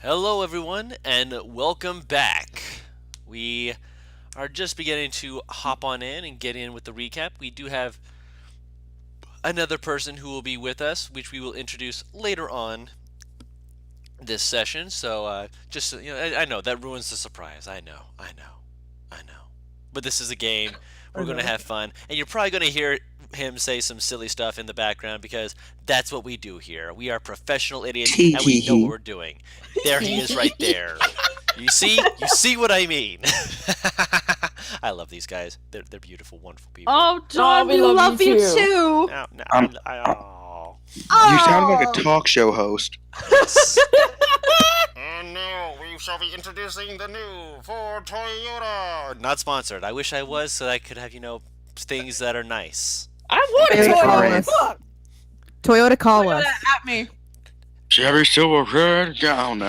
Hello, everyone, and welcome back. We are just beginning to hop on in and get in with the recap. We do have another person who will be with us, which we will introduce later on this session. I know that ruins the surprise. I know. But this is a game. I We're going to know. have fun, and you're probably going to hear him say some silly stuff in the background because that's what we do here. We are professional idiots, Tee and we hee know what hee. we're doing. There he is, right there. You see? You see what I mean? I love these guys. They're beautiful, wonderful people. Oh, John, we we love love you you too. too. No, no, Um, oh. You sound like a talk show host. Yes. And now we shall be introducing the new Ford Toyota. Not sponsored. I wish I was, so I could have things that are nice. I want a Toyota Toyota. Corolla. Fuck. Toyota, call us. At me. Chevy Silverhead down.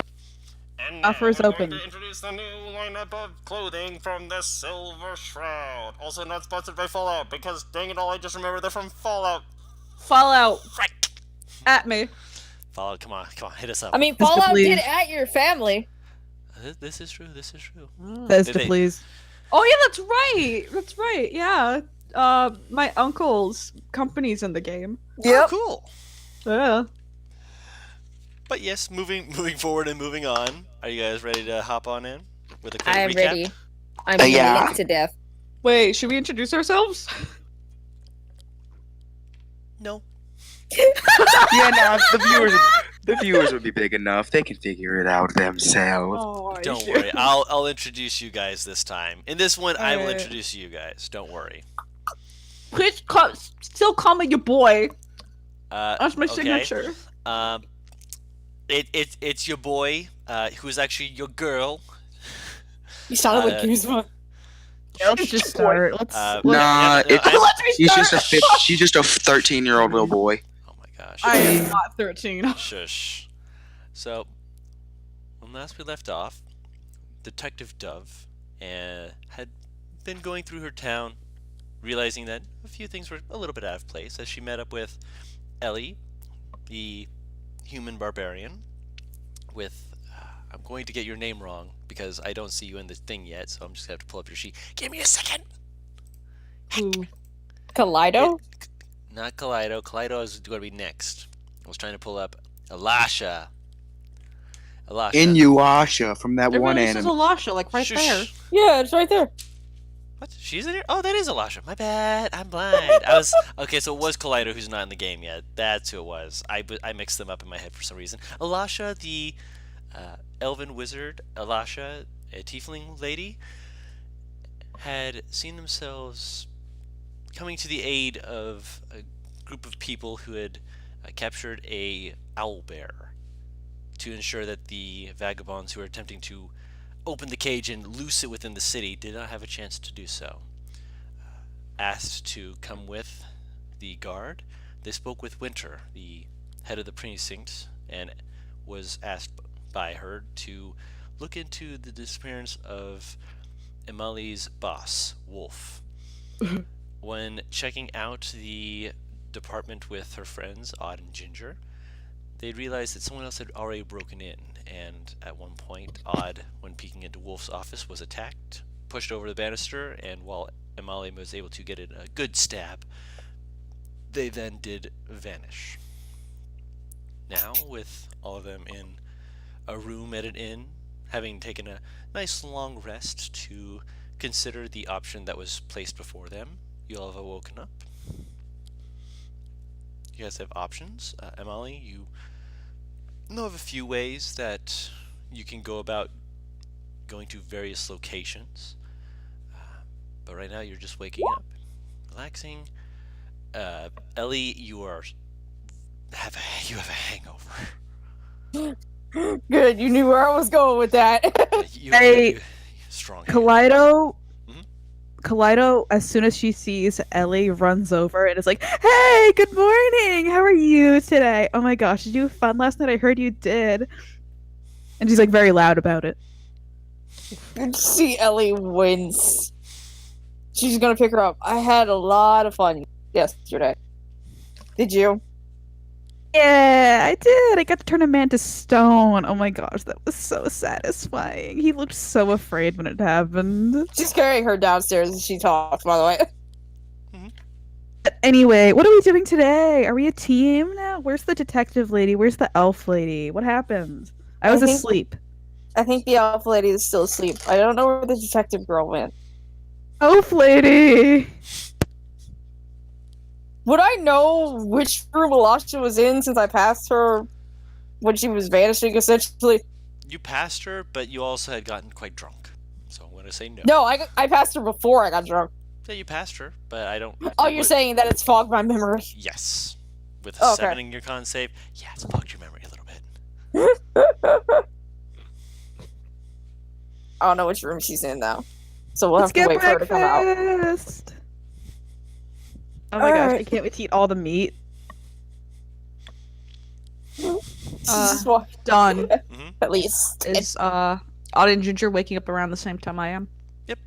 And Offer is now I'm open. going to introduce the new lineup of clothing from the Silver Shroud. Also not sponsored by Fallout because dang it all, I just remember they're from Fallout. Fallout Right. at me. Fallout, come on, hit us up. I mean, Just to Fallout please. did at your family. This is true. This is true. Says Did to they- please. Oh yeah, that's right. That's right. Yeah. My uncle's company's in the game. Oh, cool. Yeah. But yes, moving forward and moving on. Are you guys ready to hop on in with a quick I am recap? ready. I'm Yeah. lit to death. Wait, should we introduce ourselves? No. Yeah, no, the viewers would be big enough. They can figure it out themselves. Oh, Don't worry. I'll introduce you guys this time. In this one, I will Alright. introduce you guys. Don't worry. Please still call me your boy. That's my Okay. signature. It's your boy, who's actually your girl. You sounded Uh, like Guzman. Let's just start. Let's. Uh, let's- Nah, yeah, no, it's Let me start. she's just a 13-year-old little boy. Oh my gosh. I am not 13. Shush. So, when last we left off, Detective Dove had been going through her town, realizing that a few things were a little bit out of place as she met up with Ellie, the human barbarian, with. I'm going to get your name wrong because I don't see you in the thing yet, so I'm just going to have to pull up your sheet. Give me a second! Ooh. Kaleido? Not Kaleido. Kaleido is going to be next. I was trying to pull up Elisha. Inuyasha from that It one really says anime. Elisha, like right Shush. there. Yeah, it's right there. What? She's in here? Oh, that is Elisha. My bad. I'm blind. I was okay. So it was Kaleido, who's not in the game yet. That's who it was. I mixed them up in my head for some reason. Elisha, the elven wizard, Elisha, a tiefling lady, had seen themselves coming to the aid of a group of people who had captured a owl bear to ensure that the vagabonds who were attempting to open the cage and loose it within the city did not have a chance to do so. Asked to come with the guard, they spoke with Winter, the head of the precinct, and was asked by her to look into the disappearance of Emily's boss, Wolf. When checking out the department with her friends, Odd and Ginger, they realized that someone else had already broken in, and at one point, Odd, when peeking into Wolf's office, was attacked, pushed over the banister, and while Emily was able to get in a good stab, they then did vanish. Now, with all of them in a room at an inn, having taken a nice long rest to consider the option that was placed before them, you all have woken up. You guys have options. Emily, you know of a few ways that you can go about going to various locations. But right now you're just waking up, relaxing. Ellie, you have a hangover. Good, you knew where I was going with that. Hey, strong. Kaleido. Mhm. Kaleido, as soon as she sees Ellie, runs over and is like, "Hey, good morning. How are you today? Oh my gosh, did you have fun last night? I heard you did." And she's like very loud about it. See Ellie wince. She's gonna pick her up. I had a lot of fun yesterday. Did you? Yeah, I did. I got to turn a man to stone. Oh my gosh, that was so satisfying. He looked so afraid when it happened. She's carrying her downstairs as she talks, by the way. But anyway, what are we doing today? Are we a team now? Where's the detective lady? Where's the elf lady? What happened? I was think- asleep. I think the elf lady is still asleep. I don't know where the detective girl went. Elf lady! Would I know which room Alasha was in since I passed her when she was vanishing, essentially? You passed her, but you also had gotten quite drunk. So I'm going to say no. No, I passed her before I got drunk. Yeah, you passed her, but I don't... Oh, you're saying that it's fogged my memory. Yes. With Oh, a okay. 7 in your con save, yeah, it's fogged your memory a little bit. I don't know which room she's in now. So we'll Let's have to get wait for her to come out. breakfast! Oh my gosh, I Alright. can't wait to eat all the meat. Well, Done. at least. Is Odd and Ginger waking up around the same time I am? Yep.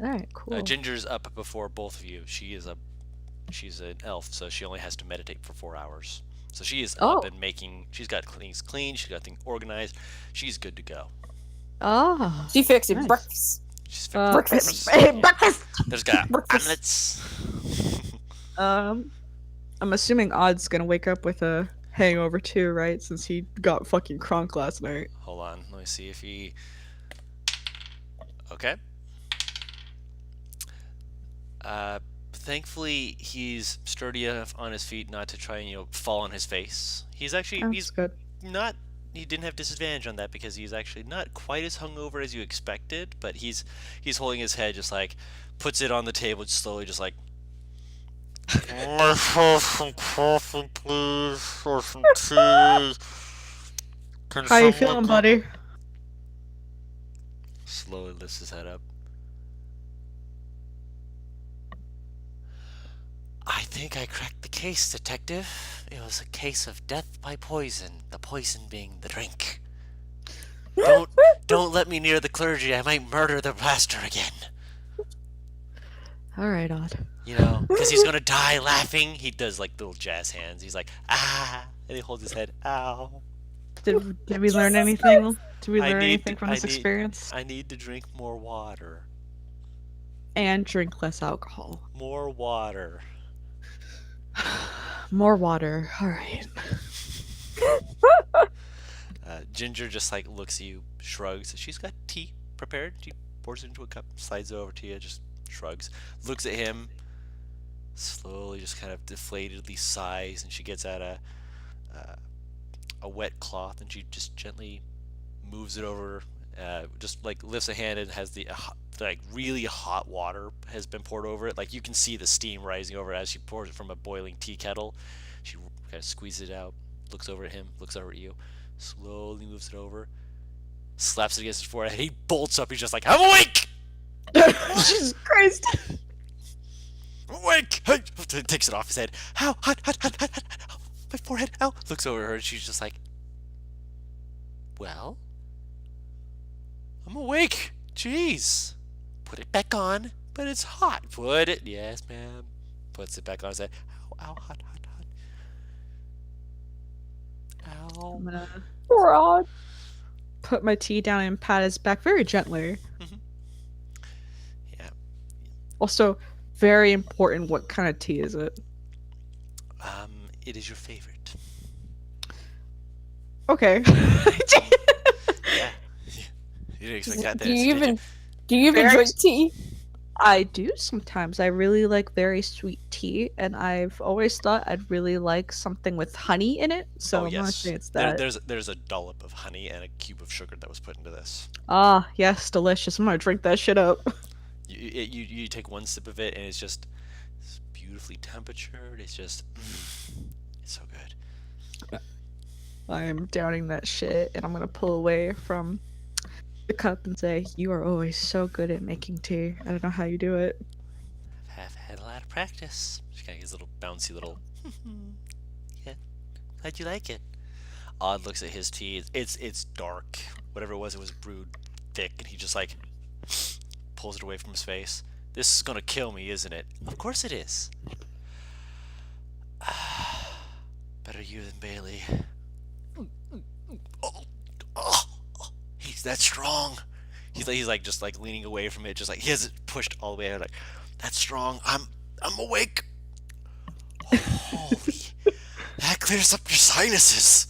Alright, cool. Ginger's up before both of you. She's an elf, so she only has to meditate for 4 hours. So she is up Oh. and making. She's got things clean. She's got things organized. She's good to go. Ah. She fixing Nice. breakfast. She's Breakfast. breakfast! There's got Breakfast. omelets. I'm assuming Odd's gonna wake up with a hangover too, right? Since he got fucking crunk last night. Hold on. Let me see if he. Okay. Thankfully, he's sturdy enough on his feet not to try and fall on his face. He's actually That's he's good. not. He didn't have disadvantage on that because he's actually not quite as hungover as you expected. But he's holding his head, just like puts it on the table, just slowly, just like. Myself some coffee, please, or some tea. Can How you someone feeling, come-" buddy? Slowly lifts his head up. I think I cracked the case, detective. It was a case of death by poison, the poison being the drink. Don't let me near the clergy. I might murder the pastor again. Alright, Odd. You know, because he's gonna die laughing. He does like little jazz hands. He's like, ah, and he holds his head, ow. Did we learn anything? Did we I learn need anything to- from I this need- experience? I need to drink more water. And drink less alcohol. More water. More water. Alright. Ginger just like looks at you, shrugs. She's got tea prepared. She pours it into a cup, slides it over to you, just shrugs, looks at him, slowly just kind of deflatedly sighs, and she gets out a wet cloth and she just gently moves it over, just like lifts a hand and has the like really hot water has been poured over it. Like you can see the steam rising over it as she pours it from a boiling tea kettle. She kind of squeezes it out, looks over at him, looks over at you, slowly moves it over, slaps it against his forehead. He bolts up. He's just like, I'm awake! Jesus Christ! I'm awake! Hey! Takes it off his head. Ow! Hot, hot, hot, hot, hot, hot. Ow, my forehead. Ow! Looks over at her and she's just like, well, I'm awake. Jeez. Put it back on, but it's hot. Put it. Yes, ma'am. Puts it back on his head. Ow, ow, hot, hot, hot. Ow. I'm gonna Poor Odd. put my tea down and pat his back very gently. Yeah. Also, very important, what kind of tea is it? It is your favorite. Okay. Yeah. You didn't expect that. Do you did even Very- drink tea? I do sometimes. I really like very sweet tea, and I've always thought I'd really like something with honey in it. So Oh I'm gonna yes. say it's There- that. there's a dollop of honey and a cube of sugar that was put into this. Ah, yes, delicious. I'm gonna drink that shit up. You take one sip of it and it's just it's beautifully temperatured. It's just it's so good. I am downing that shit, and I'm gonna pull away from the cup and say, "You are always so good at making tea. I don't know how you do it." I've had a lot of practice. She kind of gives a little bouncy little. Yeah, glad you like it. Odd looks at his tea. It's dark. Whatever it was brewed thick, and he just like pulls it away from his face. This is gonna kill me, isn't it? Of course it is. Better you than Bailey. Oh, oh, he's that strong. He's like just like leaning away from it, just like he has it pushed all the way out. Like, that's strong. I'm awake. Holy, that clears up your sinuses.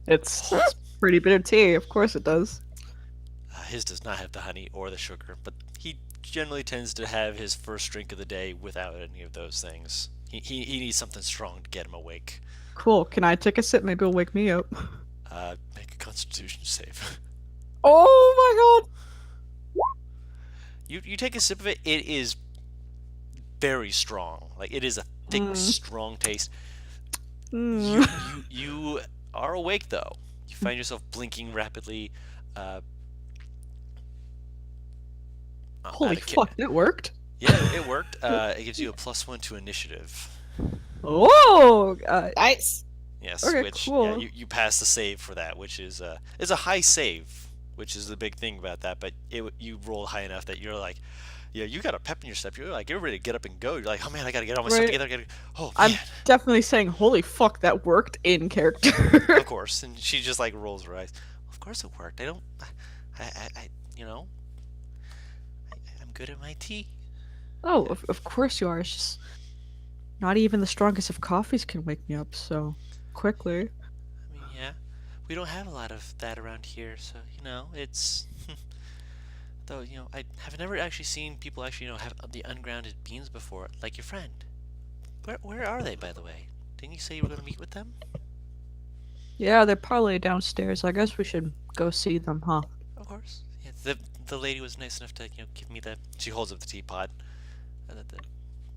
It's pretty bitter tea. Of course it does. His does not have the honey or the sugar, but he generally tends to have his first drink of the day without any of those things. He needs something strong to get him awake. Cool. Can I take a sip? Maybe it'll wake me up. Make a Constitution save. Oh my god! You take a sip of it. It is very strong. Like it is a thick, strong taste. Mm. You are awake though. You find yourself blinking rapidly. Holy fuck, that worked. Yeah, it worked. It gives you a +1 to initiative. Oh, Nice. Yes, Okay, which cool. yeah, you pass the save for that, which is a high save, which is the big thing about that. But you roll high enough that you're like, yeah, you got a pep in your step. You're like, you're ready to get up and go. You're like, oh man, I gotta get all my stuff Right. together. Oh I'm man, definitely saying, holy fuck, that worked in character. of course. And she just like rolls her eyes. Of course it worked. I you know, I'm good at my tea. Oh, of course you are. It's just not even the strongest of coffees can wake me up so quickly. I mean, yeah, we don't have a lot of that around here, so you know, it's. Though you know, I have never actually seen people actually have the ungrounded beans before, like your friend. Where are they, by the way? Didn't you say you were going to meet with them? Yeah, they're probably downstairs. I guess we should go see them, huh? Of course. Yeah, the lady was nice enough to give me the. She holds up the teapot,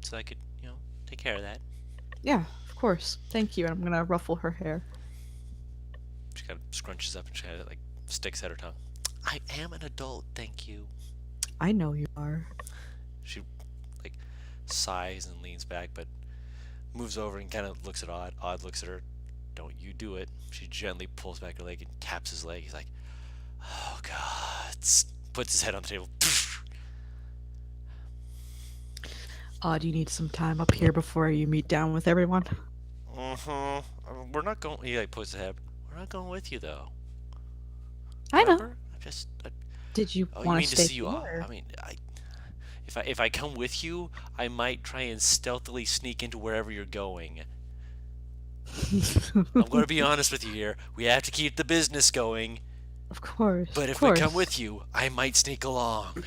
so I could take care of that. Yeah, of course. Thank you. And I'm gonna ruffle her hair. She kind of scrunches up and she kind of like sticks out her tongue. I am an adult, thank you. I know you are. She like sighs and leans back, but moves over and kind of looks at Odd. Odd looks at her. Don't you do it. She gently pulls back her leg and taps his leg. He's like, oh god. Puts his head on the table. Odd, you need some time up here before you meet down with everyone. We're not going. He like puts his head. We're not going with you though. I know. Remember? Did you Oh, you want mean to to stay see you off? here? I mean, if I come with you, I might try and stealthily sneak into wherever you're going. I'm going to be honest with you here. We have to keep the business going. Of course. But of if course. we come with you, I might sneak along.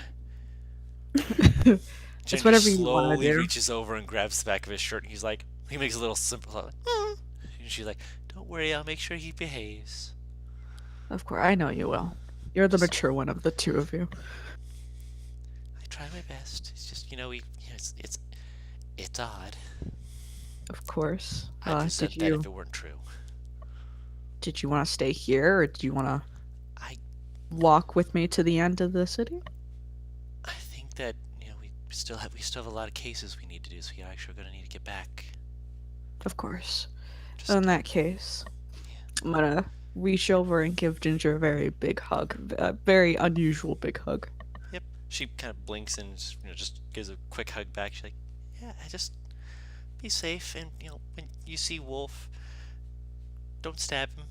It's Ginger whatever you want slowly to do. reaches over and grabs the back of his shirt, and he makes a little simple, like, and she's like, "Don't worry, I'll make sure he behaves." Of course, I know you will. You're the mature one of the two of you. I try my best. It's just it's odd. Of course. I'd resent Did that you if it weren't true. want to stay here, or do you want to I walk with me to the end of the city? I think that we still have a lot of cases we need to do, so we're actually going to need to get back. Of course. Just, In that case, I'm gonna reach over and give Ginger a very big hug, a very unusual big hug. Yep. She kind of blinks and just gives a quick hug back. She's like, "Yeah, just be safe, and when you see Wolf, don't stab him."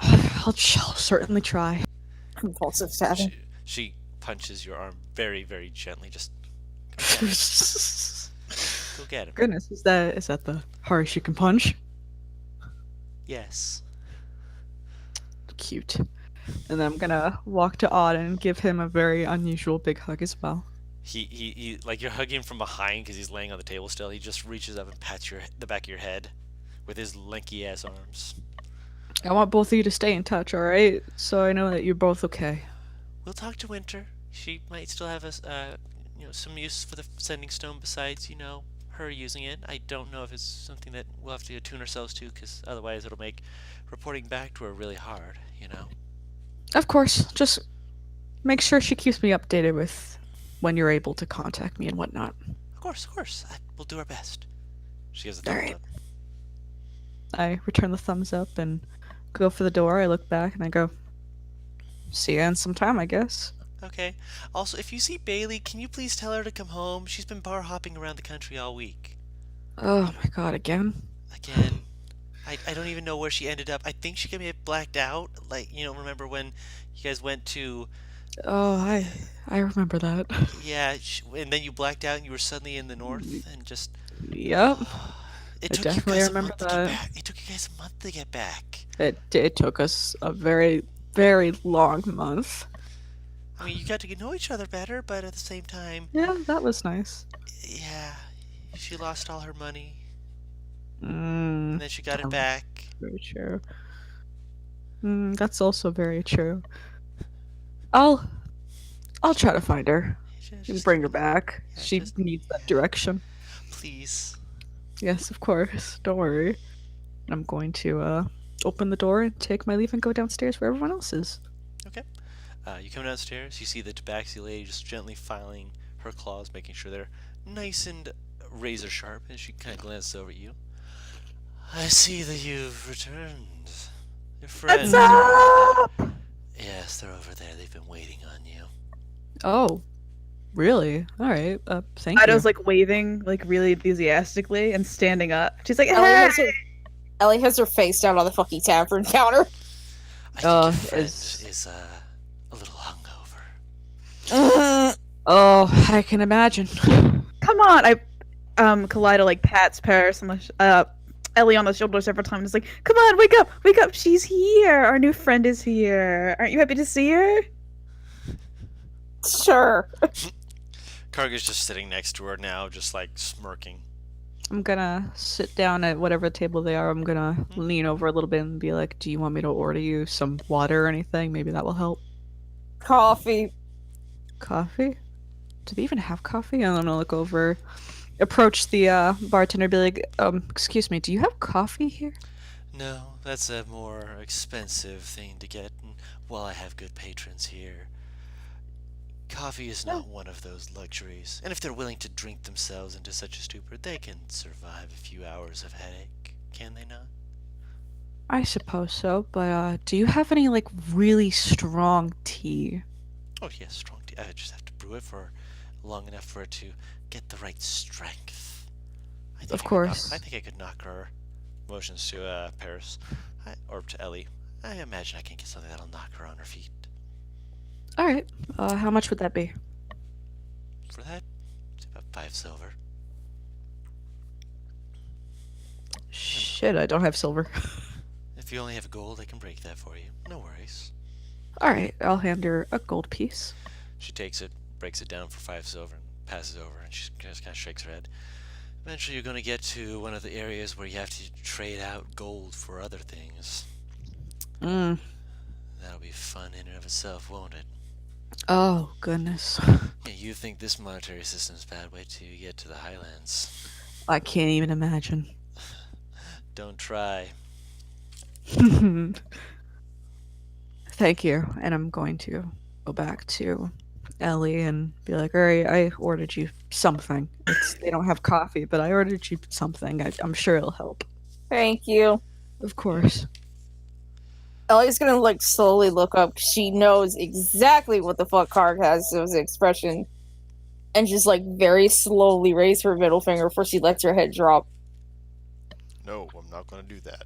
I'll certainly try. Compulsive stabbing. She punches your arm very, very gently. Just go get him. Goodness, is that the hardest you can punch? Yes. Cute. And then I'm gonna walk to Odd and give him a very unusual big hug as well. He like you're hugging him from behind because he's laying on the table still. He just reaches up and pats the back of your head with his lanky ass arms. I want both of you to stay in touch, alright? So I know that you're both okay. We'll talk to Winter. She might still have some use for the sending stone besides her using it. I don't know if it's something that we'll have to attune ourselves to, because otherwise it'll make reporting back to her really hard. Of course, just make sure she keeps me updated with when you're able to contact me and whatnot. Of course. We'll do our best. She gives a thumbs Alright. up. I return the thumbs up and go for the door. I look back and I go, see you in some time, I guess. Okay. Also, if you see Bailey, can you please tell her to come home? She's been bar hopping around the country all week. Oh my god, again? Again. I don't even know where she ended up. I think she got me blacked out. Like, remember when you guys went to, Oh, I remember that. yeah, and then you blacked out and you were suddenly in the north and just, Yep, it I took you definitely guys a remember month to get that. back. It took you guys a month to get back. It took us a very, very long month. I mean, you got to get to know each other better, but at the same time, Yeah, that was nice. yeah, she lost all her money Mm, and then she got it um, back. very true. That's also very true. I'll I'll try to find her and Just, bring her back. yeah, She just needs that direction. please. Yes, of course. Don't worry. I'm going to open the door and take my leave and go downstairs where everyone else is. Okay. You come downstairs. You see the tabaxi lady just gently filing her claws, making sure they're nice and razor sharp. As she kind of glances over at you. I see that you've returned. Your friends. What's up? Yes, they're over there. They've been waiting on you. Oh, really? All right. Thank Ida's you. like waving like really enthusiastically and standing up. She's like, Ellie hey! has her face down on the fucking tavern counter. I think your friend is- is a little hungover. Oh, I can imagine. Come on! Kaleido like pats Paris on the Ellie on the shoulder several times. It's like, come on, wake up! She's here. Our new friend is here. Aren't you happy to see her? Sure. Karga's just sitting next to her now, just like smirking. I'm gonna sit down at whatever table they are. I'm gonna lean over a little bit and be like, "Do you want me to order you some water or anything? Maybe that will help." Coffee. Coffee? Do they even have coffee? I'm gonna look over, approach the bartender, be like, excuse me, do you have coffee here? No, that's a more expensive thing to get. And while I have good patrons here, coffee is not one of those luxuries. And if they're willing to drink themselves into such a stupor, they can survive a few hours of headache, can they not? I suppose so, but do you have any like really strong tea? Oh yes, strong tea. I just have to brew it for long enough for it to get the right strength. Of course. I think I could knock her motions to Paris, or to Ellie. I imagine I can get something that'll knock her on her feet. All right. How much would that be? For that, it's about 5 silver. Shit, I don't have silver. If you only have gold, I can break that for you. No worries. All right, I'll hand her a gold piece. She takes it, breaks it down for 5 silver, and passes over, and she just kind of shakes her head. Eventually, you're going to get to one of the areas where you have to trade out gold for other things. Mm. That'll be fun in and of itself, won't it? Oh goodness. Yeah, you think this monetary system's bad? Wait till you get to the Highlands. I can't even imagine. Don't try. Thank you. And I'm going to go back to Ellie and be like, alright, I ordered you something. They don't have coffee, but I ordered you something. I'm sure it'll help. Thank you. Of course. Ellie's gonna like slowly look up. She knows exactly what the fuck Karg has as an expression, and just like very slowly raise her middle finger before she lets her head drop. No, I'm not going to do that.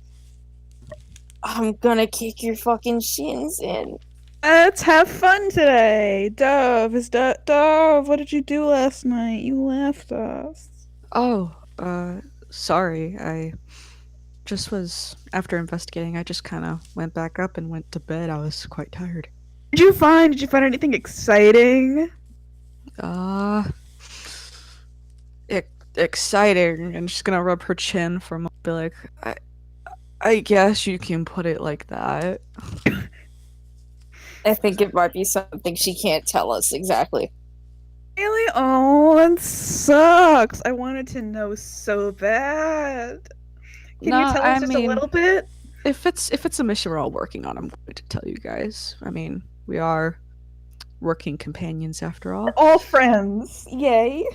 I'm gonna kick your fucking shins in. Let's have fun today. Dove, what did you do last night? You left us. Oh, sorry. I just was, after investigating, I just kind of went back up and went to bed. I was quite tired. Did you find anything exciting? Exciting. And she's gonna rub her chin for a moment, be like, I guess you can put it like that. I think it might be something she can't tell us exactly. Really? Oh, that sucks. I wanted to know so bad. Can No, you tell I us just mean- a little bit? If it's a mission we're all working on, I'm going to tell you guys. I mean, we are working companions after all. All friends. Yay.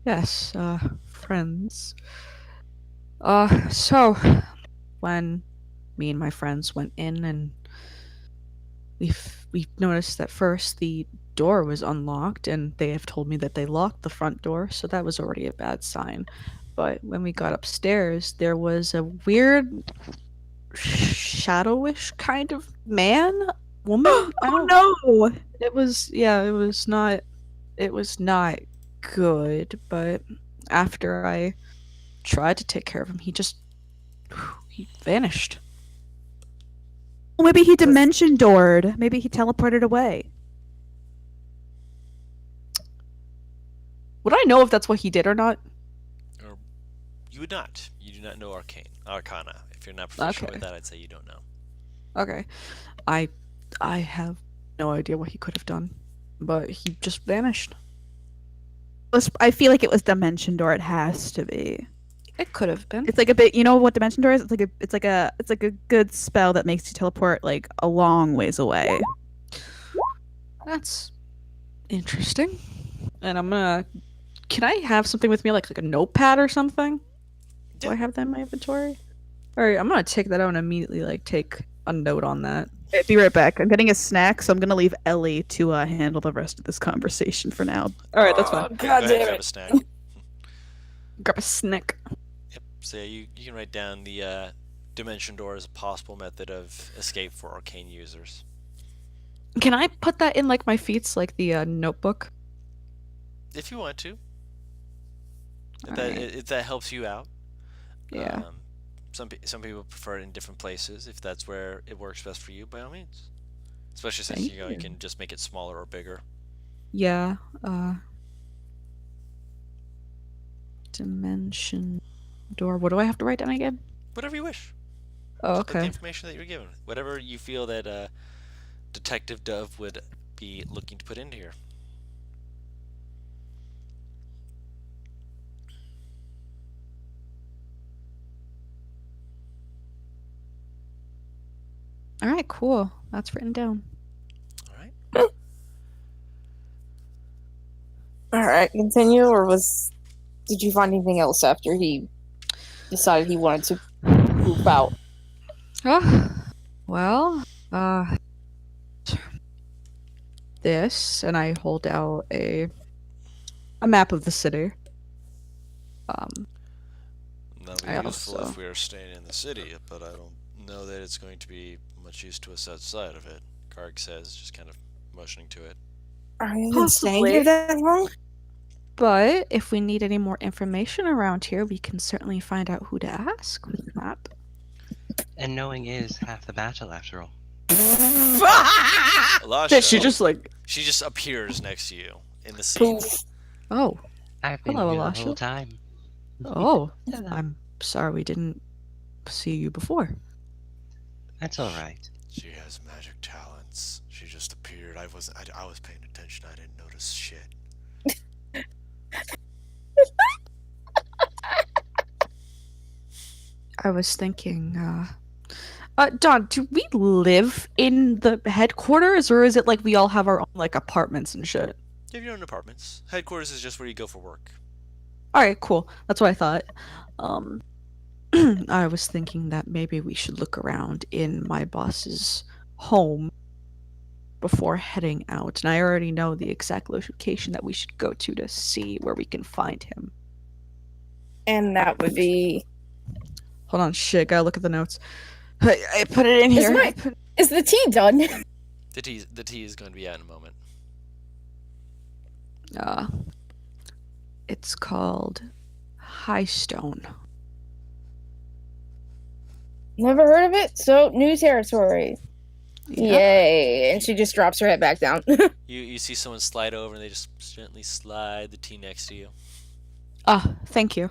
Yes, friends. So when me and my friends went in and we noticed that first the door was unlocked, and they have told me that they locked the front door, so that was already a bad sign. but when we got upstairs, there was a weird, shadowish kind of woman. I don't know. no! It was, yeah, it was not good, but after I tried to take care of him, he vanished. Well, maybe he dimension doored. Maybe he teleported away. Would I know if that's what he did or not? Or you would not. You do not know Arcana. If you're not professional Okay. with that, I'd say you don't know. Okay. I have no idea what he could have done, but he just vanished. I feel like it was dimension door. It has to be. It could have been. It's like a bit. You know what dimension door is? It's like a good spell that makes you teleport like a long ways away. That's interesting. And I'm gonna. Can I have something with me, like a notepad or something? Do Yeah. I have that in my inventory? All right, I'm gonna take that out and immediately take a note on that. Okay, be right back. I'm getting a snack, so I'm gonna leave Ellie to handle the rest of this conversation for now. All right, that's fine. God Go ahead, damn grab it. a snack. Grab a snack. Yep. So yeah, you can write down the dimension door as a possible method of escape for arcane users. Can I put that in like my feats, like the notebook? If you want to. If Alright. if that helps you out. Yeah. Some people prefer it in different places. If that's where it works best for you, by all means. Especially since Thank you you. can just make it smaller or bigger. Yeah. Dimension door. What do I have to write down again? Whatever you wish. Oh, Just put the okay. information that you're given. Whatever you feel that Detective Dove would be looking to put into here. All right, cool. That's written down. Alright. Alright, continue, or did you find anything else after he decided he wanted to poop out? Well, this, and I hold out a map of the city. That'll be I useful also- if we are staying in the city, but I don't know that it's going to be much use to us outside of it. Karg says, just kind of motioning to it. Are you even staying Possibly. here that long? But if we need any more information around here, we can certainly find out who to ask with the map. And knowing is half the battle, after all. Elisha, She just appears next to you in the scene. Poof. Oh, I've been Hello, here the Elisha. whole time. oh. Hello. I'm sorry we didn't see you before. That's all right. She has magic talents. She just appeared. I was paying attention. I didn't notice shit. I was thinking, Don, do we live in the headquarters, or is it like we all have our own like apartments and shit? You have your own apartments. Headquarters is just where you go for work. All right, cool. That's what I thought. I was thinking that maybe we should look around in my boss's home before heading out, and I already know the exact location that we should go to see where we can find him. And that would be. Hold on, shit, gotta look at the notes. I put it in here. Is the tea done? The tea is going to be out in a moment. It's called Highstone. Never heard of it? So, new territory. Yay. And she just drops her head back down. You see someone slide over and they just gently slide the tea next to you. Ah, thank you.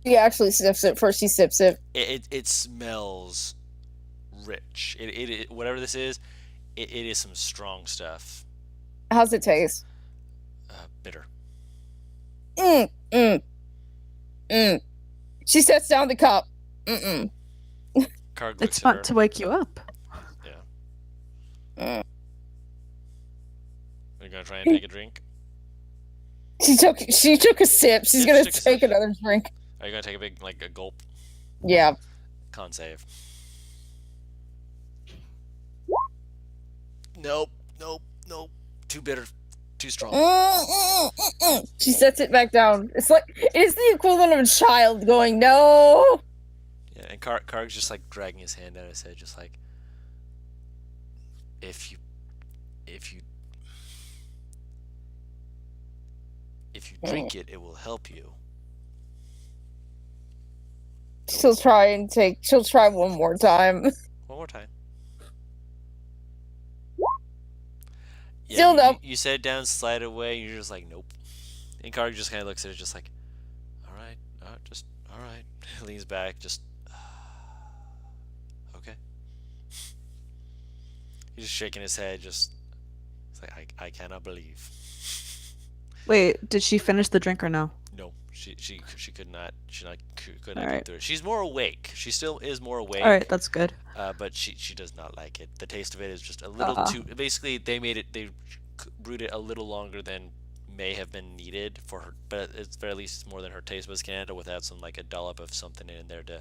She actually sips it. First she sips it. It smells rich. It whatever this is, it is some strong stuff. How's it taste? Bitter. She sets down the cup. Mm-mm. Karg looks It's at not her. to wake you up. Are you gonna try and take a drink? She took a sip. She's Yeah, gonna she took a take sip. another drink. Are you gonna take a big a gulp? Yeah. Con save. Nope. Too bitter. too strong. She sets it back down. It's like it's the equivalent of a child going, "No." Yeah, and Karg's just like dragging his hand out of his head, just like, if you drink it, it will help you. She'll try one more time. One more time. Still you, no. You set it down, slide it away, and you're just like, nope. And Karg just kind of looks at it, just like, all right, all right. Leans back, just, okay. He's just shaking his head, just, it's like, I cannot believe. Wait, did she finish the drink or no? No, she could not. Could not All get right. through it. She's more awake. She still is more awake. All right, that's good. But she does not like it. The taste of it is just a little too. Basically, they brewed it a little longer than may have been needed for her, but it's very least it's more than her taste buds can handle without some like a dollop of something in there to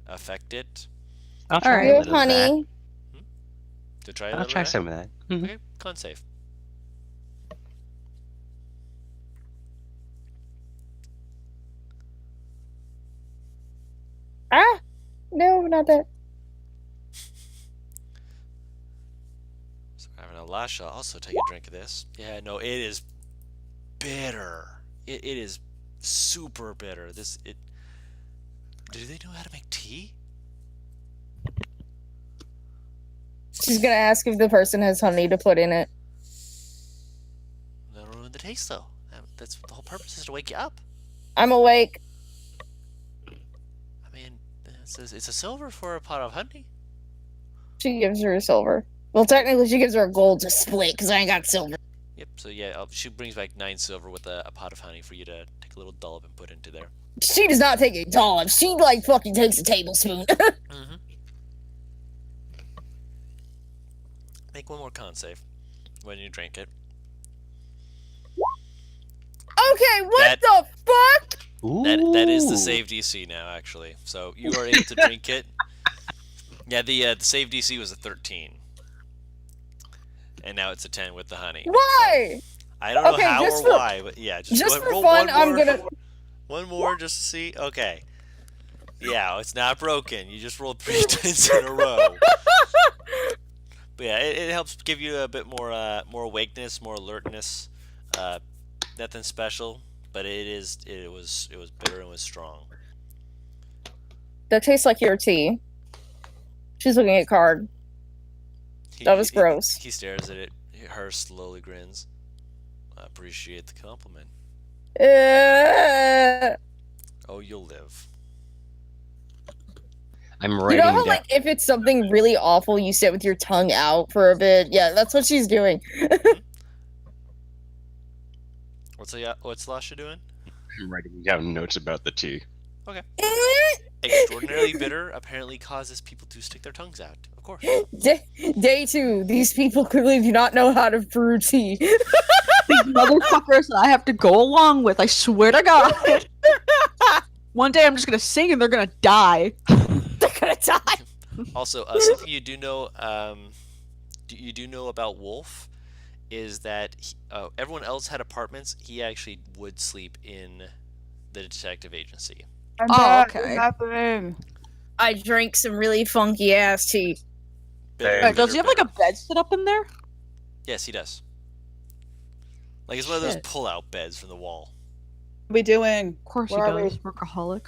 affect it. I'll All try right. a Here, little of that. honey. To try. I'll try some of that. Mhm. Okay, con save. Ah, no, not that. So having Alasha also take a drink of this. Yeah, no, it is bitter. It is super bitter. Do they know how to make tea? She's gonna ask if the person has honey to put in it. That'll ruin the taste, though. That's the whole purpose, is to wake you up. I'm awake. I mean, it's a silver for a pot of honey. She gives her a silver. Well, technically, she gives her a gold to split because I ain't got silver. Yep. So yeah, she brings back 9 silver with a pot of honey for you to take a little dollop and put into there. She does not take a dollop. She like fucking takes a tablespoon. Mm-hmm. Make one more con save when you drink it. Okay, what the fuck? That is the Ooh. save DC now, actually. So you are able to drink it. Yeah, the save DC was a 13, and now it's a 10 with the honey. Why? I don't know Okay, how just or for- why, but yeah, just Just for roll fun, one I'm more. gonna. One more just to see. Okay. Yeah, it's not broken. You just rolled 3 tens in a row. But yeah, it helps give you a bit more awakeness, more alertness. Nothing special, but it was bitter and was strong. That tastes like your tea. She's looking at card. That was gross. He stares at it. Her slowly grins. I appreciate the compliment. Oh, you'll live. I'm You writing know how, down. like, if it's something really awful, you sit with your tongue out for a bit? Yeah, that's what she's doing. What's Lasha doing? I'm writing down notes about the tea. Extraordinarily bitter apparently causes people to stick their tongues out. Of course. Day 2. These people clearly do not know how to brew tea. These motherfuckers that I have to go along with, I swear to God. One day I'm just gonna sing and they're gonna die. They're gonna die. Also, something you do know about Wolf is that everyone else had apartments. He actually would sleep in the detective agency. I'm Oh, back. okay. What's happening? I drank some really funky ass tea. Bitter, Wait, does he bitter, have like a bitter. bed set up in there? Yes, he does. Like it's one of those Shit. pull-out beds from the wall. What are we doing? Of course Where are he we? does. Workaholic.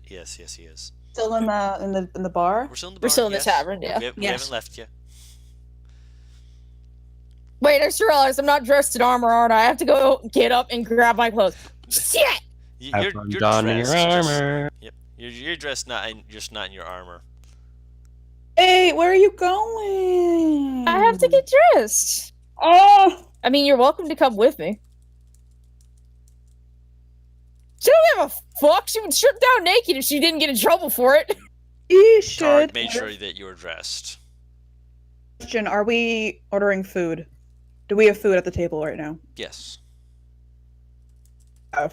Yes, he is. Still in the bar? We're still in the We're bar, still in the yes. tavern, yeah. We Yes. haven't left yet. Wait, I just realized I'm not dressed in armor, aren't I? I have to go get up and grab my clothes. Shit! Have fun donning your dressed, armor. Yep, you're dressed just not in your armor. Hey, where are you going? I have to get dressed. Oh, I mean, you're welcome to come with me. She don't give a fuck. She would strip down naked if she didn't get in trouble for it. you Card should. made sure that you were dressed. Question: Are we ordering food? Do we have food at the table right now? Yes. Oh.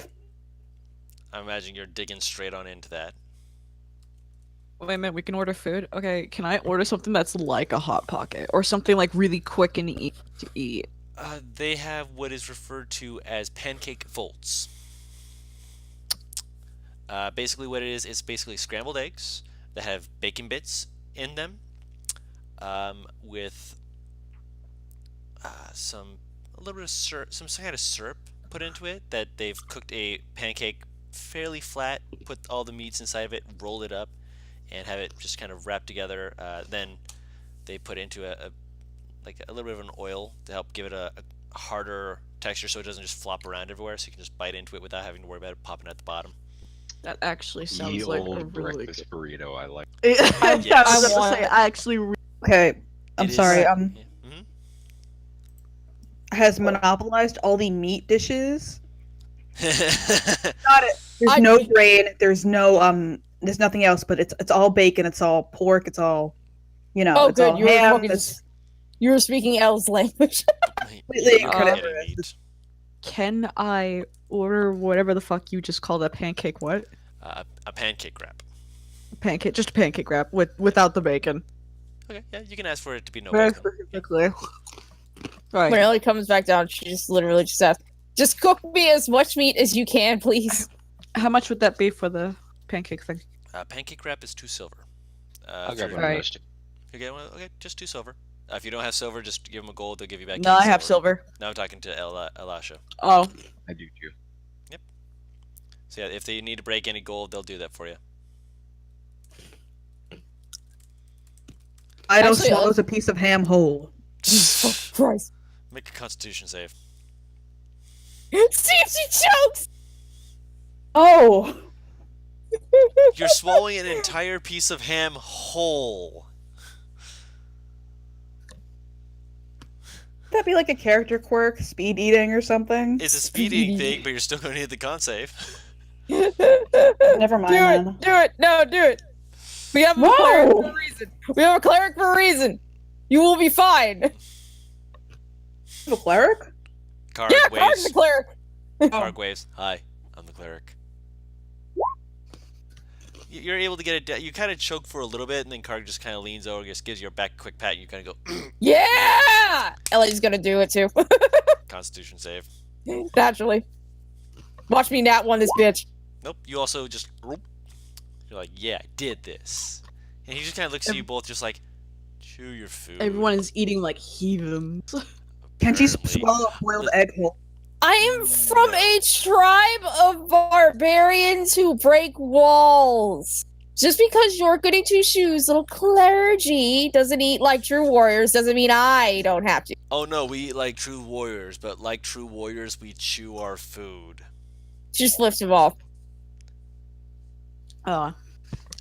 I imagine you're digging straight on into that. Wait a minute, we can order food? Okay, can I order something that's like a Hot Pocket? Or something like really quick and easy to eat? They have what is referred to as pancake volts. Basically, what it is, it's basically scrambled eggs that have bacon bits in them, with a little bit of syrup, some kind of syrup put into it. That they've cooked a pancake fairly flat, put all the meats inside of it, roll it up, and have it just kind of wrapped together. Then they put into a little bit of an oil to help give it a harder texture, so it doesn't just flop around everywhere. So you can just bite into it without having to worry about it popping at the bottom. That actually sounds Ye like a old really breakfast burrito. I like. I was Yes. about to say, I actually. Okay, I'm It is- sorry. yeah. Mhm. Has monopolized all the meat dishes. Mm-hmm. Got it. There's I- no grain. There's no There's nothing else, but it's all bacon. It's all pork. It's all, Oh, it's good, all you were ham. fucking- It's You were speaking L's language. completely Uh, incredible. Can I order whatever the fuck you just called a pancake? What? A pancake wrap. Pancake, just a pancake wrap without the bacon. Okay, yeah, you can ask for it to be no Very bacon. specifically. Right. When Ellie comes back down, she just literally just asks, "Just cook me as much meat as you can, please." How much would that be for the pancake thing? Pancake wrap is 2 silver. I'll For grab your- one of Right. those two. You get one? Okay, just 2 silver. If you don't have silver, just give them a gold. They'll give you back. No, 8 I have silver. Now I'm talking to Elisha. Oh, I do too. So yeah, if they need to break any gold, they'll do that for you. Ido Actually, swallows a piece of ham whole. Oh, Christ. Make a Constitution save. See if she chokes! Oh, You're swallowing an entire piece of ham whole. would that be like a character quirk, speed eating or something? It's a speed eating thing, but you're still going to need the con save. Never mind Do then. it! Do it! No, do it! We have a Whoa! cleric for a reason! We have a cleric for a reason! You will be fine! A cleric? Karg Yeah, Karg's waves. the cleric! Karg waves. Hi, I'm the cleric. You're able to get it. You kind of choke for a little bit, and then Karg just kind of leans over, just gives your back a quick pat, and you kind of go Yeah! Ellie's gonna do it too. Constitution save. Naturally. Watch me nat one this bitch. Nope. You also just. You're like, yeah, I did this. And he just kind of looks at you both, just like, chew your food. everyone is eating like heathens. Can she apparently. swallow a boiled egg whole? I am from a tribe of barbarians who break walls. Just because you're goody two shoes, little clergy, doesn't eat like true warriors, doesn't mean I don't have to. Oh no, we eat like true warriors, but like true warriors, we chew our food. Just lift him off.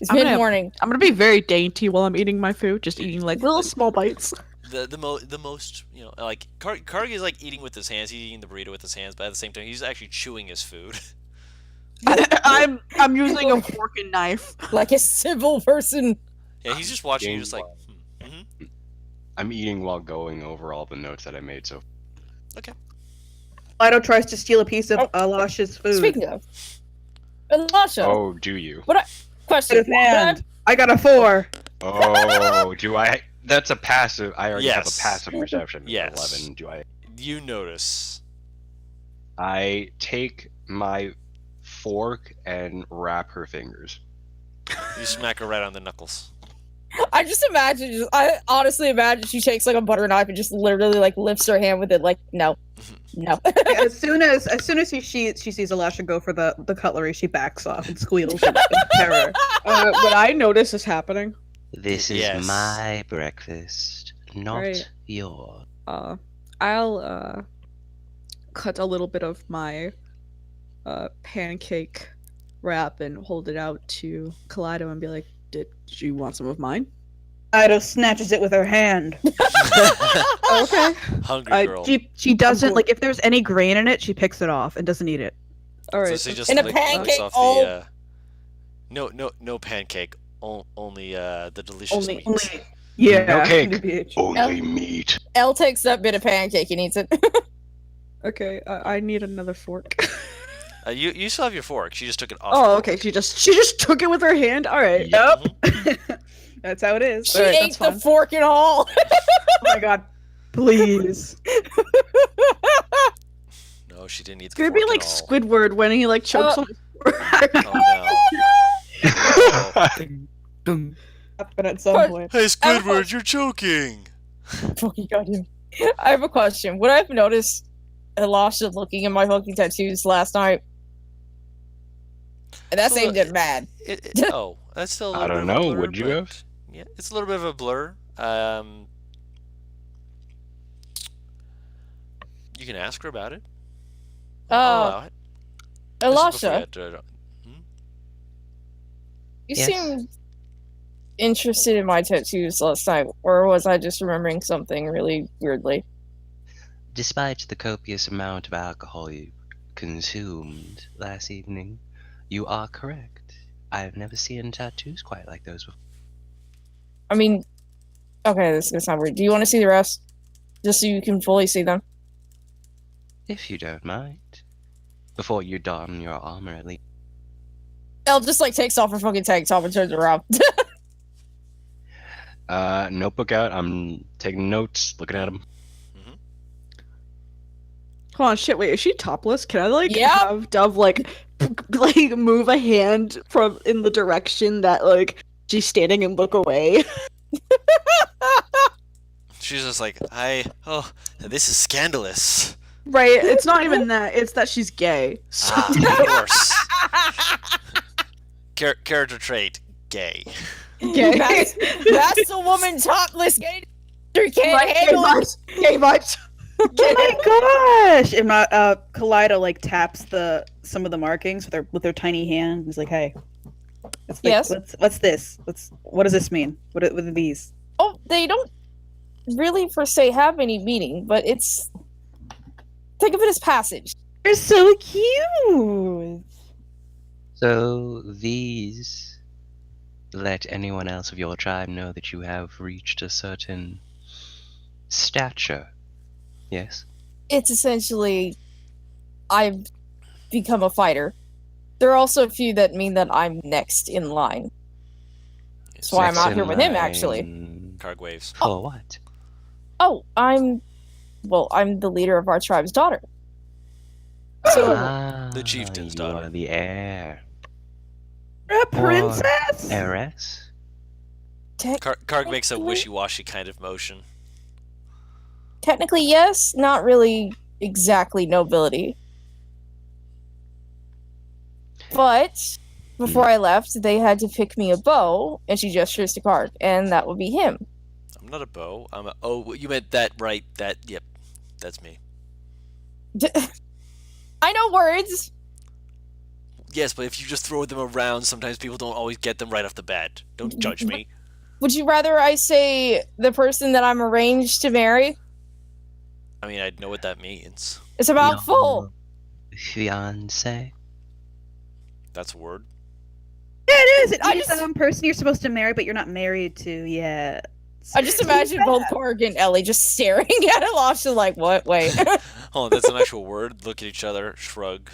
It's I'm gonna- mid-morning. I'm gonna be very dainty while I'm eating my food, just eating like little small bites. The most, you know, like Karg is like eating with his hands. He's eating the burrito with his hands, but at the same time, he's actually chewing his food. I'm using a fork and knife. Like a civil person. Yeah, he's just watching you, Game just like. one. Mm-hmm. I'm eating while going over all the notes that I made. So Ido tries to steal a piece of Alash's food. Speaking of. Elisha, oh, do you? question. His hand. I got a 4. Oh, do I? That's a passive. I already have Yes. a passive perception. Of Yes. 11. Do I? You notice. I take my fork and wrap her fingers. You smack her right on the knuckles. I just imagine, I honestly imagine she takes like a butter knife and just literally like lifts her hand with it like, no. No. As soon as she sees Elisha go for the cutlery, she backs off and squeals in terror. What I notice is happening. This is Yes. my breakfast, not Right. yours. I'll cut a little bit of my pancake wrap and hold it out to Kaleido and be like, "Did you want some of mine?" Ido snatches it with her hand. Okay. Hungry girl. She doesn't cool. like if there's any grain in it, she picks it off and doesn't eat it. All So right. she just In a licks pancake off bowl. the. No pancake. Only the delicious Only- meat. Only, yeah. No cake. TBH. Only meat. Elle takes that bit of pancake and eats it. Okay. I need another fork. You still have your fork. She just took it off. Oh, okay. She just took it with her hand. All right. Yep. Mhm. That's how it is. She Alright, ate that's the fine. fork and all. Oh my god. Please. No, she didn't eat It's the gonna be fork like at all. Squidward when he like chokes on his fork. Oh no. Happen at some But- point. Hey, Squidward, Squidward, you're choking. Fucking goddamn. I have a question. Would I have noticed Elisha looking at my fucking tattoos last night? And that So, seemed it bad. Oh, that's still a I little don't bit of a know, blur, would you but- have? Yeah, it's a little bit of a blur. You can ask her about it. I'll allow it. This is before you Elisha, had to- you Yes. seemed interested in my tattoos last night, or was I just remembering something really weirdly? Despite the copious amount of alcohol you consumed last evening, you are correct. I've never seen tattoos quite like those before. I mean, okay, this is gonna sound weird. Do you want to see the rest? Just so you can fully see them? If you don't mind. Before you don your armor, at least. Elle just like takes off her fucking tank top and turns around. Notebook out. I'm taking notes, looking at them. Hold on, shit, wait, is she topless? Can I like Yep. have Dove like like move a hand from in the direction that like she's standing and look away? She's just like, oh, this is scandalous. Right, it's not even that, it's that she's gay. So Ah, of course. Character trait, gay. gay. That's a woman topless. Gay can't Gay handle it. vibes. Gay vibes. Oh my gosh! And Kaleido like taps some of the markings with her tiny hand. He's like, "Hey, it's like, Yes? what's this? What does this mean? What are these?" Oh, they don't really per se have any meaning, but it's think of it as passage. They're so cute. So these let anyone else of your tribe know that you have reached a certain stature. Yes? It's essentially I've become a fighter. There are also a few that mean that I'm next in line. That's why I'm Next out here in with him, actually. line Carg waves. For what? Oh, I'm the leader of our tribe's daughter. So The chieftain's you daughter. are the heir. A princess. Heiress? Karg makes a Technically- wishy-washy kind of motion. technically yes, not really exactly nobility. But before I left, they had to pick me a bow, and she gestures to Karg, and that would be him. I'm not a bow. Oh, you meant that, right? Yep. That's me. I know words. Yes, but if you just throw them around, sometimes people don't always get them right off the bat. Don't judge me. Would you rather I say the person that I'm arranged to marry? I mean, I know what that means. It's about full. Fiance? That's a word. Yeah, it is. I It's just- some person you're supposed to marry, but you're not married to yet. I just imagine both Karg and Ellie just staring at Elisha like, what? Wait. Hold on, that's an actual word. Look at each other, shrug.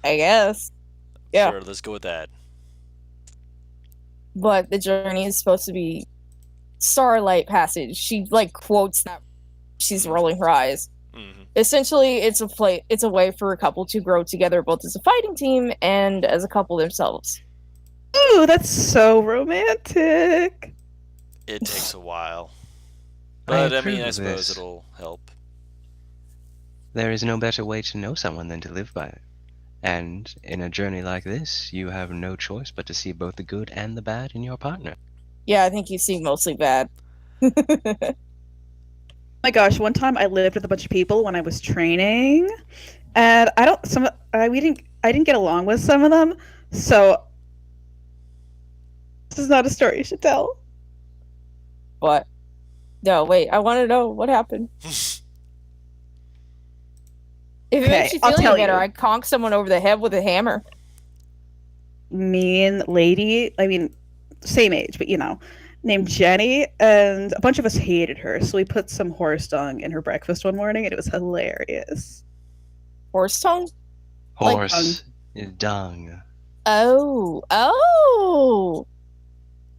I guess. Yeah. Sure, let's go with that. But the journey is supposed to be Starlight Passage. She like quotes that. She's rolling her eyes. Hmm. Essentially, it's a way for a couple to grow together, both as a fighting team and as a couple themselves. Ooh, that's so romantic. It takes a while. I But, I approve mean, I of suppose this. it'll help. There is no better way to know someone than to live by it. And in a journey like this, you have no choice but to see both the good and the bad in your partner. Yeah, I think you seem mostly bad. My gosh, one time I lived with a bunch of people when I was training, and I didn't get along with some of them, so this is not a story you should tell. But no, wait, I want to know what happened. If it Okay, makes you I'll feel tell any better, you. I conk someone over the head with a hammer. Mean lady, I mean, same age, but named Jenny, and a bunch of us hated her, so we put some horse dung in her breakfast one morning, and it was hilarious. Horse tongue? Like, Horse, dung. Oh.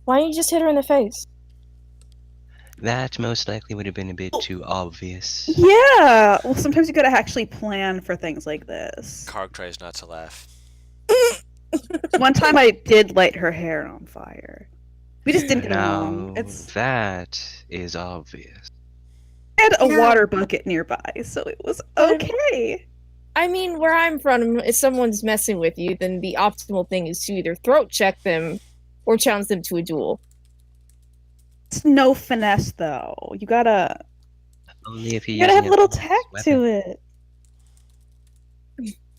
Why don't you just hit her in the face? That most likely would have been a bit too obvious. Yeah. Well, sometimes you gotta actually plan for things like this. Karg tries not to laugh. One time I did light her hair on fire. We just didn't get Now, along. It's that is obvious. I had a Yeah. water bucket nearby, so it was okay. I mean, where I'm from, if someone's messing with you, then the optimal thing is to either throat check them or challenge them to a duel. It's no finesse though. You gotta Only if you're you gotta have using a little balanced tact weapon. to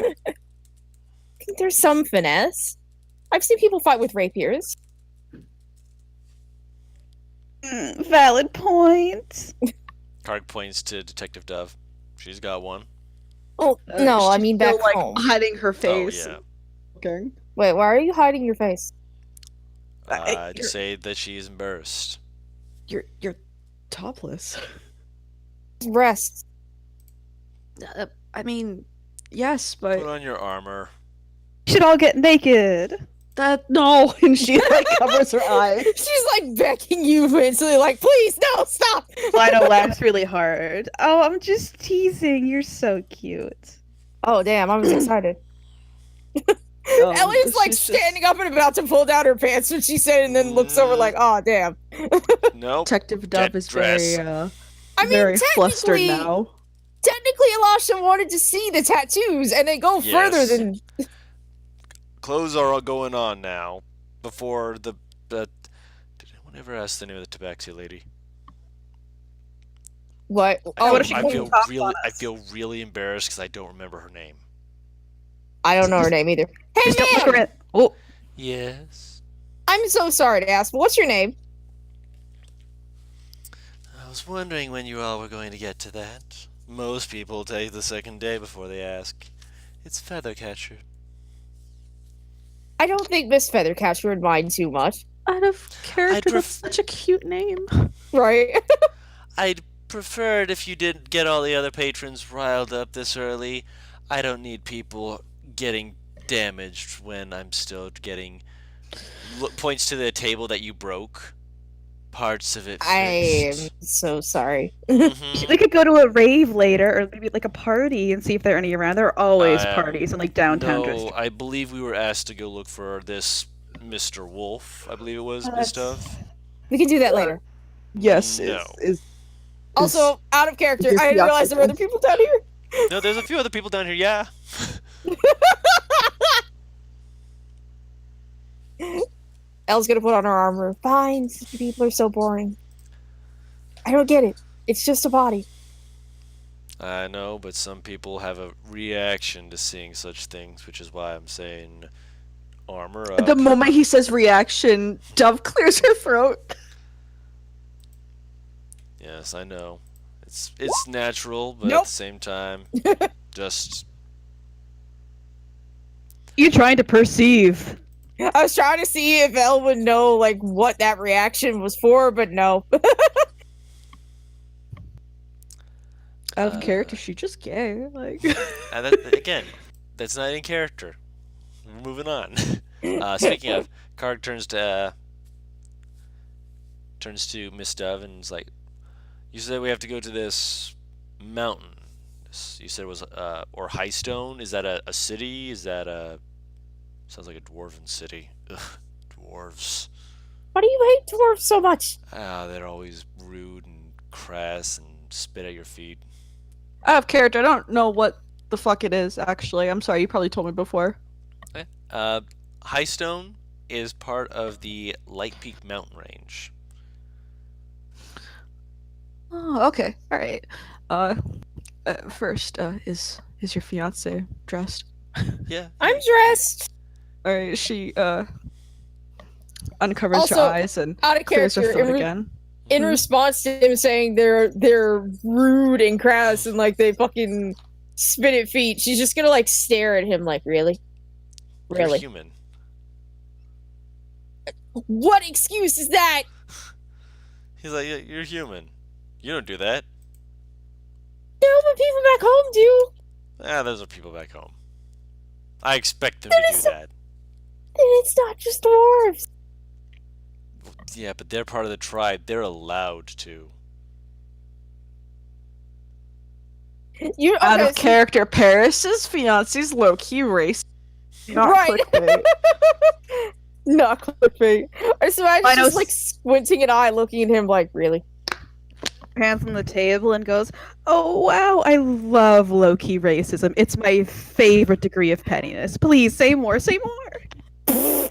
it. I think there's some finesse. I've seen people fight with rapiers. Valid point. Karg points to Detective Dove. She's got one. Oh, no, I She's mean still, back like, home. hiding her face. Oh, yeah. Okay. Wait, why are you hiding your face? I'd you're- say that she's embarrassed. You're topless. Breasts. I mean, yes, Put but on your armor. You should all get naked. that no. And she like covers her eyes. She's like begging you instantly, like, please, no, stop! Lino laughs really hard. Oh, I'm just teasing. You're so cute. Oh, damn, I was excited. Ellie's like she's just- standing up and about to pull down her pants when she said it, and then looks over like, oh, damn. Nope. Detective Dove Get is dressed. very I mean, very flustered technically, now. technically, Elisha wanted to see the tattoos, and they go further Yes. than. Clothes are all going on now. Before the did anyone ever ask the name of the Tabaxi lady? What? I Oh, feel- what if she I came feel top really on I us? feel really embarrassed because I don't remember her name. I don't know her name either. Hey, Just don't look man! around. Oh, Yes. I'm so sorry to ask, but what's your name? I was wondering when you all were going to get to that. Most people take the second day before they ask. It's Feathercatcher. I don't think Miss Feathercatcher would mind too much. Out of character, I'd that's such a cute name. Right? I'd prefer it if you didn't get all the other patrons riled up this early. I don't need people getting damaged when I'm still getting points to the table that you broke. Parts of it I am fixed. so sorry. Mhm. we could go to a rave later, or maybe like a party, and see if there are any around. There are always parties in like downtown No, district. I believe we were asked to go look for this Mr. Wolf. I believe it was Miss Dove. We can do that later. Yes, No. is Also, out of character, Is I didn't the realize there were other octopus. people down here. No, there's a few other people down here. Yeah. Elle's gonna put on her armor. Fine, people are so boring. I don't get it. It's just a body. I know, but some people have a reaction to seeing such things, which is why I'm saying armor up. the moment he says reaction, Dove clears her throat. Yes, I know. It's natural, but at Nope. the same time, just You're trying to perceive. I was trying to see if Elle would know like what that reaction was for, but no. Out of character, she just gay. Like and that, again, that's not in character. We're moving on. Speaking of, Karg turns to Miss Dove and is like, "You said we have to go to this mountain. You said it was or Highstone. Is that a city? Is that a sounds like a dwarven city? Ugh, dwarves. Why do you hate dwarves so much? They're always rude and crass and spit at your feet. out of character, I don't know what the fuck it is. Actually, I'm sorry. You probably told me before. Highstone is part of the Light Peak mountain range. Oh, okay. All right. First, is your fiance dressed? Yeah. I'm dressed. All right. She uncovers Also, her eyes and Out of clears her character. throat again. In response to him saying they're rude and crass and like they fucking spit at feet, she's just gonna like stare at him like, really? You're Really? human. What excuse is that? He's like, "Yeah, you're human. You don't do that." No, but people back home do. Those are people back home. I expect them to do that. And it's not just dwarves. Yeah, but they're part of the tribe. They're allowed to. You're Out okay, of character, Paris's fiance's low-key racist. Not Right. clickbait. Not clickbait. So I I know just like squinting an eye, looking at him like, really? Hands on the table and goes, "Oh wow, I love low-key racism. It's my favorite degree of pettiness. Please say more, say more."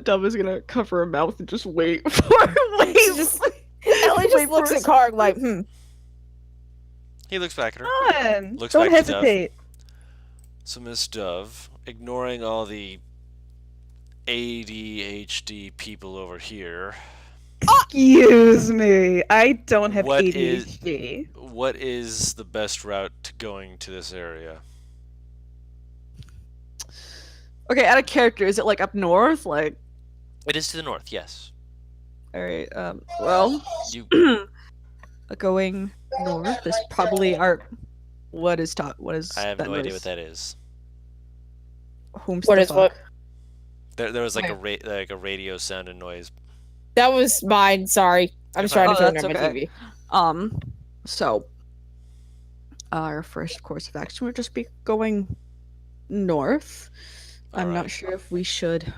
Dub is gonna cover her mouth and just wait for She just- Ellie Wait just for looks us. at Karg like, He looks back at her. Come on, Looks don't back to Dove. hesitate. So Miss Dove, ignoring all the ADHD people over here, Excuse me, I don't have What is- ADHD. what is the best route to going to this area? Okay, out of character, is it like up north? Like, It is to the north, yes. alright, well, You, going north is probably our. What is I have no idea what Bender's- that is. Whom's what the is what? fuck? There was like Wait. a radio sound and noise. That was mine. Sorry, I was You're trying to fine. turn Oh, on my that's okay. TV. So our first course of action would just be going north. I'm Alright. not sure if we should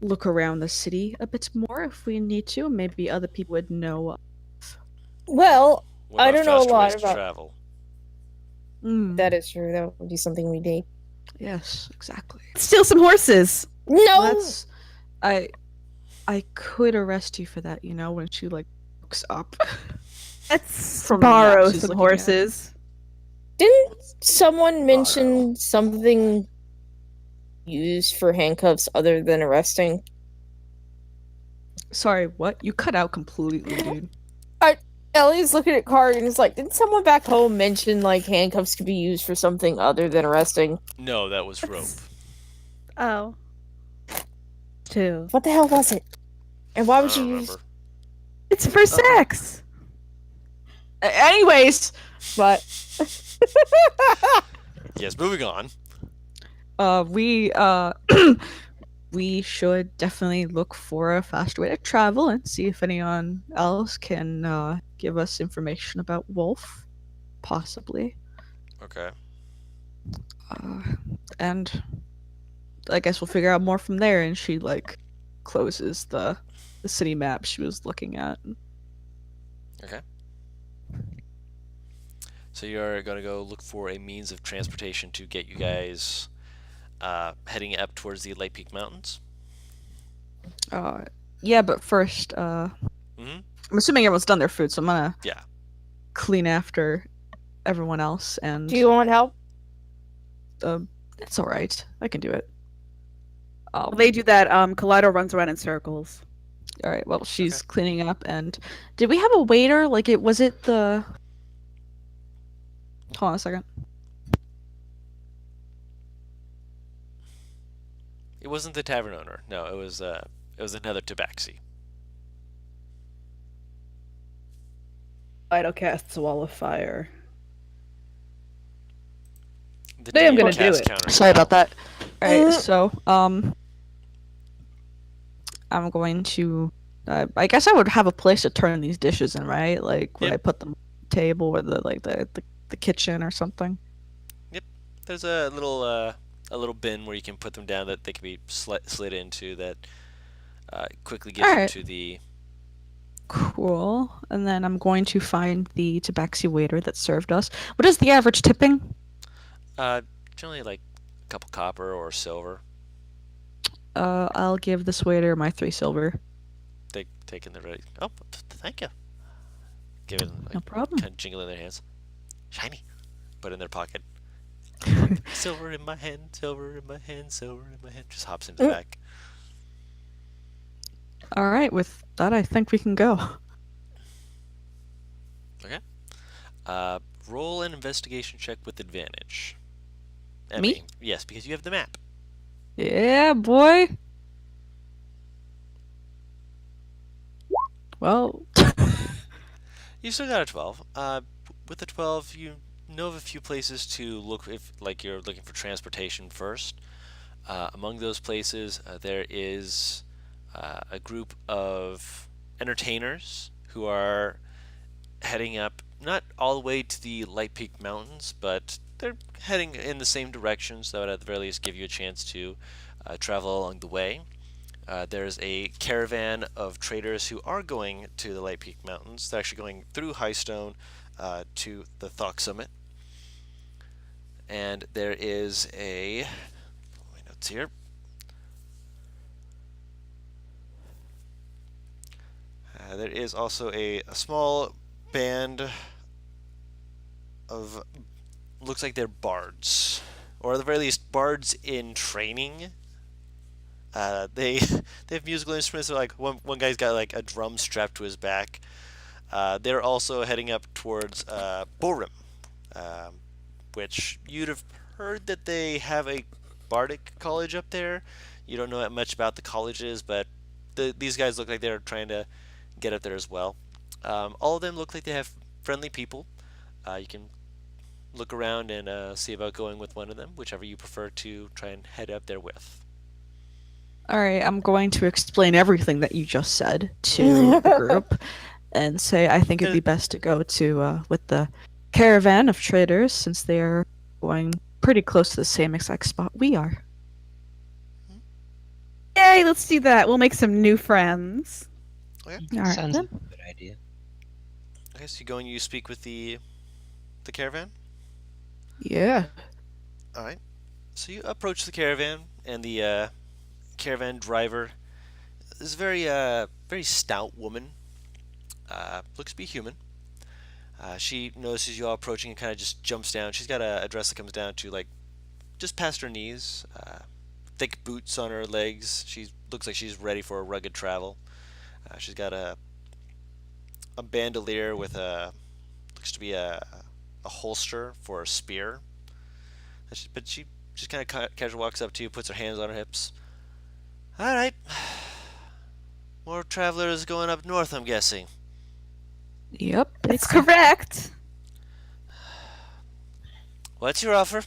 look around the city a bit more if we need to. Maybe other people would know. Well, What I about don't know a faster lot ways to about- travel? that is true. That would be something we need. Yes, exactly. Steal some horses. No, That's I could arrest you for that, you know, when she like looks up. Let's From the map borrow she's some looking at. horses. didn't someone mention something used for handcuffs other than arresting? Sorry, what? You cut out completely, dude. Ellie's looking at Karg and is like, didn't someone back home mention like handcuffs could be used for something other than arresting? No, that was rope. Oh. Two. What the hell was it? And why I would don't you use? remember. It's for sex. Anyways, But Yes, moving on. we we should definitely look for a faster way to travel and see if anyone else can give us information about Wolf, possibly. Okay. And I guess we'll figure out more from there. And she like closes the city map she was looking at. So you're gonna go look for a means of transportation to get you guys heading up towards the Light Peak Mountains. Yeah, but first, Mhm. I'm assuming everyone's done their food, so I'm gonna Yeah. clean after everyone else. And do you want help? it's all right. I can do it. While they do that, Kaleido runs around in circles. All right. Well, she's cleaning up, and did we have a waiter? Like, was it the? Hold on a second. It wasn't the tavern owner. No, it was another tabaxi. Kaleido casts a wall of fire. The Today I'm DM gonna do cast it. counter Sorry spell. about that. All right. So, I'm going to. I guess I would have a place to turn these dishes in, right? Like, would Yep. I put them on the table or the kitchen or something? There's a little bin where you can put them down that they can be slid into that quickly gives Alright. you to the. Cool. And then I'm going to find the tabaxi waiter that served us. What is the average tipping? Generally like a couple copper or silver. I'll give this waiter my 3 silver. They taking the ready. Oh, thank you. Give it No like, problem. kind of jingle in their hands. Shiny. Put in their pocket. Silver in my hand, silver in my hand, silver in my hand. Just hops into the back. All right. With that, I think we can go. Roll an investigation check with advantage. Me? Emmy. Yes, because you have the map. Yeah, boy. Well, You still got a 12. With the 12, you know of a few places to look if, like, you're looking for transportation first. Among those places, there is a group of entertainers who are heading up, not all the way to the Light Peak Mountains, but they're heading in the same direction, so that would at the very least give you a chance to travel along the way. There's a caravan of traders who are going to the Light Peak Mountains. They're actually going through Highstone to the Thok Summit. And there is my notes here. There is also a small band of, looks like they're bards, or at the very least bards in training. They have musical instruments. So like one guy's got like a drum strapped to his back. They're also heading up towards Borim, which you'd have heard that they have a bardic college up there. You don't know that much about the colleges, but these guys look like they're trying to get up there as well. All of them look like they have friendly people. You can look around and see about going with one of them, whichever you prefer to try and head up there with. All right, I'm going to explain everything that you just said to the group and say I think it'd be best to go to with the caravan of traders since they are going pretty close to the same exact spot we are. Yay, let's do that. We'll make some new friends. All right, Sounds then. like a good idea. Okay, so you go and you speak with the caravan? Yeah. Alright. So you approach the caravan, and the caravan driver is a very stout woman. Looks to be human. She notices you all approaching and kind of just jumps down. She's got a dress that comes down to like just past her knees. Thick boots on her legs. She looks like she's ready for a rugged travel. She's got a bandolier with looks to be a holster for a spear. But she just kind of casually walks up to you, puts her hands on her hips. All right, more travelers going up north, I'm guessing. Yep. That's correct. What's your offer?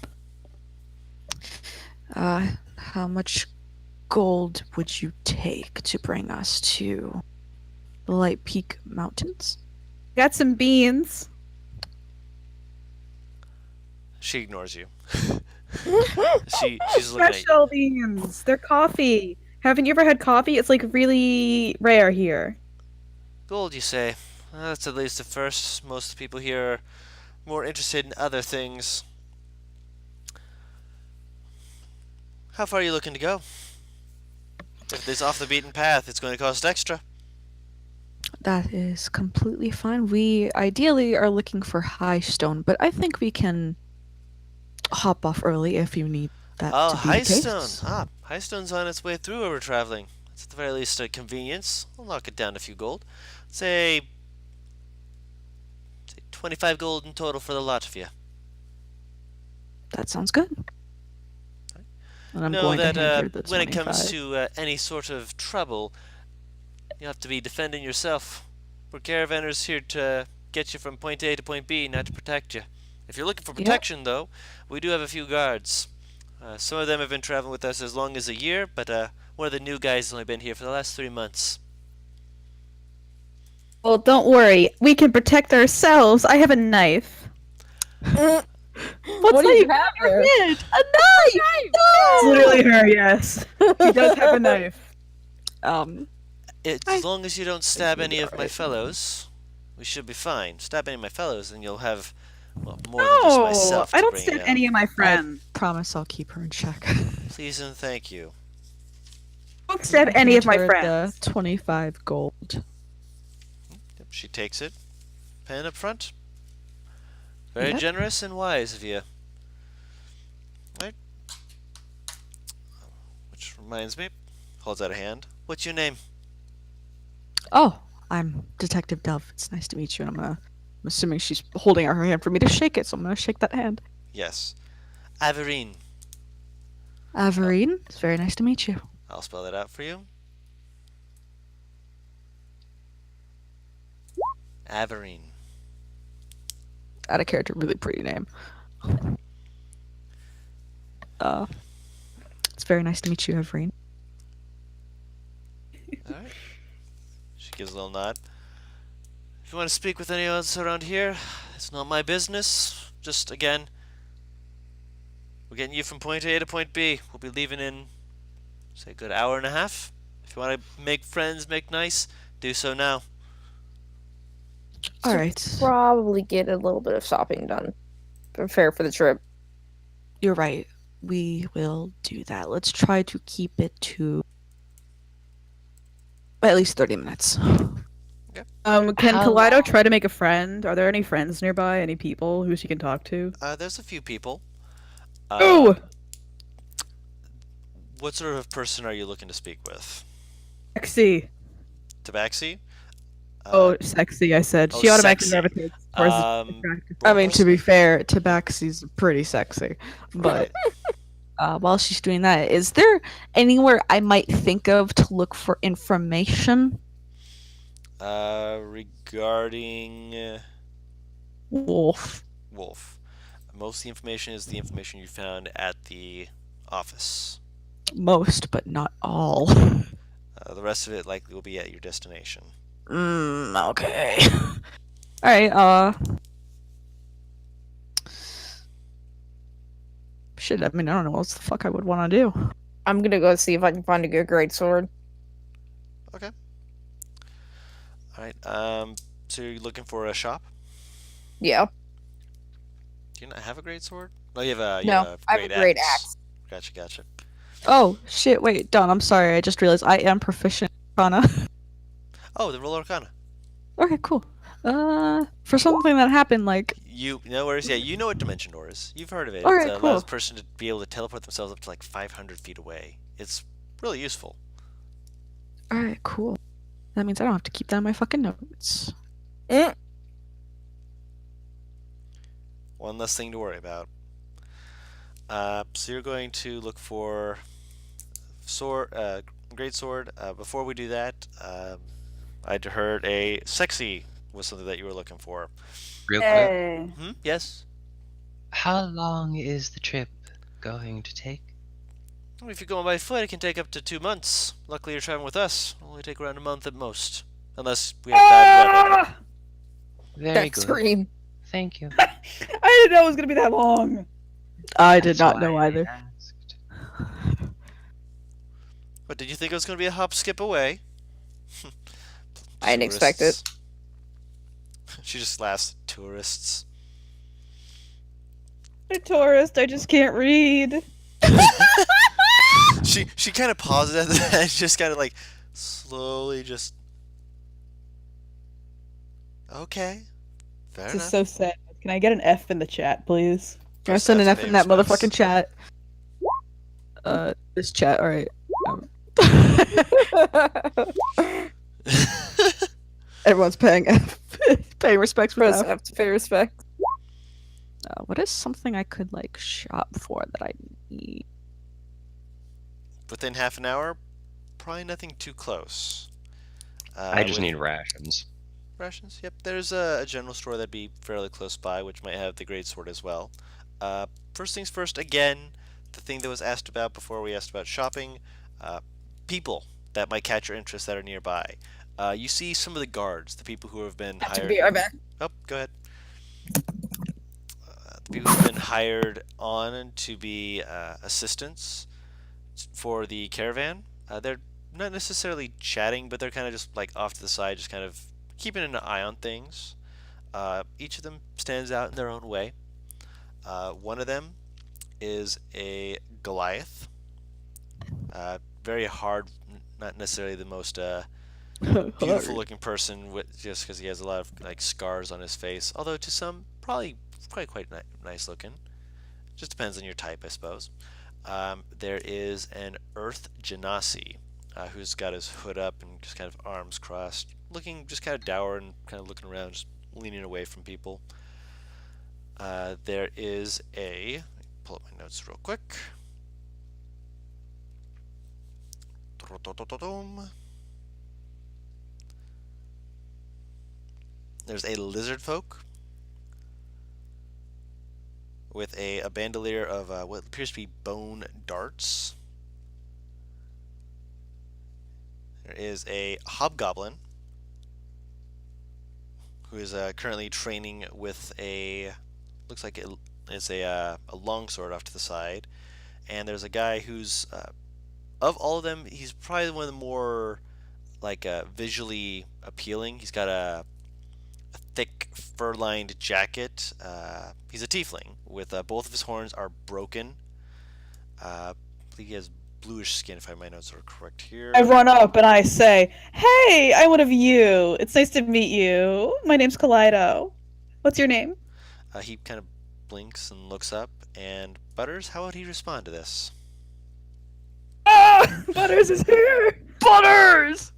How much gold would you take to bring us to the Light Peak Mountains? Got some beans. She ignores you. She's looking at you. Special beans. They're coffee. Haven't you ever had coffee? It's like really rare here. Gold, you say? Well, that's at least the first. Most people here are more interested in other things. How far are you looking to go? If it's off the beaten path, it's going to cost extra. That is completely fine. We ideally are looking for Highstone, but I think we can hop off early if you need that Oh, to be the case. Highstone. Highstone's on its way through where we're traveling. It's at the very least a convenience. We'll knock it down a few gold. Say 25 gold in total for the lot of you. That sounds good. And I'm Know going that to hand her the when it comes 25. to any sort of trouble, you have to be defending yourself. We're caravanners here to get you from point A to point B, not to protect you. If you're looking for Yep. protection, though, we do have a few guards. Some of them have been traveling with us as long as a year, but one of the new guys has only been here for the last 3 months. Well, don't worry. We can protect ourselves. I have a knife. What do you have there? A knife! It's literally her, yes. She does have a knife. As long as you don't stab any of my fellows, we should be fine. Stab any of my fellows, and you'll have more than just No, myself to I don't bring stab down. any of my friends. Promise I'll keep her in check. Please and thank you. Don't stab any of my Hand her friends. The 25 gold. Yep, she takes it. Pen up front. Very Yep. generous and wise of you. Right. Which reminds me, holds out a hand. What's your name? Oh, I'm Detective Dove. It's nice to meet you. And I'm assuming she's holding out her hand for me to shake it, so I'm gonna shake that hand. Yes. Averine. Averine, it's very nice to meet you. I'll spell that out for you. Averine. Out of character, really pretty name. It's very nice to meet you, Everine. All right. She gives a little nod. If you want to speak with anyone else around here, it's not my business. Just again, we're getting you from point A to point B. We'll be leaving in, say, a good hour and a half. If you want to make friends, make nice, do so now. All right. Probably get a little bit of shopping done. Prepare for the trip. You're right. We will do that. Let's try to keep it to at least 30 minutes. Can How Kaleido long? try to make a friend? Are there any friends nearby? Any people who she can talk to? There's a few people. Oh, What sort of person are you looking to speak with? sexy. Tabaxi? Oh, sexy. I said she automatically sexy. gravitates towards Um, attractive. I mean, to be fair, Tabaxi's pretty sexy. But Right. while she's doing that, is there anywhere I might think of to look for information? Regarding Wolf. Wolf, most of the information is the information you found at the office. Most, but not all. The rest of it likely will be at your destination. Okay. Alright, shit, I mean, I don't know what else the fuck I would want to do. I'm gonna go see if I can find a good great sword. Okay. All right. So you're looking for a shop? Yeah. Do you not have a great sword? Oh, you have a No, I have a great axe. Gotcha. Oh, shit, wait, Don, I'm sorry, I just realized I am proficient in Arcana. Oh, the roll arcana. Okay, cool. For something that happened, like, No worries. Yeah, you know what dimension door is. You've heard of it. Alright, It allows a cool. person to be able to teleport themselves up to like 500 feet away. It's really useful. alright, cool. That means I don't have to keep that in my fucking notes. One less thing to worry about. So you're going to look for great sword. Before we do that, I'd heard a sexy was something that you were looking for. Real quick, Yes. how long is the trip going to take? Well, if you're going by foot, it can take up to 2 months. Luckily, you're traveling with us. It'll only take around a month at most, unless we have bad weather. Very That good. scream. Thank you. I didn't know it was gonna be that long. I did That's not why know I either. asked. But did you think it was going to be a hop, skip away? I didn't expect it. Tourists. She just laughs. Tourists. I'm a tourist. I just can't read. She kind of pauses at that and just kind of like slowly just. Okay. Fair This enough. is so sad. Can I get an F in the chat, please? Can I First send an have F to in pay that motherfucking respects. chat? This chat, alright. Everyone's paying F. Paying respects for Press F. F to pay respect. What is something I could, like, shop for that I need? Within half an hour, probably nothing too close. I just with need rations. rations. Yep, there's a general store that'd be fairly close by, which might have the great sword as well. First things first, again, the thing that was asked about before we asked about shopping, people that might catch your interest that are nearby. You see some of the guards, the people who have been Have to hired. be right back. Oh, go ahead. The people who've been hired on to be assistants for the caravan. They're not necessarily chatting, but they're kind of just like off to the side, just kind of keeping an eye on things. Each of them stands out in their own way. One of them is a Goliath. Very hard, not necessarily the most beautiful looking person, just because he has a lot of like scars on his face. Although to some, probably quite nice looking. Just depends on your type, I suppose. There is an Earth Genasi, who's got his hood up and just kind of arms crossed, looking just kind of dour and kind of looking around, just leaning away from people. There is a, pull up my notes real quick. There's a lizard folk with a bandolier of what appears to be bone darts. There is a hobgoblin who is currently training with a, looks like it's a longsword off to the side. And there's a guy who's, of all of them, he's probably one of the more like visually appealing. He's got a thick fur-lined jacket. He's a tiefling with both of his horns are broken. I believe he has bluish skin, if my notes are correct here. I run up and I say, "Hey, I'm one of you. It's nice to meet you. My name's Kaleido. What's your name?" He kind of blinks and looks up. And Butters, how would he respond to this? Ah, Butters is here. Butters.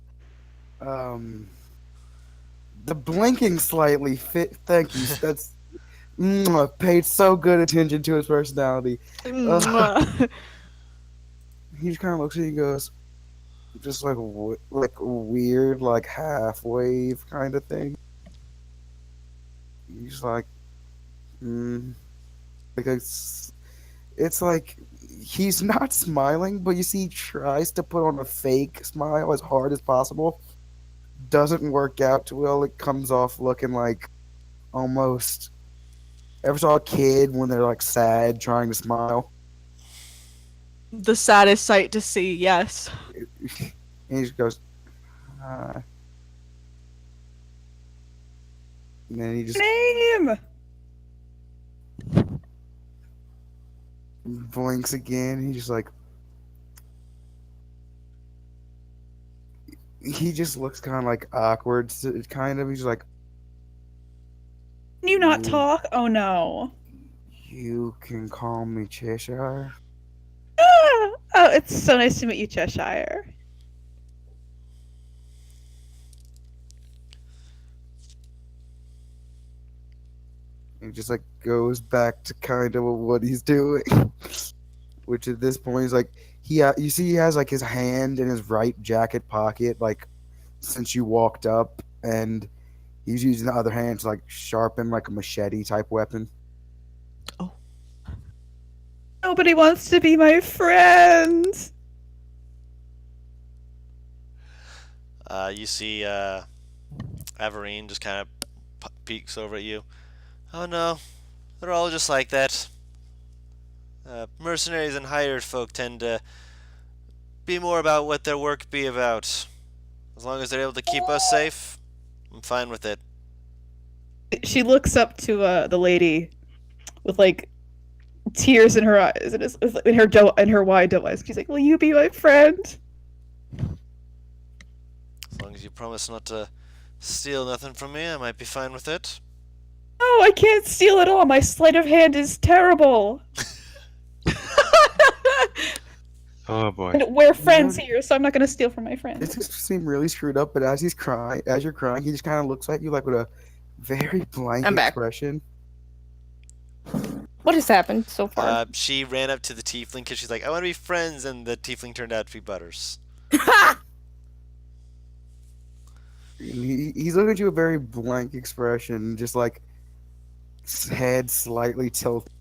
The blinking slightly fit. Thank you. That's paid so good attention to his personality. Mwah. He just kind of looks at you and goes, just like weird, like half wave kind of thing. He's like, like it's like he's not smiling, but you see, he tries to put on a fake smile as hard as possible. Doesn't work out too well. It comes off looking like almost. Ever saw a kid when they're like sad trying to smile? The saddest sight to see, yes. And he just goes, and then he just Name. blinks again. He's just like, he just looks kind of like awkward. Kind of. He's like, Can you not talk? Oh no. you can call me Cheshire. Ah! Oh, it's so nice to meet you, Cheshire. He just like goes back to kind of what he's doing, which at this point is like you see he has like his hand in his right jacket pocket, like since you walked up, and he's using the other hand to like sharpen like a machete type weapon. Nobody wants to be my friend. You see Averine just kind of peeks over at you. Oh no, they're all just like that. Mercenaries and hired folk tend to be more about what their work be about. As long as they're able to keep us safe, I'm fine with it. She looks up to the lady with like tears in her eyes and in her wide eyes. She's like, "Will you be my friend?" As long as you promise not to steal nothing from me, I might be fine with it. Oh, I can't steal at all. My sleight of hand is terrible. Oh boy. And we're friends here, so I'm not gonna steal from my It friends. just seems really screwed up, but as you're crying, he just kind of looks at you like with a very blank I'm back. expression. What has happened so far? She ran up to the tiefling because she's like, I want to be friends, and the tiefling turned out to be Butters. He's looking at you with a very blank expression, just like head slightly tilted.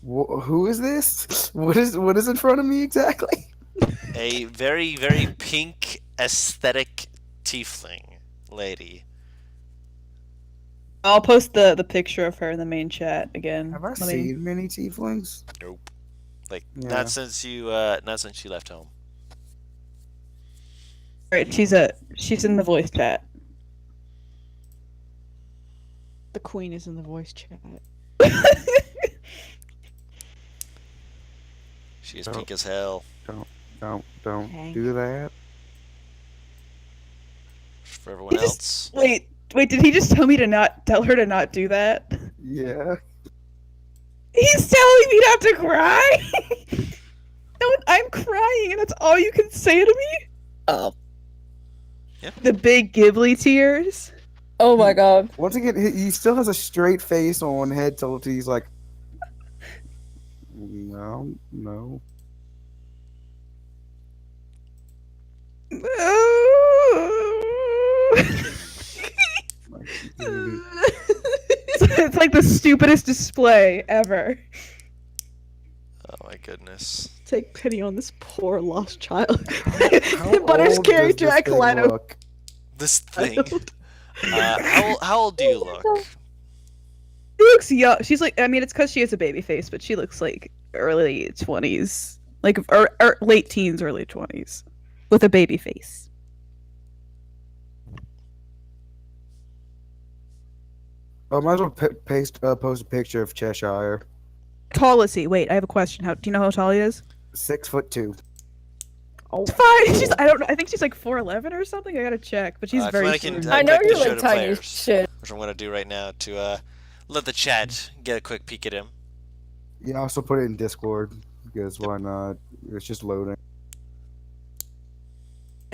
Who is this? What is in front of me exactly? A very, very pink aesthetic tiefling lady. I'll post the picture of her in the main chat again. Have I Let me- seen many tieflings? Nope. Like Yeah. not since you left home. Alright, she's in the voice chat. The queen is in the voice chat. She is pink as hell. Don't Hank. do that. For everyone He just- else. Wait, did he just tell me to not tell her to not do that? Yeah. He's telling me not to cry. No, I'm crying, and that's all you can say to me. Oh. The big Ghibli tears. Oh my god. Once again, he still has a straight face on, head tilted. He's like, no. It's like the stupidest display ever. Oh my goodness. Take pity on this poor lost child. How Butter's old does character this at thing Kaleido. look? This thing. How old do you look? She looks young. She's like, I mean, it's because she has a baby face, but she looks like early 20s, like or late teens, early 20s, with a baby face. I might as well post a picture of Cheshire. Tall is he? Wait, I have a question. Do you know how tall he is? 6'2". Oh, Fine. She's I don't know. I think she's like 4'11" or something. I gotta check, but she's If very I can, short. I know quickly you're show like the tiny as players, shit. which I'm gonna do right now to let the chat get a quick peek at him. Yeah, I also put it in Discord because why not? It's just loading.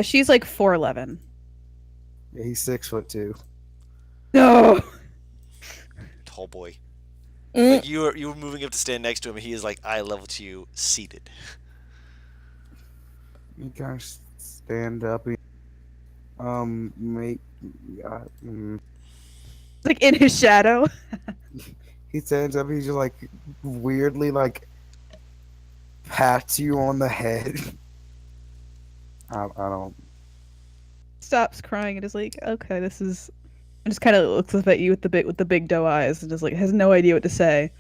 She's like 4'11". Yeah, he's 6'2". No. Tall boy. Mm. Like you were moving up to stand next to him, and he is like eye level to you, seated. You guys stand up. Make. Like in his shadow. He stands up. He's just like weirdly like pats you on the head. I don't. Stops crying and is like, okay, this is. And just kind of looks up at you with the big doe eyes and just like has no idea what to say.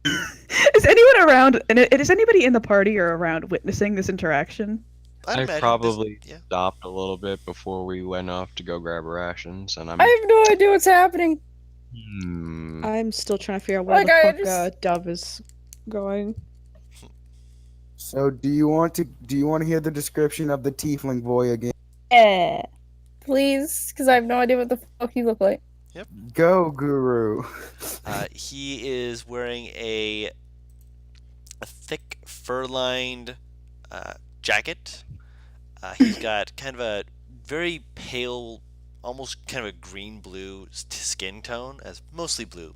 Is anyone around? And is anybody in the party or around witnessing this interaction? I'd I imagine probably this, yeah. stopped a little bit before we went off to go grab rations, and I'm. I have no idea what's happening. I'm still trying to figure out where Like, I the fuck just- Dove is going. So do you want to hear the description of the tiefling boy again? Yeah. Please, because I have no idea what the fuck you look like. Go, Guru. He is wearing a thick fur-lined jacket. He's got kind of a very pale, almost kind of a green-blue skin tone, as mostly blue,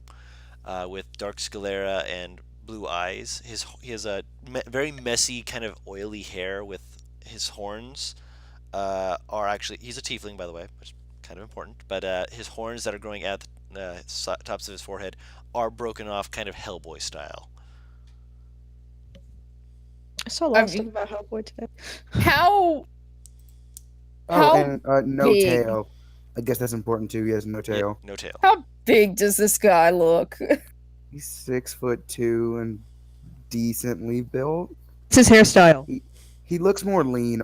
with dark sclera and blue eyes. He has a very messy, kind of oily hair with his horns. Are actually, he's a tiefling, by the way, which is kind of important, but his horns that are growing at the tops of his forehead are broken off kind of Hellboy style. I saw a lot of mean- stuff about Hellboy today. How? Oh, How and no big? tail. I guess that's important too. He has no Yeah, tail. no tail. How big does this guy look? He's 6'2" and decently built. It's his hairstyle. He looks more lean.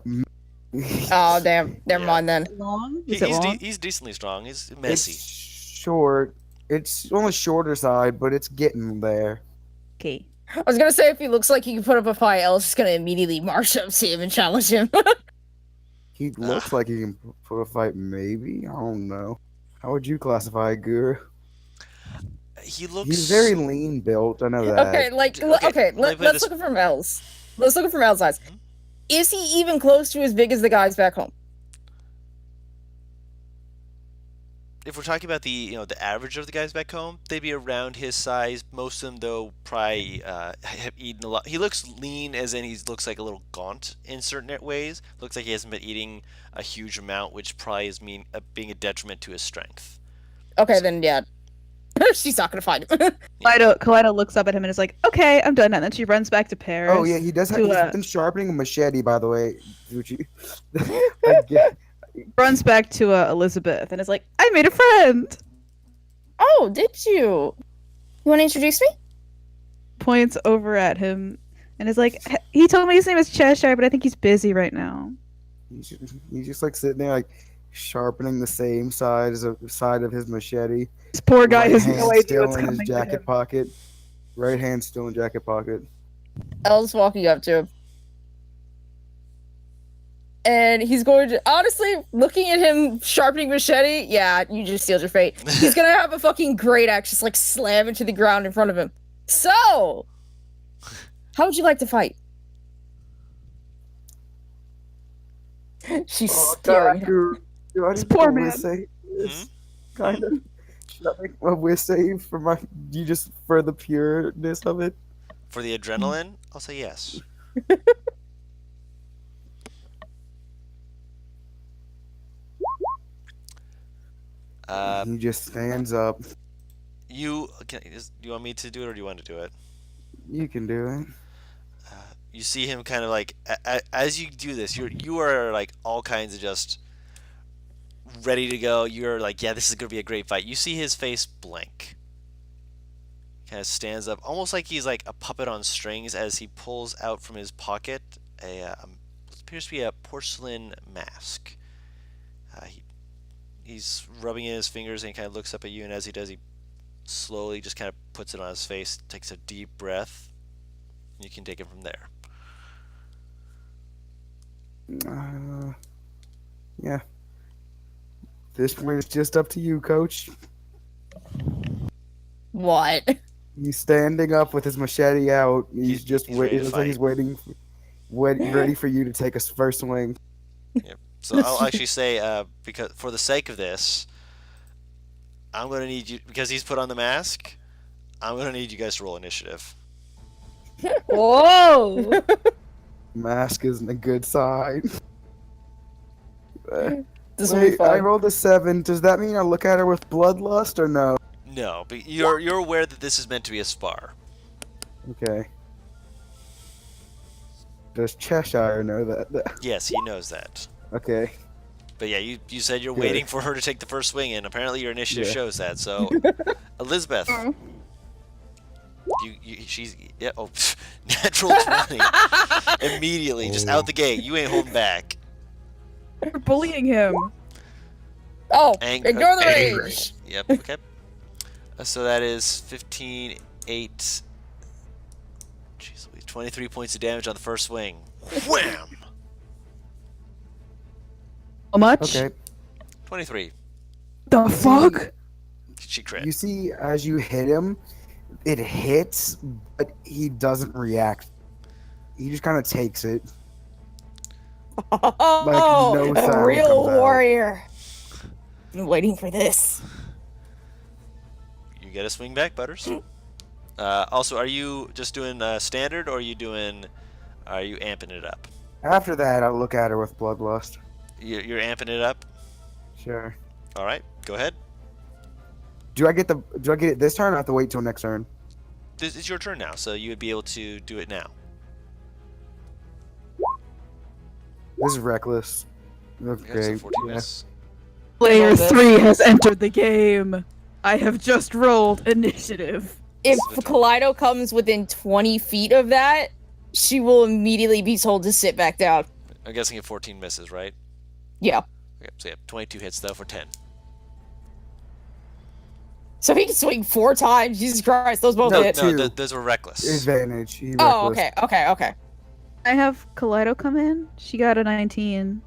Oh damn! Never Yeah. mind then. Long? He- Is it he's, long? he's decently strong. He's It's messy. short. It's on the shorter side, but it's getting there. Okay. I was gonna say if he looks like he can put up a fight, Elle's just gonna immediately march up to him and challenge him. He looks like he can put a fight, maybe. I don't know. How would you classify Guru? He looks. He's very lean built. I know that. Okay, like Okay, okay, like, let's this- look at from Elle's. Let's look at from Elle's eyes. Mhm. Is he even close to as big as the guys back home? If we're talking about the average of the guys back home, they'd be around his size. Most of them, though, probably have eaten a lot. He looks lean, as in he looks like a little gaunt in certain ways. Looks like he hasn't been eating a huge amount, which probably is being a detriment to his strength. Okay, then yeah. She's not gonna find him. Kaleido looks up at him and is like, okay, I'm done. And then she runs back to Paris. Oh yeah, he does have. to, He's been sharpening a machete, by the way. Gucci. I get- runs back to Elizabeth and is like, I made a friend. Oh, did you? You want to introduce me? Points over at him and is like, he told me his name is Cheshire, but I think he's busy right now. he's just like sitting there, like sharpening the same side of his machete. This poor guy Right has hand no idea still what's in coming his to jacket him. pocket. Right hand still in jacket pocket. Elle's walking up to him. And he's going to, honestly, looking at him sharpening machete, yeah, you just sealed your fate. He's gonna have a fucking great axe just like slam into the ground in front of him. So, how would you like to fight? She's staring. Do I This just poor make a man. save? This kind of. Should I make a whiz save for the pureness of it? For the adrenaline, I'll say yes. He just stands up. You do you want me to do it or do you want to do it? You can do it. You see him kind of like as you do this, you are like all kinds of just ready to go. You're like, yeah, this is gonna be a great fight. You see his face blank. Kind of stands up, almost like he's like a puppet on strings, as he pulls out from his pocket what appears to be a porcelain mask. He's rubbing in his fingers and he kind of looks up at you, and as he does, he slowly just kind of puts it on his face, takes a deep breath. You can take it from there. Yeah. This point is just up to you, Coach. What? He's standing up with his machete out. He's just he's ready to waiting. Looks like he's waiting, ready for you to take a first swing. So I'll actually say, because for the sake of this, I'm gonna need you, because he's put on the mask. I'm gonna need you guys to roll initiative. Whoa! Mask isn't a good sign. This will be Wait, I fun. rolled a 7. Does that mean I look at her with bloodlust or no? No, but you're aware that this is meant to be a spar. Okay. Does Cheshire know that? Yes, he knows that. Okay. But yeah, you said you're Good. waiting for her to take the first swing, and apparently your initiative Yeah. shows that. So, Elizabeth, she's natural 20 immediately, just out the gate. You ain't holding back. You're bullying him. Oh, Angry. ignore the Angry. rage. Yep. Okay. So that is 15, 8. Jeez, 23 points of damage on the first swing. Wham! How much? Okay. 23. The fuck? She crit. You see, as you hit him, it hits, but he doesn't react. He just kind of takes it. Oh, no a sound real comes out. warrior. Been waiting for this. You get a swing back, Butters. Also, are you just doing standard, or are you amping it up? After that, I look at her with bloodlust. You're amping it up. Sure. All right, go ahead. Do I get it this turn? Or I have to wait till next turn. It's your turn now, so you would be able to do it now. This is reckless. Okay, so Okay. 14 Yeah. miss. Player Love it. 3 has entered the game. I have just rolled initiative. If Kaleido comes within 20 feet of that, she will immediately be told to sit back down. I'm guessing if 14 misses, right? Yeah. Okay, so yeah, 22 hits though for 10. So he can swing 4 times. Jesus Christ, those both No, hit. No, Two. those were reckless. Advantage. He Oh, reckless. okay. I have Kaleido come in. She got a 19.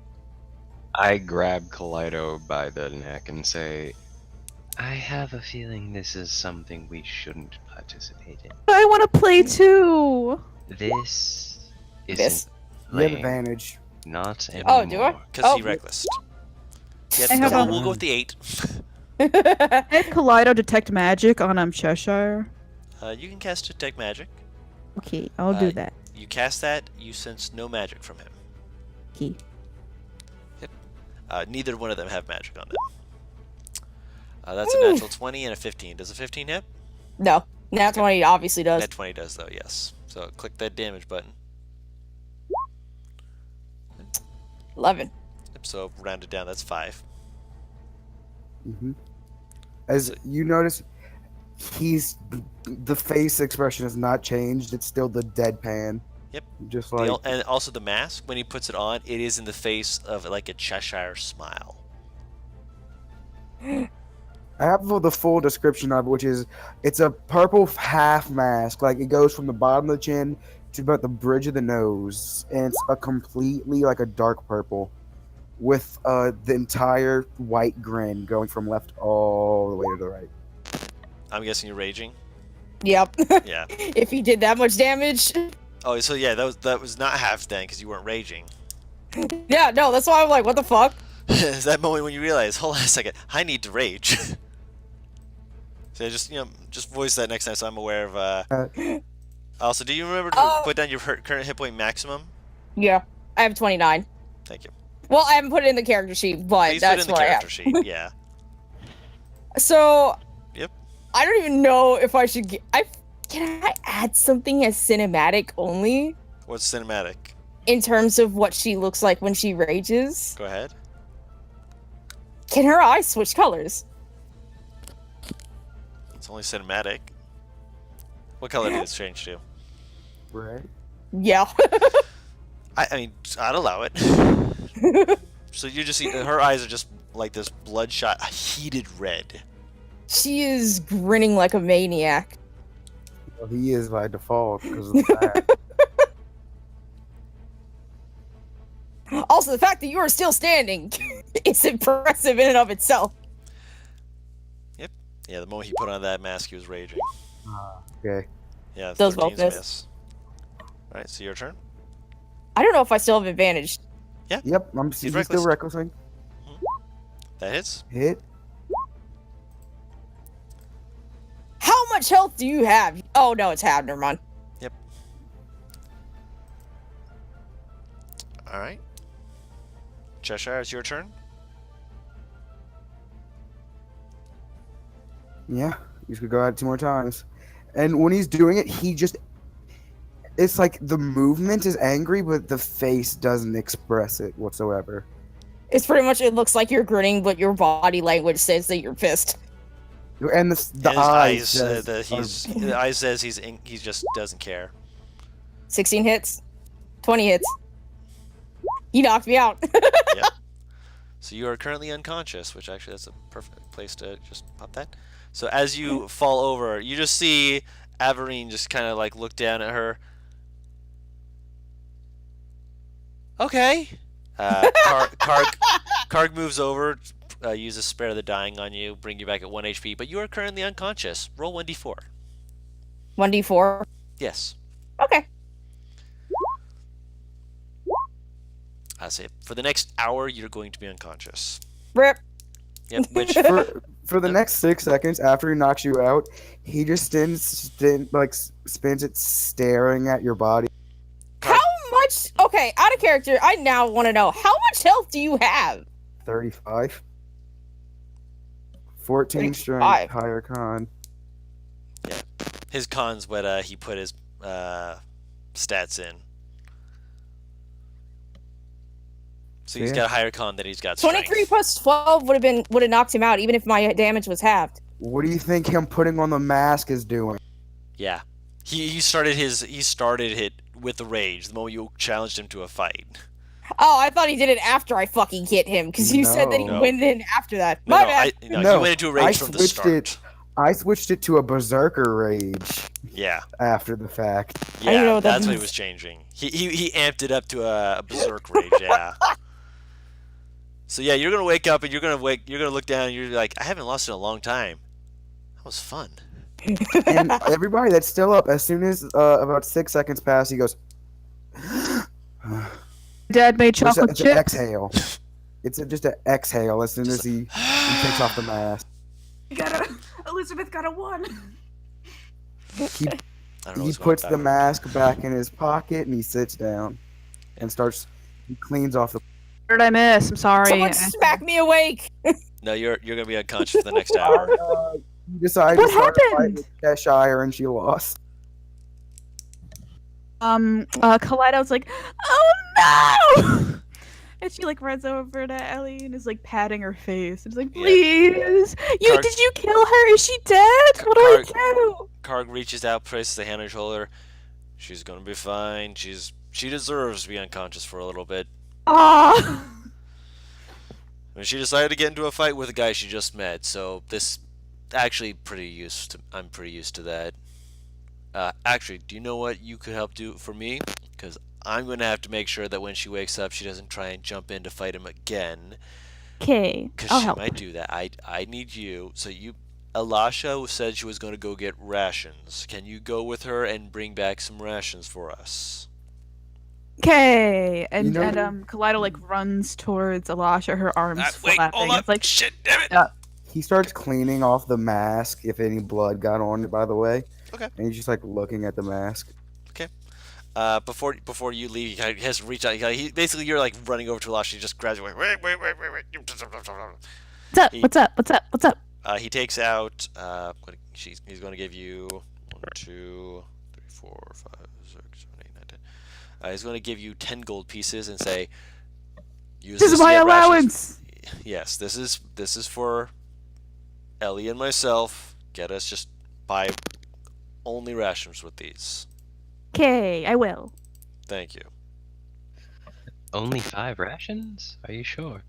I grab Kaleido by the neck and say, I have a feeling this is something we shouldn't participate in. I want to play too. This isn't This. You have playing. advantage. Not anymore. Oh, do I? Because Oh. he reckless. Yeah, I have we'll go with the 8. I have Kaleido detect magic on Cheshire. You can cast Detect Magic. Okay, I'll do Uh, that. You cast that, you sense no magic from him. Okay. Neither one of them have magic on them. That's a natural 20 and a 15. Does a 15 hit? No. Nat 20 obviously does. That 20 does, though, yes. So click that damage button. 11. Yep, so round it down, that's 5. hmm As you notice, the face expression has not changed. It's still the deadpan. Yep. Just like And also the mask, when he puts it on, it is in the face of like a Cheshire smile. I have the full description of it, which is it's a purple half mask. Like it goes from the bottom of the chin to about the bridge of the nose, and it's a completely like a dark purple with the entire white grin going from left all the way to the right. I'm guessing you're raging? Yep. Yeah. If he did that much damage. Oh, so yeah, that was not half then, because you weren't raging. Yeah, no, that's why I'm like, what the fuck? Is that moment when you realize, hold on a second, I need to rage. So just voice that next time so I'm aware of, Also, do you remember to Oh. put down your current hit point maximum? Yeah. I have 29. Thank you. Well, I haven't put it in the character sheet, but Please put that's in the what I have. character sheet, yeah. So. Yep. I don't even know if I should get. Can I add something as cinematic only What's cinematic? in terms of what she looks like when she rages? Go ahead. Can her eyes switch colors? It's only cinematic. What color did it change to? Right. Yeah. I mean, I'd allow it. So you just see her eyes are just like this bloodshot, heated red. She is grinning like a maniac. Well, he is by default because of that. Also, the fact that you are still standing is impressive in and of itself. Yeah, the moment he put on that mask, he was raging. Okay. Yeah, Those both 13's miss. miss. All right, so your turn. I don't know if I still have advantage. Yep. I'm He's still reckless. recklessing. That hits. Hit. How much health do you have? Oh no, it's half. Never mind. All right. Cheshire, it's your turn. Yeah. You could go at it 2 more times. And when he's doing it, he just. It's like the movement is angry, but the face doesn't express it whatsoever. It's pretty much. It looks like you're grinning, but your body language says that you're pissed. And the And his eyes. eyes, says- the eyes says he just doesn't care. 16 hits, 20 hits. He knocked me out. So you are currently unconscious, which actually that's a perfect place to just pop that. So as you fall over, you just see Averine just kind of like look down at her. Okay. Karg moves over, uses Spare the Dying on you, bring you back at 1 HP, but you are currently unconscious. Roll 1d4. 1d4. Yes. Okay. I say for the next hour you're going to be unconscious. Rip. Yep. Which For the next 6 seconds after he knocks you out, he just spins it staring at your body. How much? Okay, out of character. I now want to know how much health do you have? 35. 14 35. strength, higher con. his con's what he put his stats in. So he's Yeah. got a higher con than he's got strength. 23 plus 12 would have knocked him out, even if my damage was halved. What do you think him putting on the mask is doing? Yeah. He started it with the rage the moment you challenged him to a fight. Oh, I thought he did it after I fucking hit him, because you said that he No. went in after that. No, My no, bad. he No, went into a rage I from the switched start. it. I switched it to a berserker rage Yeah. after the fact. I don't know Yeah, what that that's what he means. was changing. He amped it up to a berserk rage, yeah. So yeah, you're gonna wake up and you're gonna look down and you're like, I haven't lost in a long time. That was fun. And everybody that's still up, as soon as about 6 seconds pass, he goes. Dad made It's, a, chocolate it's an chips. exhale. It's just an exhale as soon as he takes off the mask. Elizabeth got a 1. He, I don't know he what's going puts on. the mask back in his pocket and he sits down and he cleans off the. What did I miss? I'm sorry. Someone smack me awake! No, you're gonna be unconscious for the next hour. He decided What to start a fight happened? with Cheshire and she lost. Kaleido's like, oh no! And she like runs over to Ellie and is like patting her face. And is like, Yeah. please, Karg- did you kill her? Is she dead? What do I do? Karg reaches out, places a hand on her shoulder. She's gonna be fine. She deserves to be unconscious for a little bit. Ah, And she decided to get into a fight with a guy she just met, so this actually I'm pretty used to that. Actually, do you know what you could help do for me? Because I'm going to have to make sure that when she wakes up, she doesn't try and jump in to fight him again. okay, Because I'll she help. might do that. I need you. So Elisha said she was going to go get rations. Can you go with her and bring back some rations for us? Okay, and You know- Kaleido like runs towards Elisha, her arms Wait, flapping. hold up. It's like, Shit, damn it! He starts cleaning off the mask if any blood got on it, by the way. Okay. And he's just like looking at the mask. Before you leave, he has to reach out. Basically, you're like running over to Elisha. He just grabs you. Wait. what's up? He- What's up? What's up? What's up? He takes out. He's going to give you 1, 2, 3, 4, 5, 6, 7, 8, 9, 10. He's going to give you 10 gold pieces and say, "Use This is to my get rations." allowance. Yes, this is for Ellie and myself. Get us just buy only rations with these. Okay, I will. Thank you. Only 5 rations? Are you sure?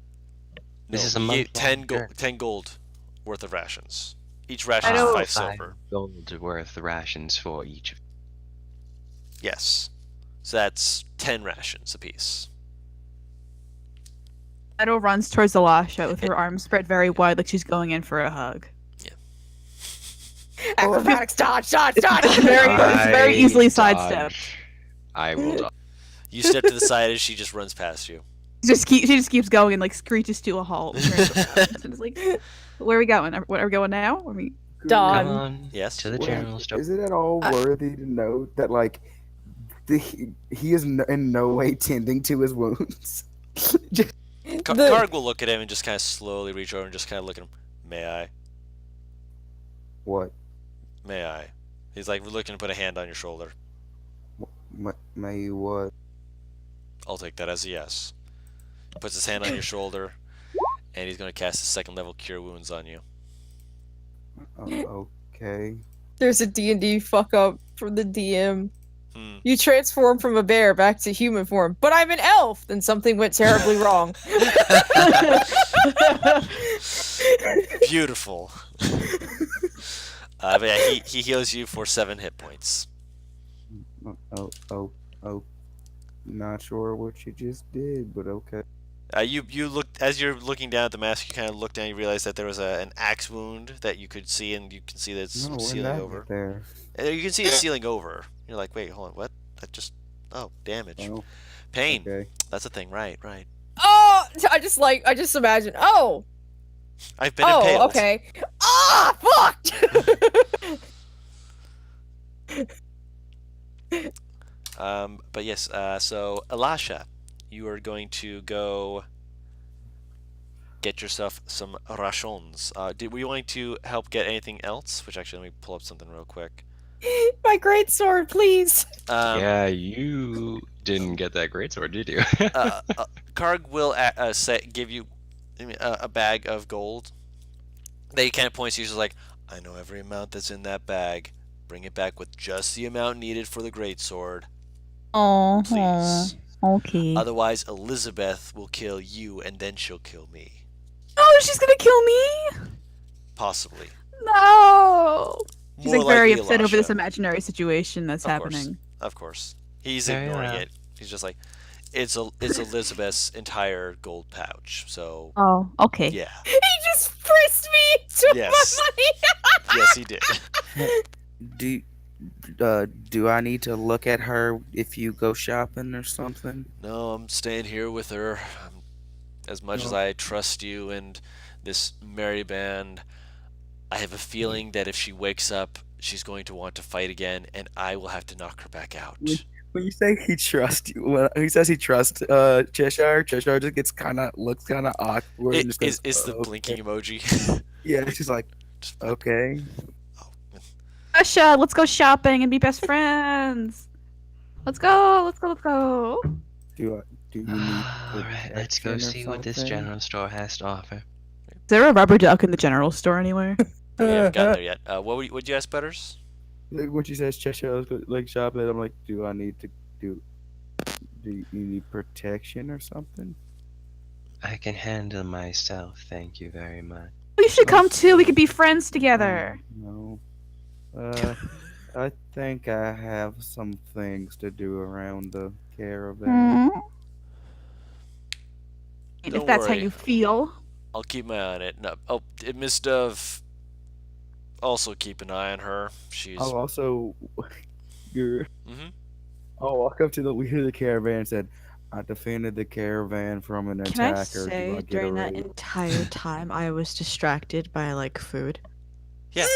This No, is a you month get 10 long gold, journey. 10 gold worth of rations. Each ration I is don't- 5 silver. gold worth rations for each of Yes. So that's 10 rations apiece. Edo runs towards Alasha with her arms spread very wide, like she's going in for a hug. Acrobatics, dodge, dodge, dodge. It's very easily sidestepped. dodge. I will dodge. You step to the side as she just runs past you. She just keeps going and like screeches to a halt. And turns around. And it's like, where are we going? Are we going now? Are we? Done. Come on Yes? to the What- general store. Is it at all worthy to note that like he is in no way tending to his wounds? Just, Karg will look at him and just kind of slowly reach over and just kind of look at him. May I? what? May I? He's like looking to put a hand on your shoulder. May what? I'll take that as a yes. Puts his hand on your shoulder, and he's going to cast a 2nd level Cure Wounds on you. Okay. There's a D&D fuck up from the DM. Hmm. You transform from a bear back to human form, but I'm an elf. Then something went terribly wrong. Beautiful. But yeah, he heals you for 7 hit points. Oh. Not sure what you just did, but okay. You look as you're looking down at the mask. You kind of look down. You realize that there was an axe wound that you could see, and you can see that it's No, when sealing that over. get there. And you can see it sealing over. You're like, wait, hold on, what? That just damage, Oh, pain. okay. That's a thing, right? Oh, I just imagine. Oh, I've been impaled. okay. Ah, fuck. But yes, so Alasha, you are going to go get yourself some rations. Were you wanting to help get anything else? Which actually, let me pull up something real quick. My great sword, please. Yeah, you didn't get that greatsword, did you? Karg will give you a bag of gold. They kind of points to you, just like, I know every amount that's in that bag. Bring it back with just the amount needed for the greatsword. Oh, Please. okay. Otherwise, Elizabeth will kill you, and then she'll kill me. Oh, she's gonna kill me? Possibly. No. She's More like very likely upset over Alasha. this imaginary situation that's Of course. happening. Of course. He's Very ignoring well. it. He's just like, it's Elizabeth's entire gold pouch. So, Oh, okay. yeah. He just frisked me to Yes. my money. Yes, he did. Do I need to look at her if you go shopping or something? No, I'm staying here with her. As much as I trust you and this merry band, I have a feeling that if she wakes up, she's going to want to fight again, and I will have to knock her back out. When you say he trusts you, when he says he trusts Cheshire just looks kind of awkward. and just Is goes, the "Okay." blinking emoji? Yeah, she's like, Just- okay. Asha, let's go shopping and be best friends. Let's go. Do you need Alright, let's go protection or see what this something? general store has to offer. Is there a rubber duck in the general store anywhere? We haven't gotten there yet. What'd you ask, Butters? Like, when she says Cheshire, let's go, like shopping, I'm like, do I need to do you need protection or something? I can handle myself, thank you very much. You should come too. We could be friends together. No. I think I have some things to do around the caravan. If Don't that's how worry. you feel. I'll keep my eye on it. No, Miss Dove. Also keep an eye on her. She's. I'll also, you're. Mhm. I'll walk up to the leader of the caravan and said, "I defended the caravan from an Can I attacker. Do say get during a that raise?" entire time I was distracted by like food? Yeah.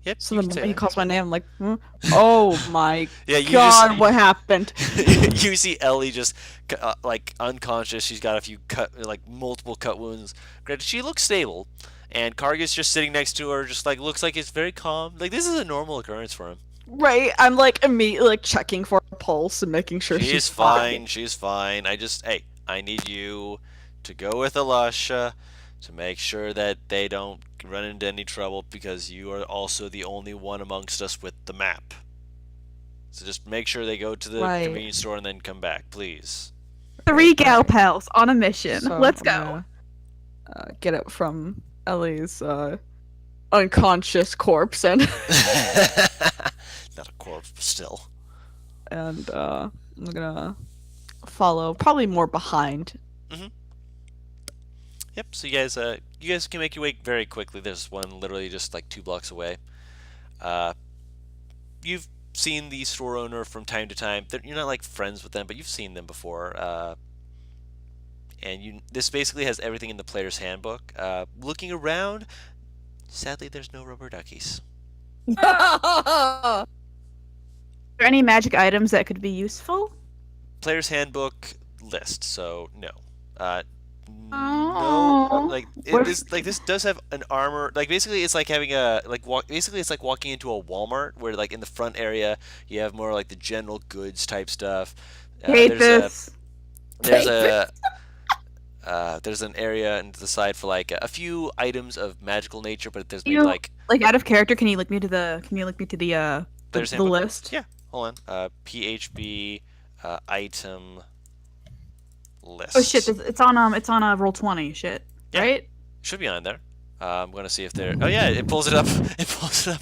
Yep. So you the can say moment he that. calls my name, I'm like, hmm? Oh my Yeah, you god, just, what happened? you see Ellie just like unconscious. She's got a few multiple cut wounds. Granted, she looks stable, and Karga's just sitting next to her, just like looks like it's very calm. Like this is a normal occurrence for him. Right, I'm like immediately like checking for a pulse and making sure She's she's fine. She's fine. Hey, I need you to go with Elisha to make sure that they don't run into any trouble because you are also the only one amongst us with the map. So just make sure they go to the Right. convenience store and then come back, please. 3 gal pals on a mission. So Let's I'm go. gonna, get it from Ellie's unconscious corpse and Not a corpse, but still. and I'm gonna follow, probably more behind. Yep. So you guys can make your way very quickly. There's one literally just like 2 blocks away. You've seen the store owner from time to time. You're not like friends with them, but you've seen them before. And this basically has everything in the player's handbook. Looking around, sadly, there's no rubber duckies. Are there any magic items that could be useful? Player's handbook list. So no. Oh. No, like this does have an armor. Like basically, it's like having basically it's like walking into a Walmart where like in the front area you have more like the general goods type stuff. Hate this. There's an area into the side for like a few items of magical nature, but there's maybe You- like Like out of character, can you link me to the Player's the handbook? list? Yeah, hold on. PHB item list. Oh shit! It's on roll 20. Shit. Yeah. Right? Should be on there. I'm gonna see if there. Oh yeah, it pulls it up. It pulls it up.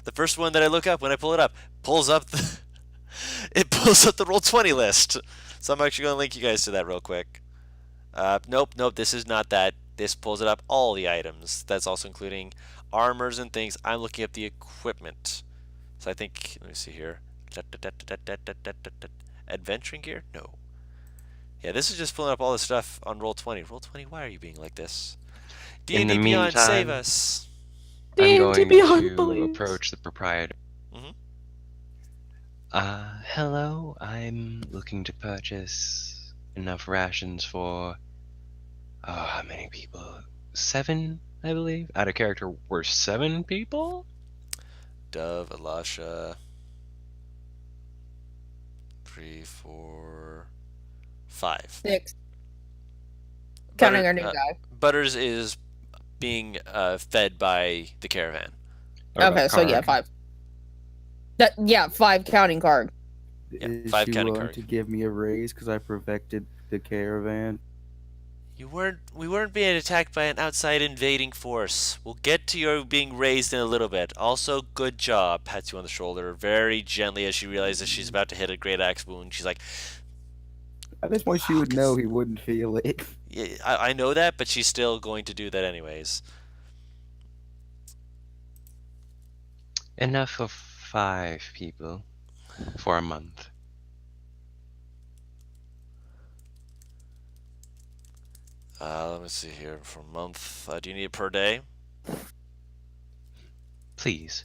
The first one that I look up when I pull it up pulls up the. It pulls up the roll 20 list. So I'm actually gonna link you guys to that real quick. Nope. This is not that. This pulls it up all the items. That's also including armors and things. I'm looking up the equipment. So I think. Let me see here. Adventuring gear? No. Yeah, this is just pulling up all the stuff on roll 20. Roll 20. Why are you being like this? In the D&D Beyond, save meantime- us. I'm D&D going Beyond, to please. approach the proprietor. Mhm. Hello. I'm looking to purchase enough rations for. Oh, how many people? 7, I believe. Out of character, we're 7 people. Dove, Elisha. 3, 4, 5. 6. Counting Butter- our new guy. Butters is being fed by the caravan. What about Okay, so yeah, Karg? 5. 5 counting card. Yeah, Is 5 she counting willing Karg. to give me a raise because I perfected the caravan? We weren't being attacked by an outside invading force. We'll get to your being raised in a little bit. Also, good job. Pats you on the shoulder very gently as she realizes she's about to hit a great axe wound. She's like, At this point, she would know he wouldn't feel it. yeah, I know that, but she's still going to do that anyways. Enough of 5 people for a month. Let me see here. For a month, do you need it per day? Please.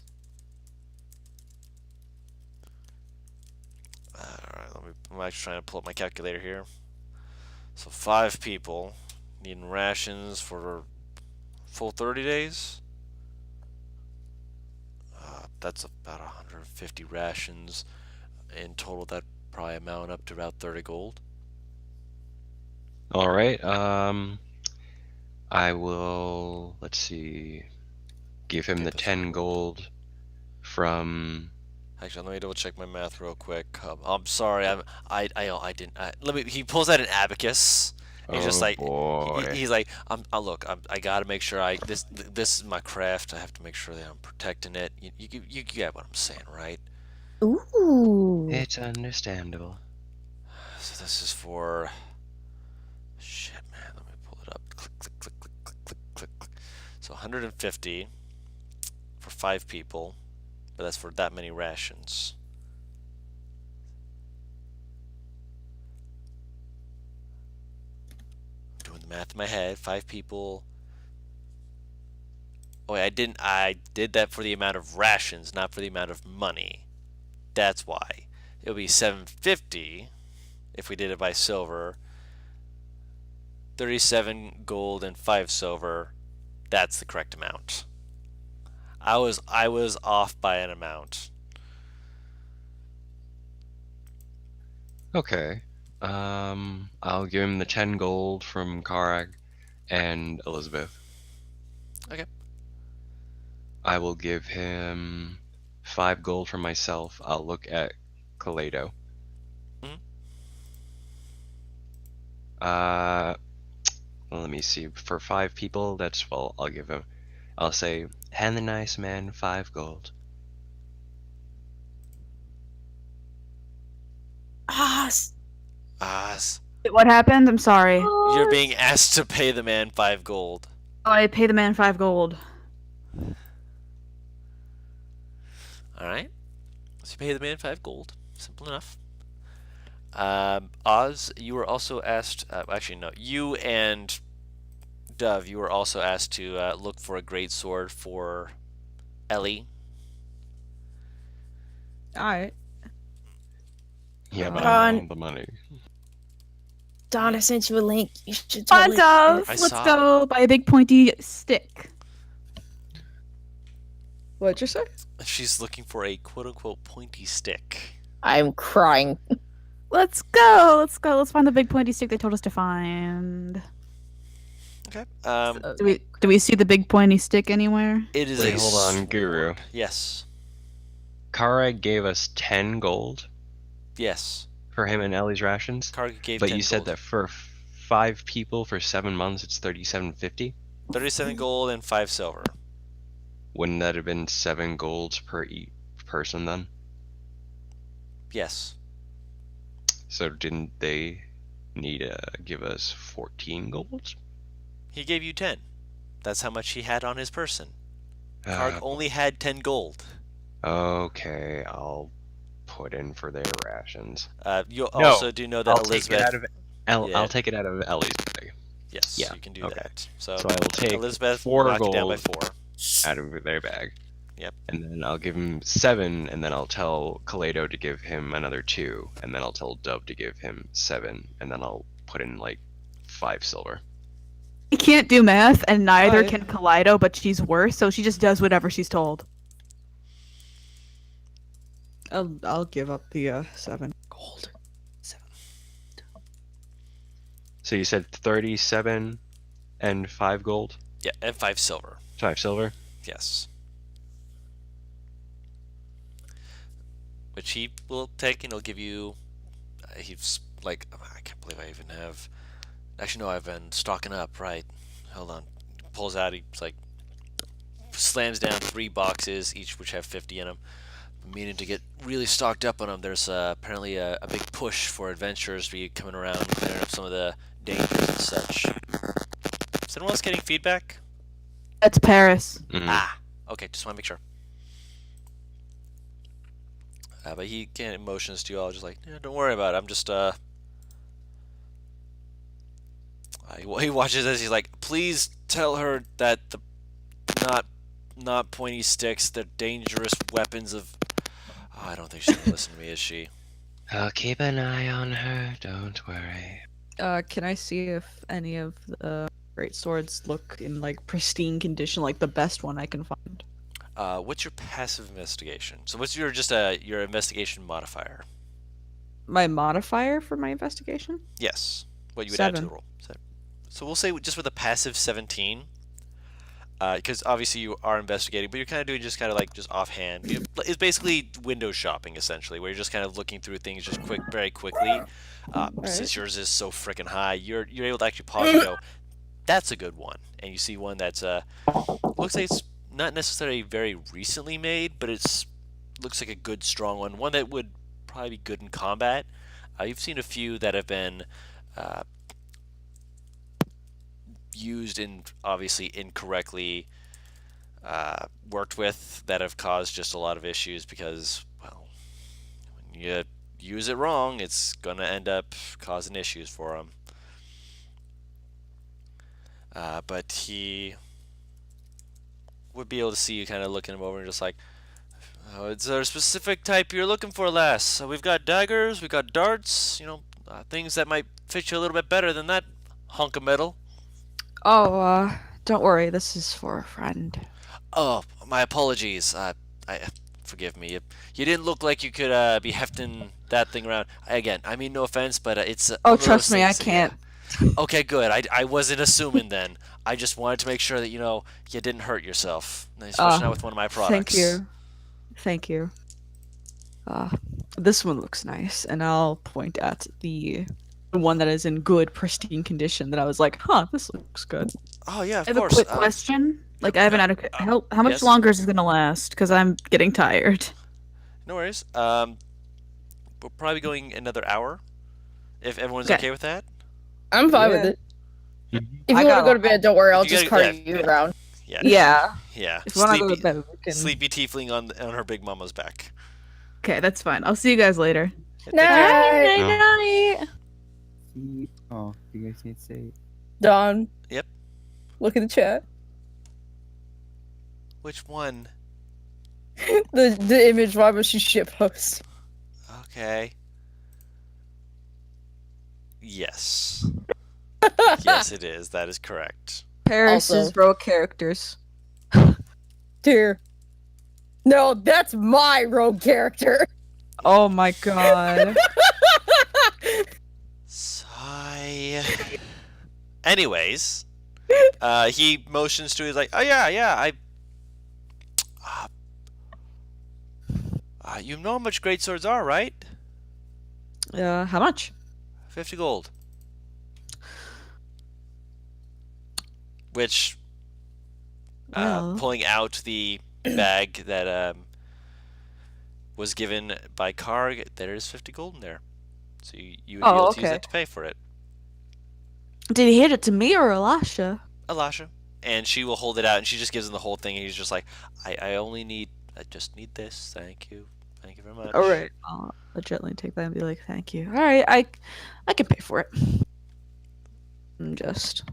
Alright, I'm actually trying to pull up my calculator here. So 5 people needing rations for full 30 days. That's about 150 rations in total. That probably amount up to about 30 gold. All right. I will. Let's see. Give him Okay, the that's 10 gold from. Actually, let me double check my math real quick. I'm sorry. I didn't. Let me. He pulls out an abacus. He's just like. boy. He's like. Look. I gotta make sure this is my craft. I have to make sure that I'm protecting it. You get what I'm saying, right? Ooh. It's understandable. So this is for. Shit, man. Let me pull it up. Click, click, click, click, click, click, click, click. So 150 for 5 people, but that's for that many rations. I'm doing the math in my head. 5 people. Oh, wait, I did that for the amount of rations, not for the amount of money. That's why. It would be 750 if we did it by silver. 37 gold and 5 silver That's the correct amount. I was off by an amount. Okay. I'll give him the 10 gold from Karag and Elizabeth. Okay. I will give him 5 gold from myself. I'll look at Kaleido. Mhm. Let me see. For 5 people, that's, well, I'll say, hand the nice man 5 gold. What happened? I'm sorry. You're being asked to pay the man 5 gold. Oh, I pay the man 5 gold. Alright. So you pay the man 5 gold. Simple enough. Oz, you were also asked, actually no, you and Dove, you were also asked to look for a great sword for Ellie. Alright. Yeah, but Ron. I don't want the money. Don, I sent you a link. You should Come on, totally. Dove. I Let's saw. go buy a big pointy stick. What'd you say? She's looking for a quote-unquote pointy stick. I'm crying. Let's go. Let's go. Let's find the big pointy stick they told us to find. Okay. Do we see the big pointy stick anywhere? It is Wait, a hold on, Guru. Yes. Karag gave us 10 gold Yes. for him and Ellie's rations, Karg gave but 10 you said gold. that for 5 people for 7 months it's 37.50. 37 gold and 5 silver. Wouldn't that have been 7 gold per person then? Yes. So didn't they need to give us 14 gold? He gave you 10. That's how much he had on his person. Karg only had 10 gold. Okay, I'll put in for their rations. You No, also do know that I'll take Elizabeth. it out of Yeah. I'll take it out of Ellie's bag. Yes, Yeah, you can do okay. that. So, So I will take Elizabeth 4 will knock it down by gold 4. out of their bag. Yep. And then I'll give him 7, and then I'll tell Kaleido to give him another 2, and then I'll tell Dove to give him 7, and then I'll put in like 5 silver. He can't do math, and neither Alright. can Kaleido, but she's worse, so she just does whatever she's told. I'll give up the 7 gold. So you said 37 and 5 gold? Yeah, and 5 silver. 5 silver? Yes. Which he will take, and he'll give you. He's like, I can't believe I even have. Actually, no, I've been stocking up. Right. Hold on. Pulls out. He's like, slams down 3 boxes, each which have 50 in them. Meaning to get really stocked up on them. There's apparently a big push for adventurers to be coming around, clearing up some of the dangers and such. Is anyone else getting feedback? That's Paris. Mhm. Ah, okay, just want to make sure. But he can't motions to you all, just like, yeah, don't worry about it. I'm just he watches this. He's like, please tell her that the not pointy sticks. They're dangerous weapons of. Oh, I don't think she's gonna listen to me, is she? I'll keep an eye on her, don't worry. Can I see if any of the great swords look in like pristine condition, like the best one I can find? What's your passive investigation? So what's your your investigation modifier? My modifier for my investigation? Yes. What you would add to 7. the roll. So we'll say just with a passive 17, because obviously you are investigating, but you're kind of doing just offhand. It's basically window shopping essentially, where you're just kind of looking through things just very quickly. Since yours is so freaking high, you're able to actually pause and go, "That's a good one," and you see one that's looks like it's not necessarily very recently made, but looks like a good strong one that would probably be good in combat. You've seen a few that have been used and obviously incorrectly worked with that have caused just a lot of issues because, well, when you use it wrong, it's going to end up causing issues for them. But he would be able to see you kind of looking him over and just like, oh, is there a specific type you're looking for, lass? So we've got daggers, we've got darts, things that might fit you a little bit better than that hunk of metal. Oh, Don't worry, this is for a friend. Oh, my apologies. I forgive me. You didn't look like you could be hefting that thing around. Again, I mean no offense, but it's. Oh, one of those trust me, I things that- can't. Okay, good. I wasn't assuming then. I just wanted to make sure that you didn't hurt yourself, especially not with one of my products. Thank you. Thank you. This one looks nice, and I'll point at the one that is in good, pristine condition that I was like, huh, this looks good. Oh yeah, of I have course. a quick question. Like, I haven't had a. How much yes? longer is it gonna last? Because I'm getting tired. No worries. We're probably going another hour, if everyone's Okay. okay with that. I'm fine Yeah. with it. Mhm. If I you want got to go to bed, don't worry. I'll If you just gotta- carry yeah, you around. Yeah. Yeah. Yeah. If you want to go Sleepy, to bed, we can. sleepy tiefling on her big mama's back. Okay, that's fine. I'll see you guys later. Yeah, take care. Night. No. Oh, you guys can't say. Don. Yep. Look at the chat. Which one? The image Robert should ship post. Okay. Yes. Yes, it is. That is correct. Paris Also- is rogue characters. Dear. No, that's my rogue character. Oh my god. Sigh. Anyways, he motions to. He's like, "Oh yeah. You know how much great swords are, right? How much? 50 gold." Which, Well. pulling out the bag that was given by Karg, there is 50 gold in there. So you would be able to use okay. that to pay for it. Did he hit it to me or Elisha? Elisha. And she will hold it out, and she just gives him the whole thing, and he's just like, I just need this. Thank you. Thank you very much. All right. I'll gently take that and be like, thank you. All right, I can pay for it. And just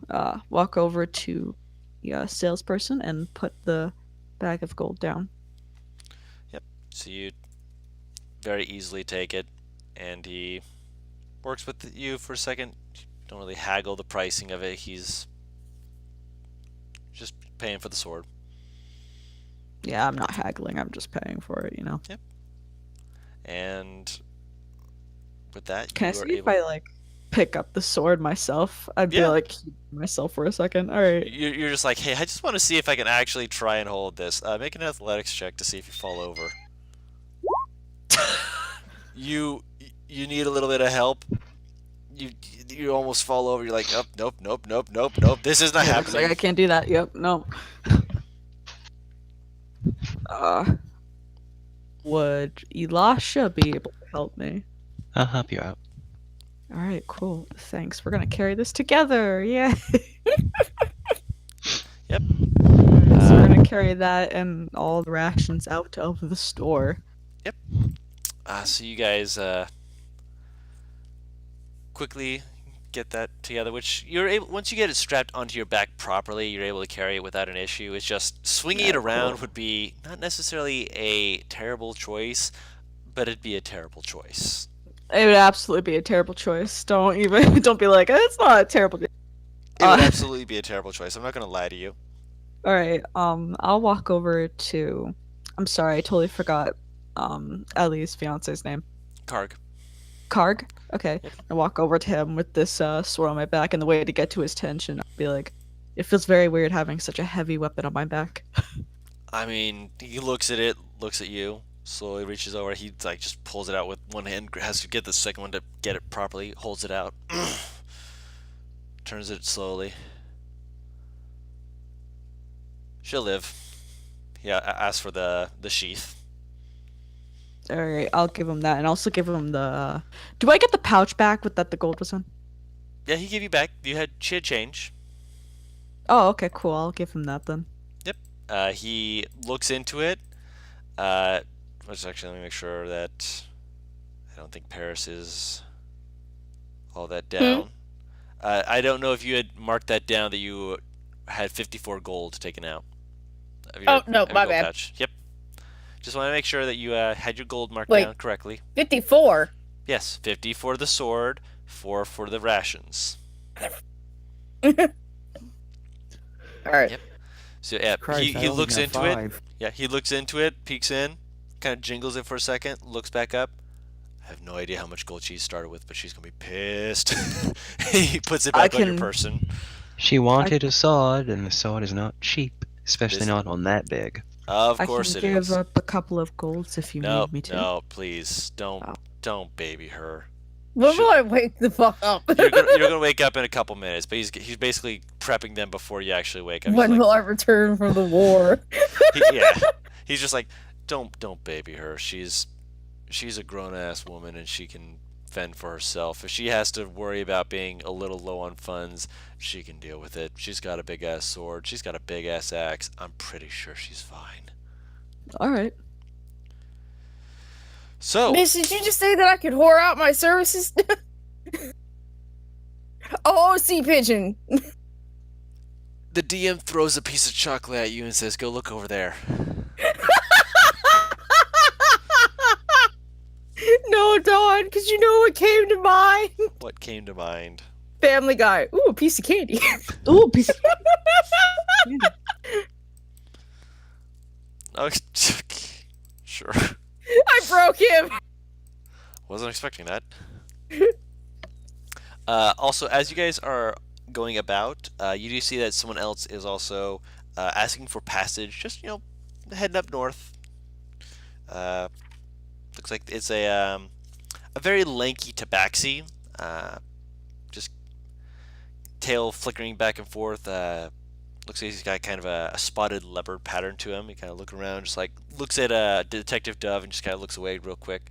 walk over to the salesperson and put the bag of gold down. So you very easily take it, and he works with you for a second. Don't really haggle the pricing of it. He's just paying for the sword. Yeah, I'm not haggling. I'm just paying for it, you know. And with that, Can I you are see if able. I like pick up the sword myself? I'd be Yeah. like keep myself for a second. All right. You're just like, hey, I just want to see if I can actually try and hold this. Make an athletics check to see if you fall over. you need a little bit of help. You almost fall over. You're like, oh, nope. This is not Yeah, looks happening. like I can't do that. Yep. No. Would Elisha be able to help me? I'll help you out. All right, cool. Thanks. We're gonna carry this together. Yeah. Yep. So we're gonna carry that and all the rations out of the store. So you guys quickly get that together, which you're able. Once you get it strapped onto your back properly, you're able to carry it without an issue. It's just swinging it around would be not necessarily a terrible choice, but it'd be a terrible choice. It would absolutely be a terrible choice. Don't be like, it's not a terrible. It would Uh, absolutely be a terrible choice. I'm not gonna lie to you. All right. I'll walk over to. I'm sorry, I totally forgot. Ellie's fiance's name. Karg. Karg. Okay. Yep. I walk over to him with this sword on my back, and the way to get to his attention, I'll be like, "It feels very weird having such a heavy weapon on my back." I mean, he looks at it, looks at you, slowly reaches over. He like just pulls it out with one hand, has to get the second one to get it properly, holds it out, turns it slowly. She'll live. Yeah, ask for the sheath. All right, I'll give him that, and also give him the. Do I get the pouch back with that the gold was in? Yeah, he gave you back. She had change. Oh, okay, cool. I'll give him that then. He looks into it. Let's actually let me make sure that I don't think Paris is all that down. I don't know if you had marked that down that you had 54 gold taken out. Of Oh, no, of your my gold bad. pouch. Yep. Just want to make sure that you had your gold marked Wait. down correctly. 54. Yes, 50 for the sword, 4 for the rations. All right. Yep. So yeah, Christ, I he only looks got into it. 5. Yeah, he looks into it, peeks in, kind of jingles it for a second, looks back up. I have no idea how much gold she started with, but she's gonna be pissed. He puts it I back on your can- person. She wanted a sword, and the sword is not cheap, especially This- not on that big. Of I course can it give is. up a couple of golds if you No, need me to. no, please don't, Oh. don't baby her. When Should- will I wake the fuck up? You're gonna wake up in a couple minutes, but he's basically prepping them before you actually wake up. He's When like- will I return from the war? yeah, he's just like, don't baby her. She's a grown ass woman and she can fend for herself. If she has to worry about being a little low on funds, she can deal with it. She's got a big ass sword. She's got a big ass axe. I'm pretty sure she's fine. All right. So Miss, did you just say that I could whore out my services? Oh, sea pigeon. the DM throws a piece of chocolate at you and says, "Go look over there." No, Dawn, because you know what came to mind? What came to mind? Family Guy. Ooh, a piece of candy. Ooh, piece of Oh, sure. I broke him. Wasn't expecting that. Also, as you guys are going about, you do see that someone else is also asking for passage. Just heading up north. Looks like it's a very lanky tabaxi. Just tail flickering back and forth. Looks like he's got kind of a spotted leopard pattern to him. He kind of looks around, just like looks at Detective Dove and just kind of looks away real quick.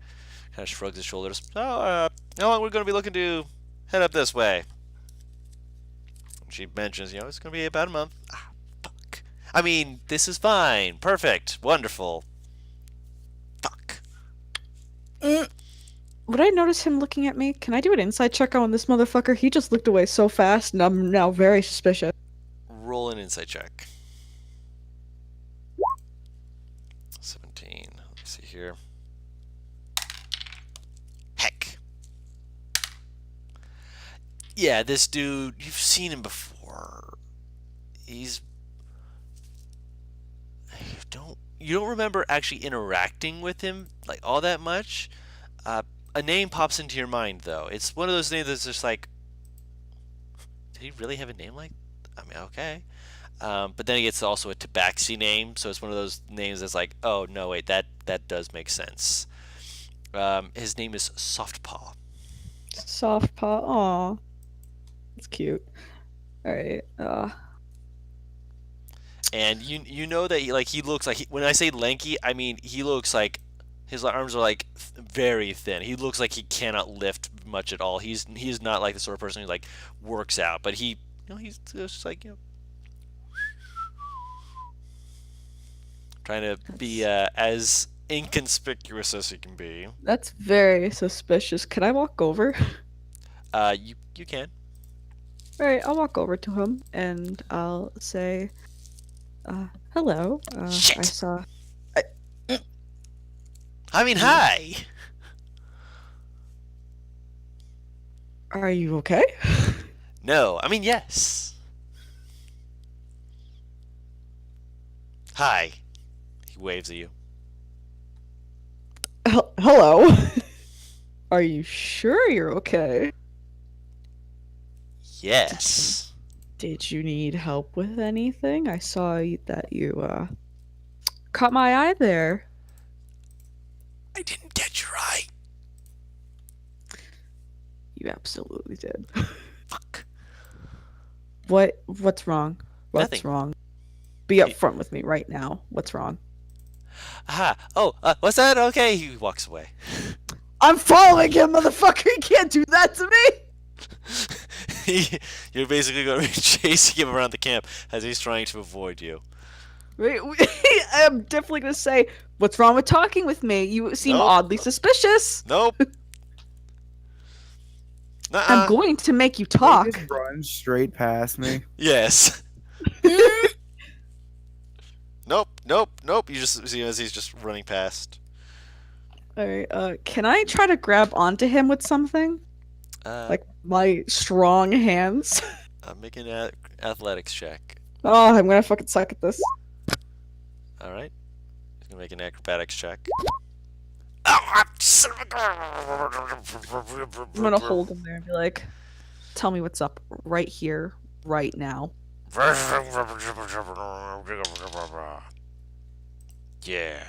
Kind of shrugs his shoulders. Oh, how long we're going to be looking to head up this way? She mentions, it's going to be about a month. Ah, fuck. I mean, this is fine. Perfect. Wonderful. Fuck. Would I notice him looking at me? Can I do an inside check on this motherfucker? He just looked away so fast, and I'm now very suspicious. Roll an insight check. 17. Let me see here. Heck. Yeah, this dude, you've seen him before. You don't remember actually interacting with him like all that much. A name pops into your mind though. It's one of those names that's just like, did he really have a name like? I mean, okay. But then it's also a tabaxi name, so it's one of those names that's like, oh no, wait, that does make sense. His name is Softpaw. Soft paw. Aw. It's cute. Alright. And you know that he looks like when I say lanky, I mean he looks like his arms are like very thin. He looks like he cannot lift much at all. He's not like the sort of person who like works out, but he's just like trying to be as inconspicuous as he can be. That's very suspicious. Can I walk over? You can. Alright, I'll walk over to him and I'll say, hello. Shit. I saw. I mean, hi. Are you okay? No, I mean yes. Hi. He waves at you. Hello. Are you sure you're okay? Yes. Did you need help with anything? I saw that you caught my eye there. I didn't catch your eye. You absolutely did. Fuck. What's wrong? What's Nothing. wrong? Be upfront with me right now. What's wrong? Aha. Oh, what's that? Okay. He walks away. I'm following him, motherfucker! You can't do that to me! You're basically going to be chasing him around the camp as he's trying to avoid you. Wait, I'm definitely gonna say, what's wrong with talking with me? You seem Nope. oddly suspicious. Nope. Nuh-uh. I'm going to make you He talk. just runs straight past me. Yes. Nope. You just see him as he's just running past. Alright, can I try to grab onto him with something? Like, Like my strong hands? make an athletics check. Oh, I'm gonna fucking suck at this. All right. He's gonna make an acrobatics check. I'm gonna hold him there and be like, tell me what's up right here, right now. Yeah.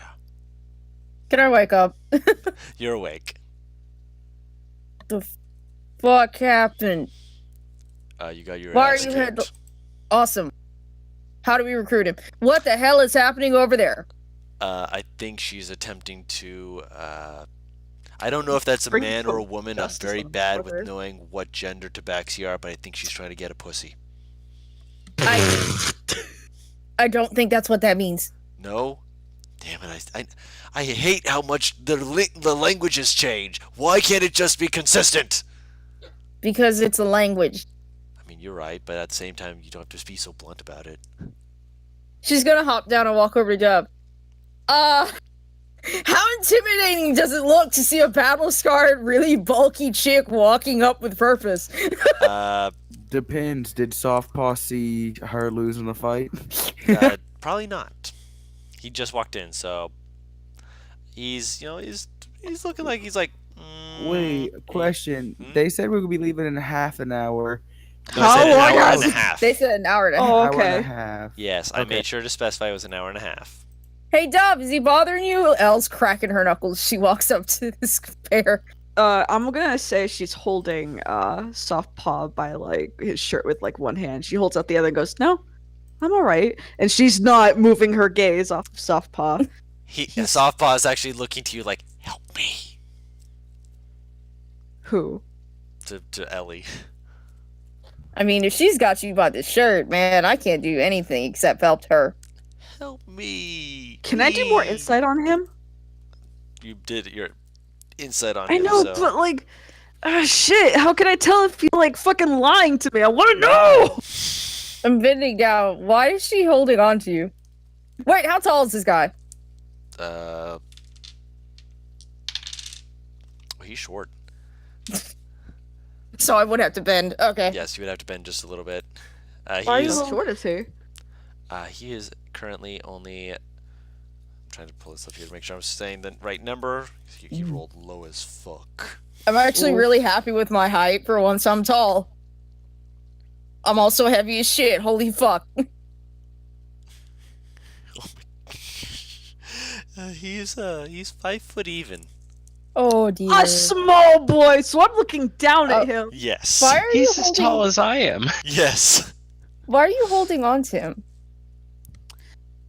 Can I wake up? You're awake. The fuck happened? You got your Why are ass you kicked. here? Awesome. How do we recruit him? What the hell is happening over there? I think she's attempting to. I don't know if that's a Bring man or a woman. I'm justice very on the bad border. with knowing what gender tabaxi are, but I think she's trying to get a pussy. I don't think that's what that means. No? Damn it! I hate how much the languages change. Why can't it just be consistent? Because it's a language. I mean, you're right, but at the same time, you don't have to be so blunt about it. She's gonna hop down and walk over to Dub. How intimidating does it look to see a battle-scarred, really bulky chick walking up with purpose? Depends. Did Softpaw see her losing the fight? Probably not. He just walked in, so he's looking like he's like. Wait, question. Hmm? They said we would be leaving in half an hour. No, I said an How hour long and a is- half. They said an hour and a half. Oh, Hour and okay. a half. Yes, I Okay. made sure to specify it was an hour and a half. Hey, Dub, is he bothering you? Elle's cracking her knuckles. She walks up to this pair. I'm gonna say she's holding Soft Paw by like his shirt with like one hand. She holds out the other and goes, "No, I'm all right," and she's not moving her gaze off of Soft Paw. Softpaw is actually looking to you like, help me, Who? to Ellie. I mean, if she's got you by the shirt, man, I can't do anything except help her. Help me. Can I do more please. insight on him? You did your insight on I him, know, so. but like, shit. How can I tell if you're like fucking lying to me? I want to know. I'm bending down. Why is she holding on to you? Wait, how tall is this guy? He's short. So I would have to bend. Okay. Yes, you would have to bend just a little bit. Why are He you is, so short is he? he is currently only. I'm trying to pull this up here to make sure I'm saying the right number. He rolled low as fuck. I'm actually Oof. really happy with my height for once I'm tall. I'm also heavy as shit. Holy fuck. He's 5 foot even. Oh dear. A small boy, so I'm looking down at him. Yes. Why are you He's as holding... tall as I am. Yes. Why are you holding on to him?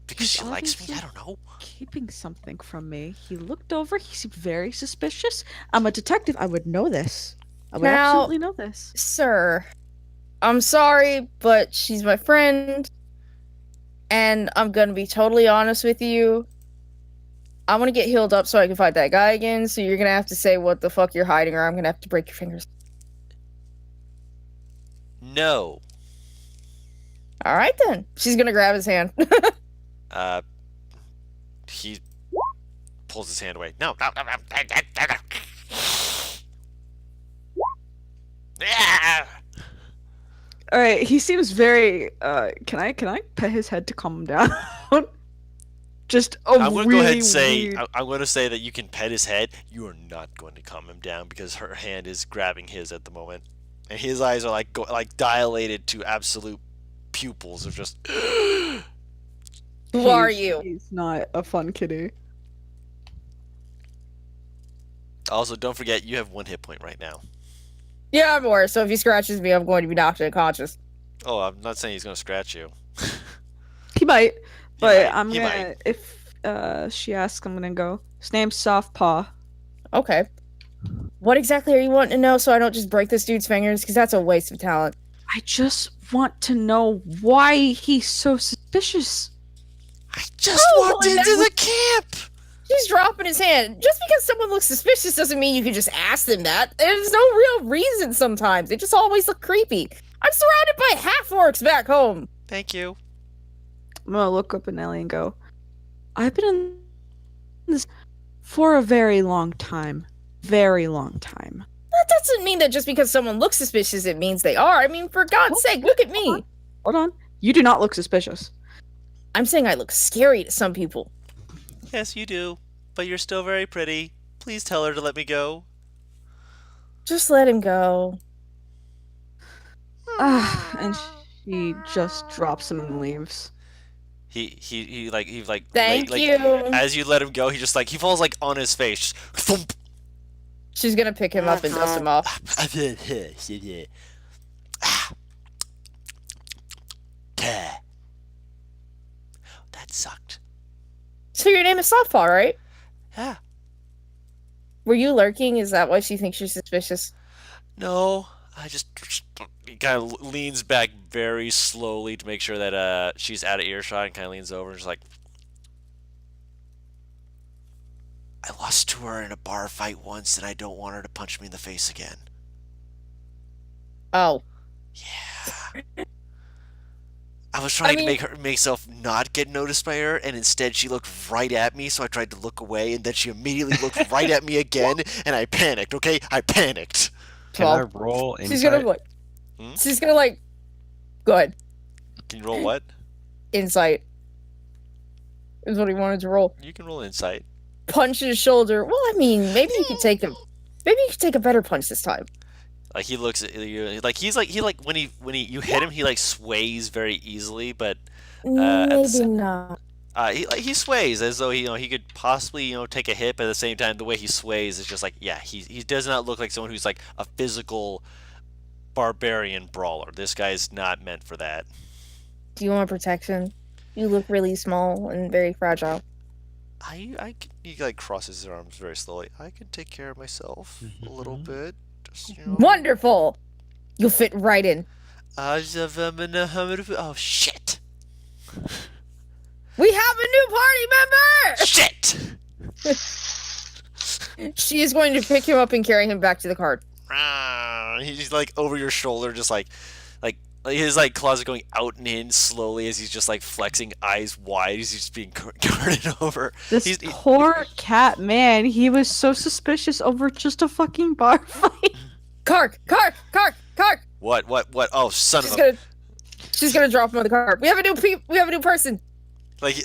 Because she He's likes me. obviously- I don't know. Keeping something from me. He looked over. He seemed very suspicious. I'm a detective. I would know this. I would Now- absolutely know this. Sir, I'm sorry, but she's my friend. And I'm gonna be totally honest with you. I want to get healed up so I can fight that guy again, so you're gonna have to say what the fuck you're hiding, or I'm gonna have to break your fingers. No. Alright then. She's gonna grab his hand. He pulls his hand away. No. Yeah. All right. He seems very. Can I pet his head to calm him down? Just a I'm gonna really go ahead and say weird... I'm gonna say that you can pet his head. You are not going to calm him down because her hand is grabbing his at the moment, and his eyes are like dilated to absolute pupils of just. Who are you? He's not a fun kitty. Also, don't forget you have 1 hit point right now. Yeah, I'm aware, so if he scratches me, I'm going to be knocked unconscious. Oh, I'm not saying he's gonna scratch you. He might, but might, I'm he gonna. might. If she asks, I'm gonna go. His name's Soft Paw. Okay. What exactly are you wanting to know so I don't just break this dude's fingers? Because that's a waste of talent. I just want to know why he's so suspicious. I just Oh, walked and into that- the camp. He's dropping his hand. Just because someone looks suspicious doesn't mean you can just ask them that. There's no real reason sometimes. They just always look creepy. I'm surrounded by half-orcs back home. Thank you. I'm gonna look up at Ellie and go, I've been in this for a very long time. Very long time. That doesn't mean that just because someone looks suspicious, it means they are. I mean, for God's sake, look at me. Hold on. You do not look suspicious. I'm saying I look scary to some people. Yes, you do. But you're still very pretty. Please tell her to let me go. Just let him go. And she just drops him and leaves. He Thank like, you. As you let him go, he falls like on his face. Just thump. She's gonna pick him up and dust him off. That sucked. So your name is Softpaw, right? Yeah. Were you lurking? Is that why she thinks you're suspicious? No, he kind of leans back very slowly to make sure that she's out of earshot, and kind of leans over and just like, I lost to her in a bar fight once, and I don't want her to punch me in the face again. Oh. Yeah. I was trying to make myself not get noticed by her, and instead she looked right at me, so I tried to look away, and then she immediately looked right at me again, and I panicked, okay? I panicked. Can I roll insight? She's gonna like go ahead. Can you roll what? Insight. Is what he wanted to roll. You can roll insight. Punch his shoulder. Well, I mean, maybe you could take a better punch this time. Like he looks at you, like when you hit him, he like sways very easily, but Maybe not. he sways as though he could possibly take a hit, but at the same time the way he sways is just like, yeah, he does not look like someone who's like a physical barbarian brawler. This guy's not meant for that. Do you want protection? You look really small and very fragile. He like crosses his arms very slowly. I can take care of myself a little bit. Just, Wonderful. You'll fit right in. Oh shit! We have a new party member. Shit! She is going to pick him up and carry him back to the cart. He's like over your shoulder, just like his like claws are going out and in slowly as he's just like flexing, eyes wide. He's just being guarded over. This poor cat, man. He was so suspicious over just a fucking bar fight. Kark! What? Oh, son of a! She's gonna drop him on the cart. We have a new person. Like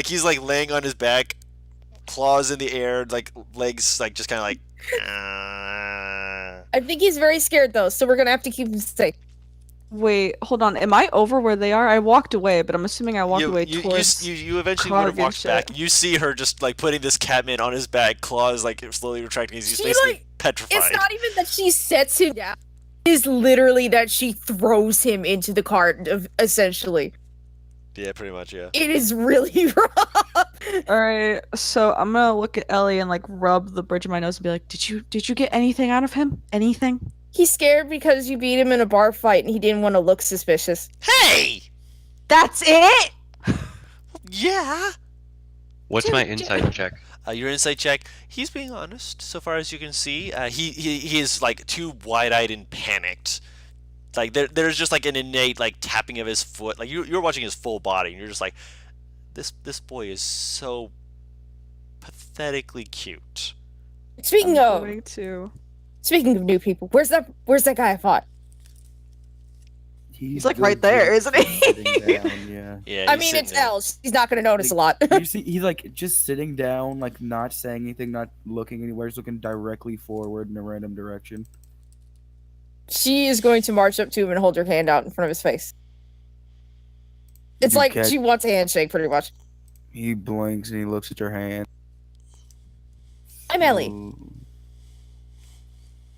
he's like laying on his back, claws in the air, like legs like just kind of like. I think he's very scared though, so we're gonna have to keep him safe. Wait, hold on. Am I over where they are? I walked away, but I'm assuming I walked away towards. You eventually would have walked back. You see her just like putting this catman on his back, claws like slowly retracting. He's basically petrified. It's not even that she sets him down. It is literally that she throws him into the cart, essentially. Yeah, pretty much. Yeah. It is really rough. All right, so I'm gonna look at Ellie and like rub the bridge of my nose and be like, "Did you get anything out of him? Anything?" He's scared because you beat him in a bar fight and he didn't want to look suspicious. Hey! That's it? Yeah. What's my insight check? Your insight check. He's being honest, so far as you can see. He is like too wide-eyed and panicked. Like there's just like an innate like tapping of his foot. Like you're watching his full body, and you're just like, this boy is so pathetically cute. Speaking of new people, where's that guy I fought? He's like right there, isn't he? Sitting down, yeah. Yeah. I mean, it's Els. He's not gonna notice a lot. You see, he's like just sitting down, like not saying anything, not looking anywhere, just looking directly forward in a random direction. She is going to march up to him and hold her hand out in front of his face. It's like she wants a handshake, pretty much. He blinks and he looks at your hand. I'm Ellie.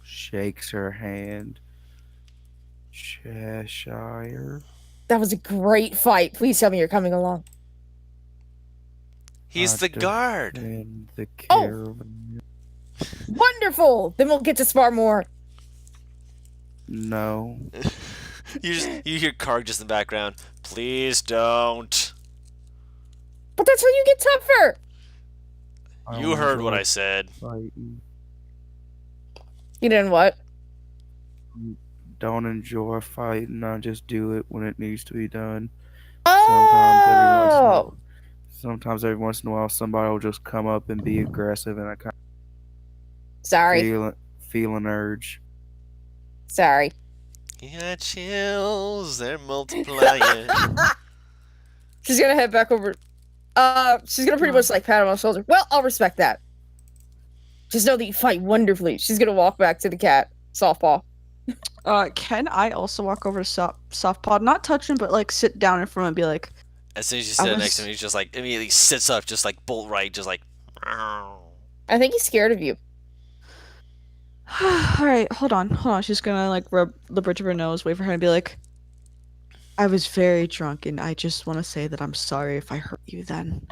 Shakes her hand. Cheshire. That was a great fight. Please tell me you're coming along. He's the guard. And the Wonderful. Then we'll get to spar more. No. You hear Karg just in the background. Please don't. But that's when you get tougher. You heard what I said. Fighting. You didn't what? Don't enjoy fighting. I just do it when it needs to be done. Oh. Sometimes every once in a while, somebody will just come up and be aggressive, and I kind of Sorry. feel an urge. Sorry. You got chills, they're multiplying. She's gonna head back over. She's gonna pretty much like pat him on the shoulder. Well, I'll respect that. Just know that you fight wonderfully. She's gonna walk back to the cat. Softball. Can I also walk over to Softpaw? Not touch him, but like sit down in front and be like, As soon as you I sit next to was- him, he just like immediately sits up, just like bolt right, just like. I think he's scared of you. all right, hold on. She's gonna like rub the bridge of her nose, wait for her, and be like, I was very drunk, and I just want to say that I'm sorry if I hurt you then.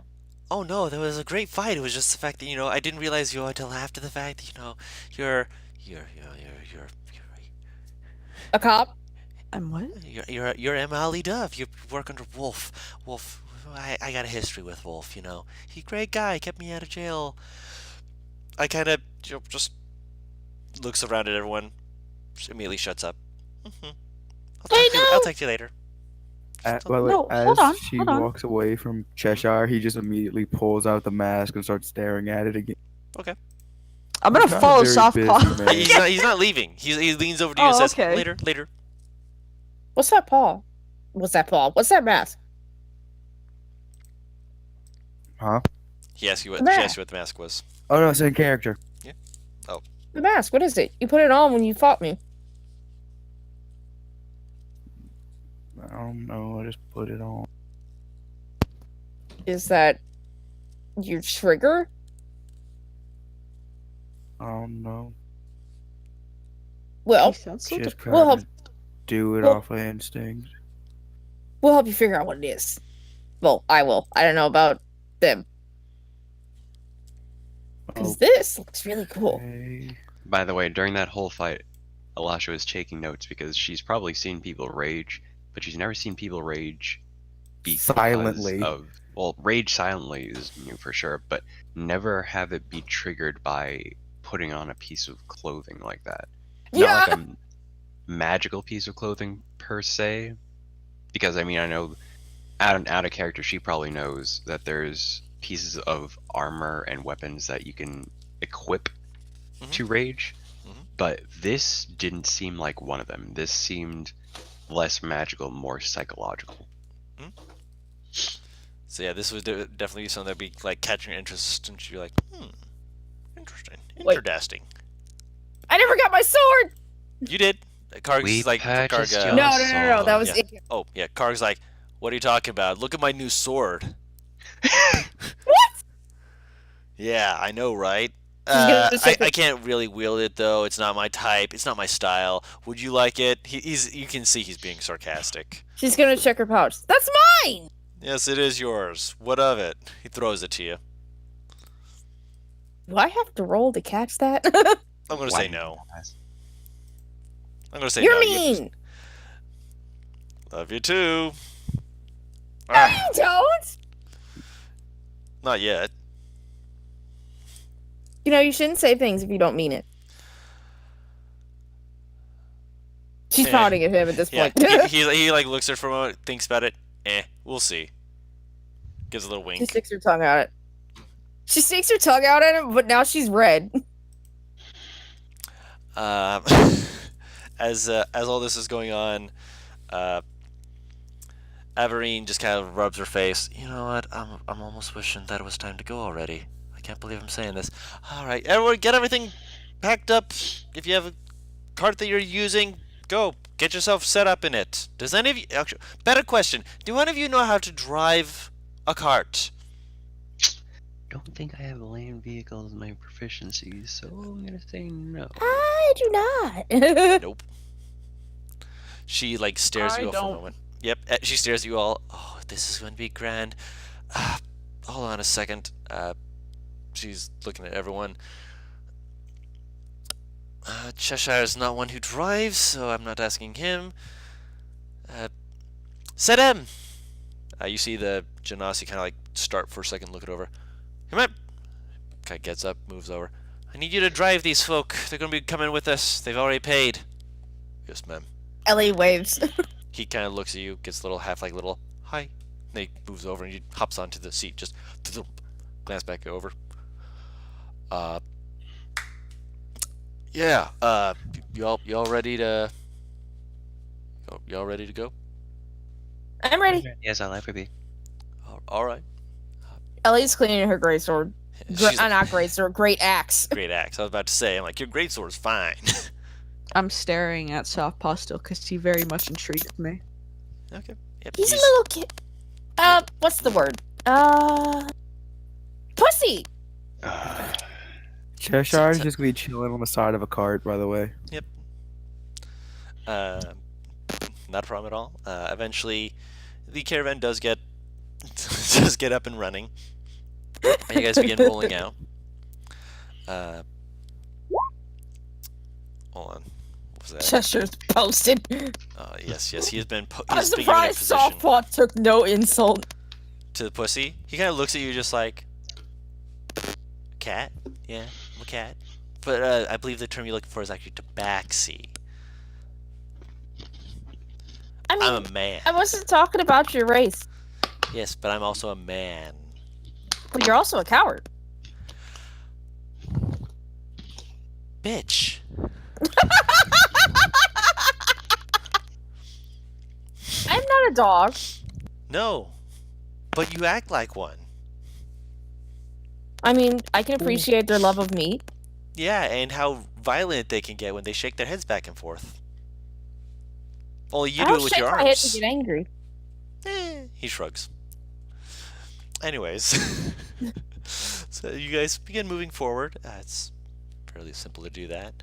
Oh no, that was a great fight. It was just the fact that I didn't realize you until after the fact that you're A cop? I'm what? you're Emily Dove. You work under Wolf. I got a history with Wolf. He's a great guy. Kept me out of jail. I kind of just looks around at everyone. Immediately shuts up. I'll talk to you later. Well, No, as hold on, she hold on. walks away from Cheshire, he just immediately pulls out the mask and starts staring at it again. I'm gonna He's not a follow very Softpaw. busy man. He's not leaving. He leans over to you and Oh, says, okay. Later. What's that paw? What's that paw? What's that mask? Huh? He asked you what the mask was. Oh no, it's in character. The mask. What is it? You put it on when you fought me. I don't know. I just put it on. Is that your trigger? I don't know. Well, He sounds so Just depressed. kind Well, of do it well- off of instinct. we'll help you figure out what it is. Well, I will. I don't know about them. Because this looks really cool. Okay. By the way, during that whole fight, Elisha was taking notes because she's probably seen people rage, but she's never seen people rage because Silently. rage silently is new for sure, but never have it be triggered by putting on a piece of clothing like that. Yeah. Not like a magical piece of clothing per se, because I know out of character she probably knows that there's pieces of armor and weapons that you can equip to rage, but this didn't seem like one of them. This seemed less magical, more psychological. So yeah, this would definitely be something that'd be like catching your interest, and she'd be like, interesting, Wait. interesting. I never got my sword! You did. Karg's We like, purchased Karg, your No. That was yeah. it. Oh yeah, Karg's like, what are you talking about? Look at my new sword. What? Yeah, I know, right? gonna just I like- can't really wield it though. It's not my type. It's not my style. Would you like it? You can see he's being sarcastic. She's gonna check her pouch. That's mine! Yes, it is yours. What of it? He throws it to you. Do I have to roll to catch that? I'm gonna Why say do you no. ask? I'm gonna say You're no. mean! Love you too. No, Ah, you don't! not yet. You know, you shouldn't say things if you don't mean it. She's Eh. pouting at him at this Yeah, point. he like looks at her for a moment, thinks about it. We'll see. Gives a little She wink. sticks her tongue out at She sticks her tongue out at him, but now she's red. Um, as all this is going on, Averine just kind of rubs her face. You know what? I'm almost wishing that it was time to go already. I can't believe I'm saying this. All right, everyone, get everything packed up. If you have a cart that you're using, go get yourself set up in it. Does any of you? Actually, better question: do any of you know how to drive a cart? Don't think I have land vehicles in my proficiencies, so I'm gonna say no. I do not. Nope. She like stares at you all for a moment. Yep, she stares at you all. Oh, this is going to be grand. Hold on a second. She's looking at everyone. Cheshire's not one who drives, so I'm not asking him. Sedem! You see the Genasi kind of like start for a second, look it over. Come on! Kind of gets up, moves over. I need you to drive these folk. They're going to be coming with us. They've already paid. Yes, ma'am. Ellie waves. He kind of looks at you, gets a little little hi. And he moves over and he hops onto the seat. Just glance back over. Yeah. You all ready to So y'all ready to go? I'm ready. Yes, I'll ever be. All right. Ellie's cleaning her greatsword. She's Not greatsword, great axe. great axe. I was about to say, I'm like, your great sword is fine. I'm staring at Southpaw still because he very much intrigues me. Okay. Yep. He's a little kid. What's the word? Pussy. Cheshire is just gonna be chilling on the side of a cart, by the way. Not a problem at all. Eventually, the caravan does get up and running, and you guys begin rolling out. Hold on. What was that? Cheshire's posted. Yes, he has been. I'm He's been given a surprised position Softpaw took no insult. to the pussy. He kind of looks at you just like, cat. Yeah, I'm a cat. But I believe the term you're looking for is actually tabaxi. I mean, I'm a man. I wasn't talking about your race, Yes, but I'm also a man. but you're also a coward. Bitch. I'm not a dog. No, but you act like one. I mean, I can appreciate their love of meat. Yeah, and how violent they can get when they shake their heads back and forth. Only you I do don't it with shake your my head to arms. get angry. He shrugs. Anyways, so you guys begin moving forward. It's fairly simple to do that.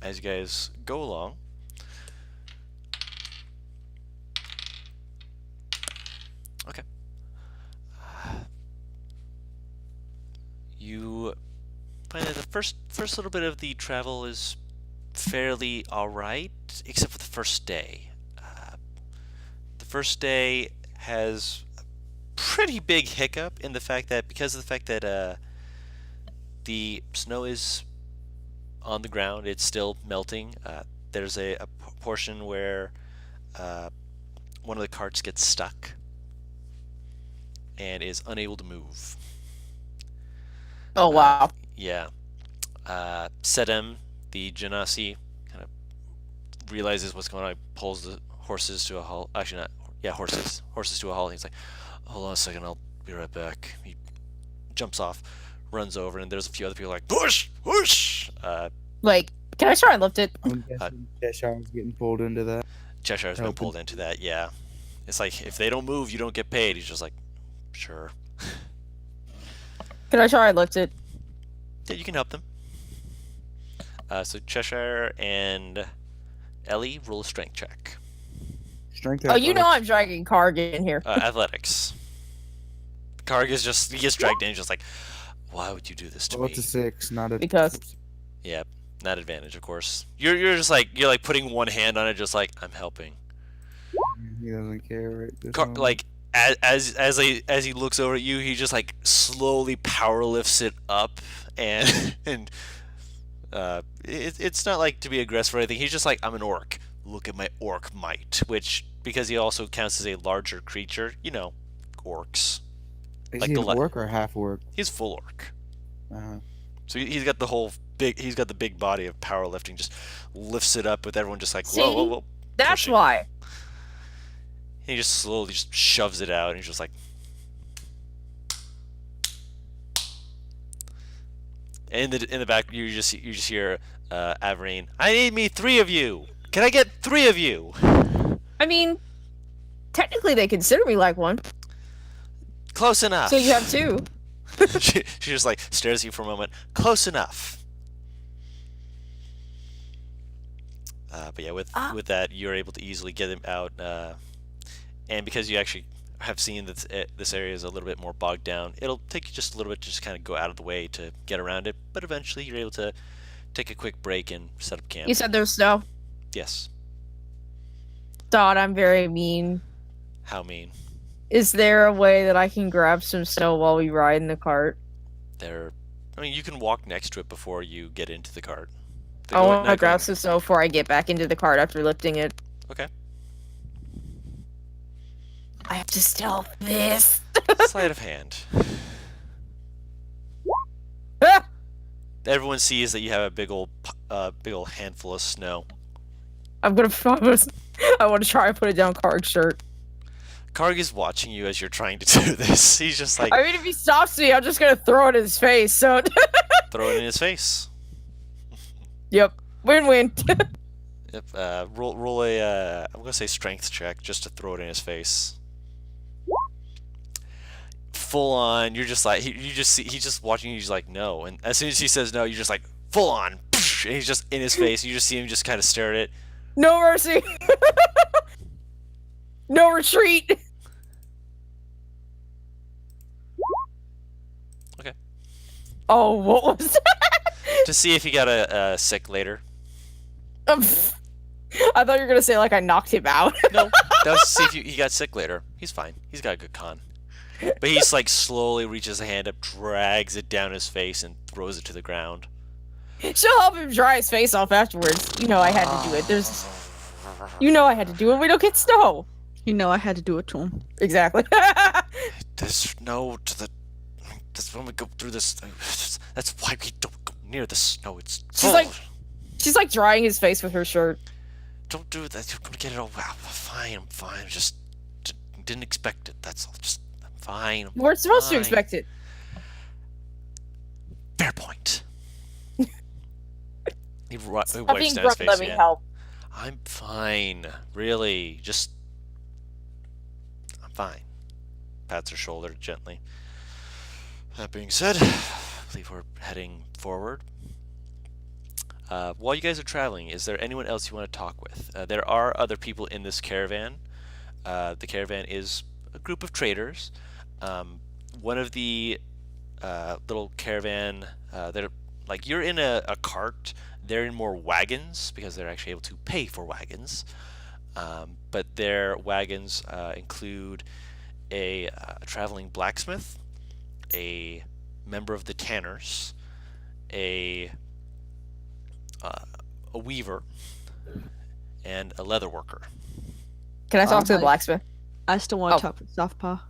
As you guys go along, okay. You find that the first little bit of the travel is fairly alright, except for the first day. The first day has a pretty big hiccup in the fact that because of the fact that the snow is on the ground, it's still melting. There's a portion where one of the carts gets stuck and is unable to move. Oh wow. Yeah. Sedem, the Genasi, kind of realizes what's going on, pulls the horses to a halt. Actually, not. Yeah, horses. Horses to a halt. He's like, hold on a second, I'll be right back. He jumps off, runs over, and there's a few other people like, push! Push! Like, can I try and lift it? I'm guessing Cheshire's getting pulled into that. Cheshire's been Helping. pulled into that, yeah. It's like, if they don't move, you don't get paid. He's just like, sure. Can I try and lift it? Yeah, you can help them. So Cheshire and Ellie, roll a strength check. Strength. Oh, you know athletics. I'm dragging Karg in here. Athletics. Karg is just, he gets dragged in, he's just like, why would you do this to Well, me? it's a 6, not a. Because- Yep, not advantage, of course. You're just like, you're like putting one hand on it, just like, I'm helping. He doesn't care right this Car- moment. like as he looks over at you, he just like slowly power lifts it up, and it's not like to be aggressive or anything. He's just like, I'm an orc. Look at my orc might, which because he also counts as a larger creature, you know, orcs. Is like he the an orc or half orc? He's full orc, Uh-huh. so he's got the whole big. He's got the big body of powerlifting. Just lifts it up with everyone just like, whoa, whoa, See? whoa. That's pushing. why. He just slowly just shoves it out, and he's just like. In the back, you just hear Averine. I need me 3 of you. Can I get 3 of you? I mean, technically they consider me like one. Close enough. So you have 2. she just like stares at you for a moment. Close enough. But yeah, with that, you're able to easily get him out. And because you actually have seen that this area is a little bit more bogged down, it'll take you just a little bit to just kind of go out of the way to get around it. But eventually, you're able to take a quick break and set up camp. You said there's snow. Yes. Dot, I'm very mean. How mean? Is there a way that I can grab some snow while we ride in the cart? I mean, you can walk next to it before you get into the cart. I want to grab some snow before I get back into the cart after lifting it. Okay. I have to stealth this. Sleight of hand. Ah! Everyone sees that you have a big old handful of snow. I want to try and put it down Karg's shirt. Karg is watching you as you're trying to do this. He's just like, I mean, if he stops me, I'm just gonna throw it in his face. So, throw it in his face. yep, win-win. Yep. Roll a. I'm gonna say strength check just to throw it in his face. Full on. You're just like he's just watching you. He's like no, and as soon as he says no, you're just like full on, and he's just in his face. You just see him just kind of stare at it. No mercy. No retreat. Okay. Oh, what was that? To see if he got a sick later. I thought you were gonna say like I knocked him out. No, that was to see if he got sick later. He's fine. He's got a good con. But he's like slowly reaches a hand up, drags it down his face, and throws it to the ground. She'll help him dry his face off afterwards. You know I had to do it. You know I had to do it. We don't get snow. You know I had to do it to him. Exactly. There's snow to the. That's when we go through this. That's why we don't go near the snow. It's cold. She's like drying his face with her shirt. Don't do that. You're gonna get it all. Wow, I'm fine. Just didn't expect it. That's all. Just I'm fine. You weren't supposed to fine. expect it. Fair point. He wipes Stop down being his grumpy, face let me again. help. I'm fine. Really, just I'm fine. Pats her shoulder gently. That being said, I believe we're heading forward. While you guys are traveling, is there anyone else you want to talk with? There are other people in this caravan. The caravan is a group of traders. One of the little caravan, they're like you're in a cart. They're in more wagons because they're actually able to pay for wagons. But their wagons include a traveling blacksmith, a member of the tanners, a weaver, and a leather worker. Can I talk to the like- blacksmith? I still want Oh. to talk with Softpaw.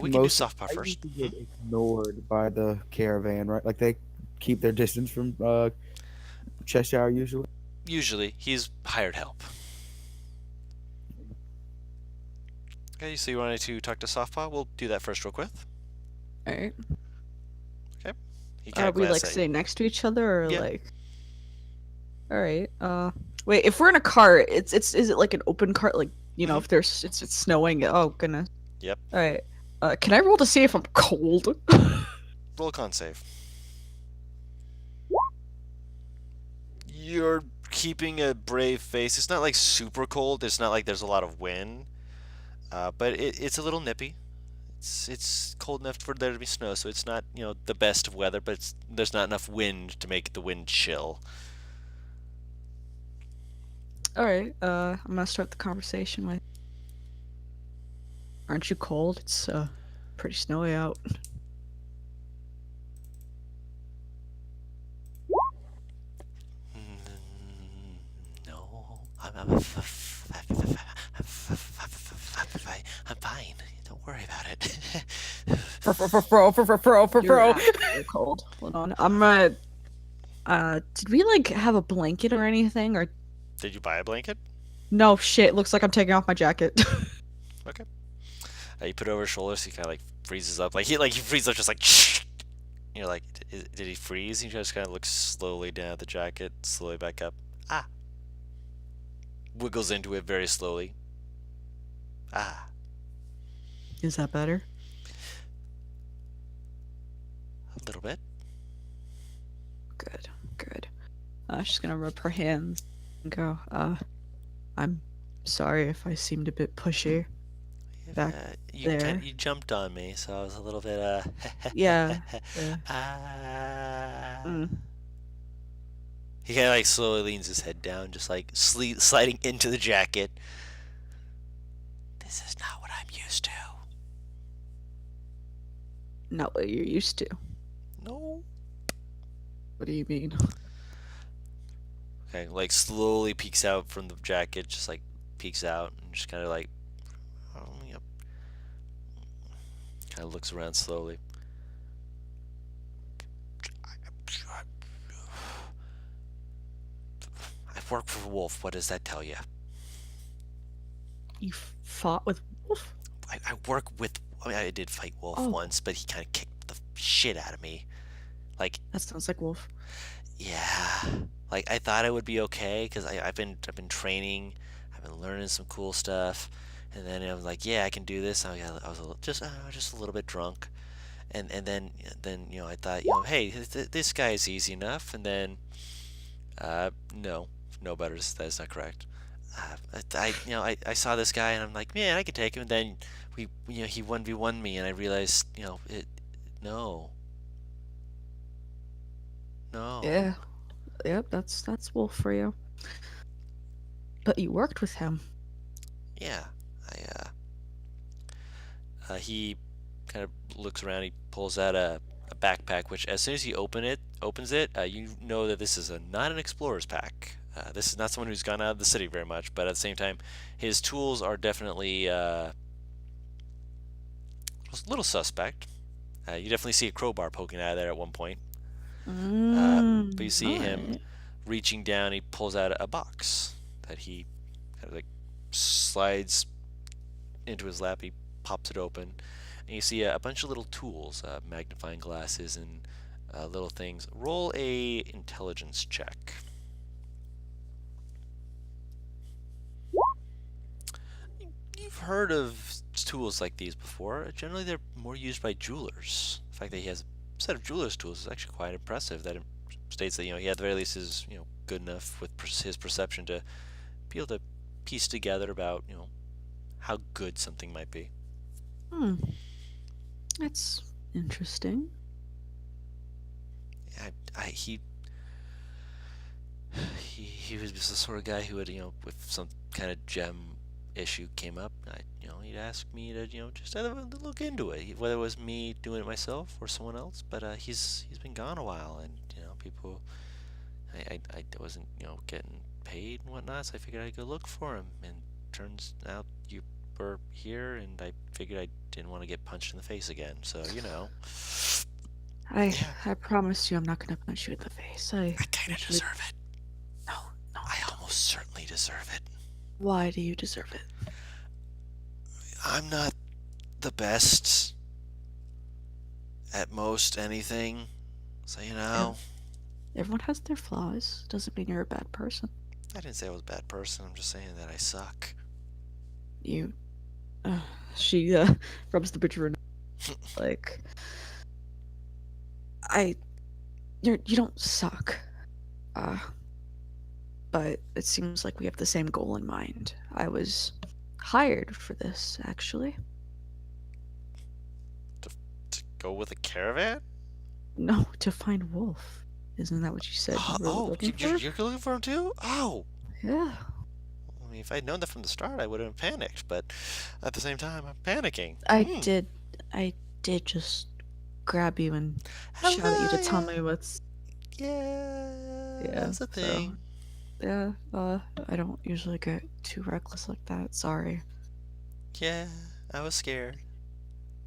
We can do Softpaw I first. usually get ignored by the caravan, right? Like they keep their distance from Cheshire usually. Usually, he's hired help. Okay, so you wanted to talk to Softpaw? We'll do that first real quick. Alright. He Are kind of we like glances at you. sitting next to each other or Yeah. like Alright. Wait, if we're in a cart, is it like an open cart, like you know, if there's it's snowing, oh goodness. Yep. Alright. Can I roll to see if I'm cold? Roll a con save. You're keeping a brave face. It's not like super cold. It's not like there's a lot of wind. But it's a little nippy. It's cold enough for there to be snow, so it's not, the best of weather, but there's not enough wind to make the wind chill. Alright, I'm gonna start the conversation with Aren't you cold? It's pretty snowy out. No, I'm fine. Don't worry about it. You're actually cold. Hold on. I'm gonna did we like have a blanket or anything or Did you buy a blanket? no shit, looks like I'm taking off my jacket. Okay. You put it over his shoulders. He kind of like freezes up. Like he freezes up, just like. You're like, did he freeze? He just kind of looks slowly down at the jacket, slowly back up. Ah. Wiggles into it very slowly. Ah. Is that better? A little bit. Good, good. She's gonna rub her hands and go, I'm sorry if I seemed a bit pushy. Back there. You jumped on me, so I was a little bit Yeah. Yeah. Ah. Mm. He kind of like slowly leans his head down, just like sliding into the jacket. This is not what I'm used to. Not what you're used to. No. What do you mean? Okay, like slowly peeks out from the jacket, just like peeks out and just kind of like, yep. Kind of looks around slowly. work for Wolf. What does that tell you? You fought with Wolf? I work with. I mean, I did fight Wolf Oh. once, but he kind of kicked the shit out of me. Like, That sounds like Wolf. yeah, like I thought I would be okay because I've been training, I've been learning some cool stuff, and then I was like, yeah, I can do this. I was just a little bit drunk, and then I thought, hey, this guy is easy enough, and then no, better. That's not correct. I saw this guy and I'm like, man, I could take him. And then he 1v1 me, and I realized, no. Yeah. Yep, that's Wolf for you. But you worked with him. Yeah, he kind of looks around. He pulls out a backpack, which as soon as he opens it, you know that this is not an explorer's pack. This is not someone who's gone out of the city very much, but at the same time, his tools are definitely a little suspect. You definitely see a crowbar poking out of there at one point. But you see him alright. reaching down. He pulls out a box that he kind of like slides into his lap. He pops it open, and you see a bunch of little tools, magnifying glasses and little things. Roll a intelligence check. You've heard of tools like these before. Generally, they're more used by jewelers. The fact that he has a set of jeweler's tools is actually quite impressive. That states that he at the very least is good enough with his perception to be able to piece together about how good something might be. That's interesting. He was just the sort of guy who would if some kind of gem issue came up, he'd ask me to just have a look into it, whether it was me doing it myself or someone else. But he's been gone a while, and people, I wasn't getting paid and whatnot, so I figured I'd go look for him. And turns out you were here, and I figured I didn't want to get punched in the face again. So I promise you I'm not gonna punch you in the face. I kind of usually- deserve it. No. I almost certainly deserve it. Why do you deserve it? I'm not the best at most anything, so Everyone has their flaws. Doesn't mean you're a bad person. I didn't say I was a bad person. I'm just saying that I suck. You. She rubs the bridge of her nose. Like. You don't suck. But it seems like we have the same goal in mind. I was hired for this, actually. To go with a caravan? No, to find Wolf. Isn't that what you said? You were looking for? You're looking for him too? Oh! Yeah. I mean, if I'd known that from the start, I would have panicked. But at the same time, I'm panicking. I did just grab you and shout at you to tell me what's. Yeah, Yeah, that's a thing. Yeah, I don't usually get too reckless like that. Sorry. Yeah, I was scared.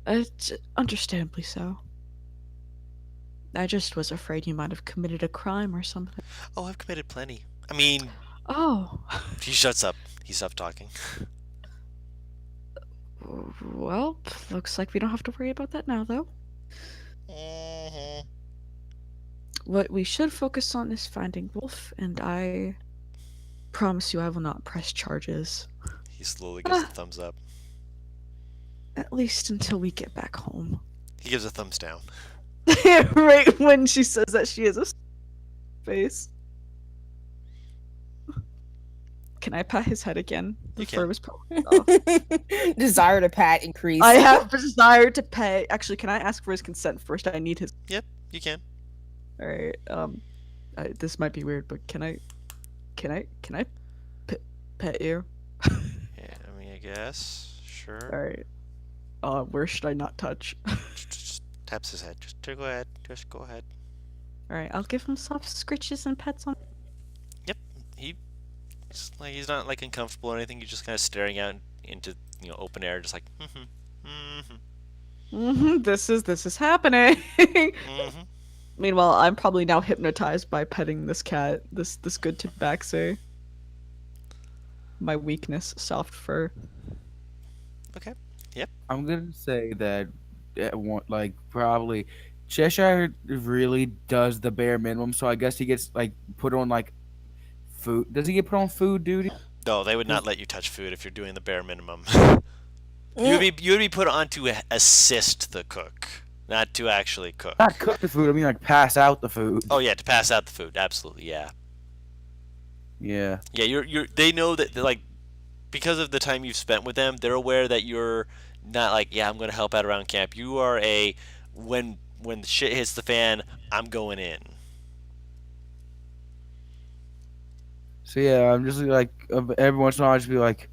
It's understandably so. I just was afraid you might have committed a crime or something. Oh, I've committed plenty. I mean, Oh. he shuts up. He stopped talking. Well, looks like we don't have to worry about that now, though. Mm-hmm. What we should focus on is finding Wolf, and I promise you I will not press charges. He slowly gives a thumbs up. At least until we get back home. He gives a thumbs down. Right when she says that, she has a face. Can I pat his head again? You Before can. it was probably Desire to pat increase. I have desire to pay. Actually, can I ask for his consent first? I need his. Yep, you can. All right. This might be weird, but can I pet you? Yeah, I mean, I guess. Sure. All right. Where should I not touch? Just taps his head. Just go ahead. Just go ahead. All right. I'll give him soft scritches and pets on. He's not like uncomfortable or anything. He's just kind of staring out into open air, just like This is happening. Meanwhile, I'm probably now hypnotized by petting this cat, this good tabaxi. my weakness, soft fur. I'm gonna say that probably Cheshire really does the bare minimum. So I guess he gets like put on like food. Does he get put on food duty? No, they would not let you touch food if you're doing the bare minimum. You would be put on to assist the cook, not to actually cook. Not cook the food. I mean like pass out the food. Oh yeah, to pass out the food. Absolutely, yeah. Yeah. Yeah, you're. They know that like because of the time you've spent with them, they're aware that you're not like, yeah, I'm gonna help out around camp. You are a when the shit hits the fan, I'm going in. So yeah, I'm just like every once in a while, I just be like,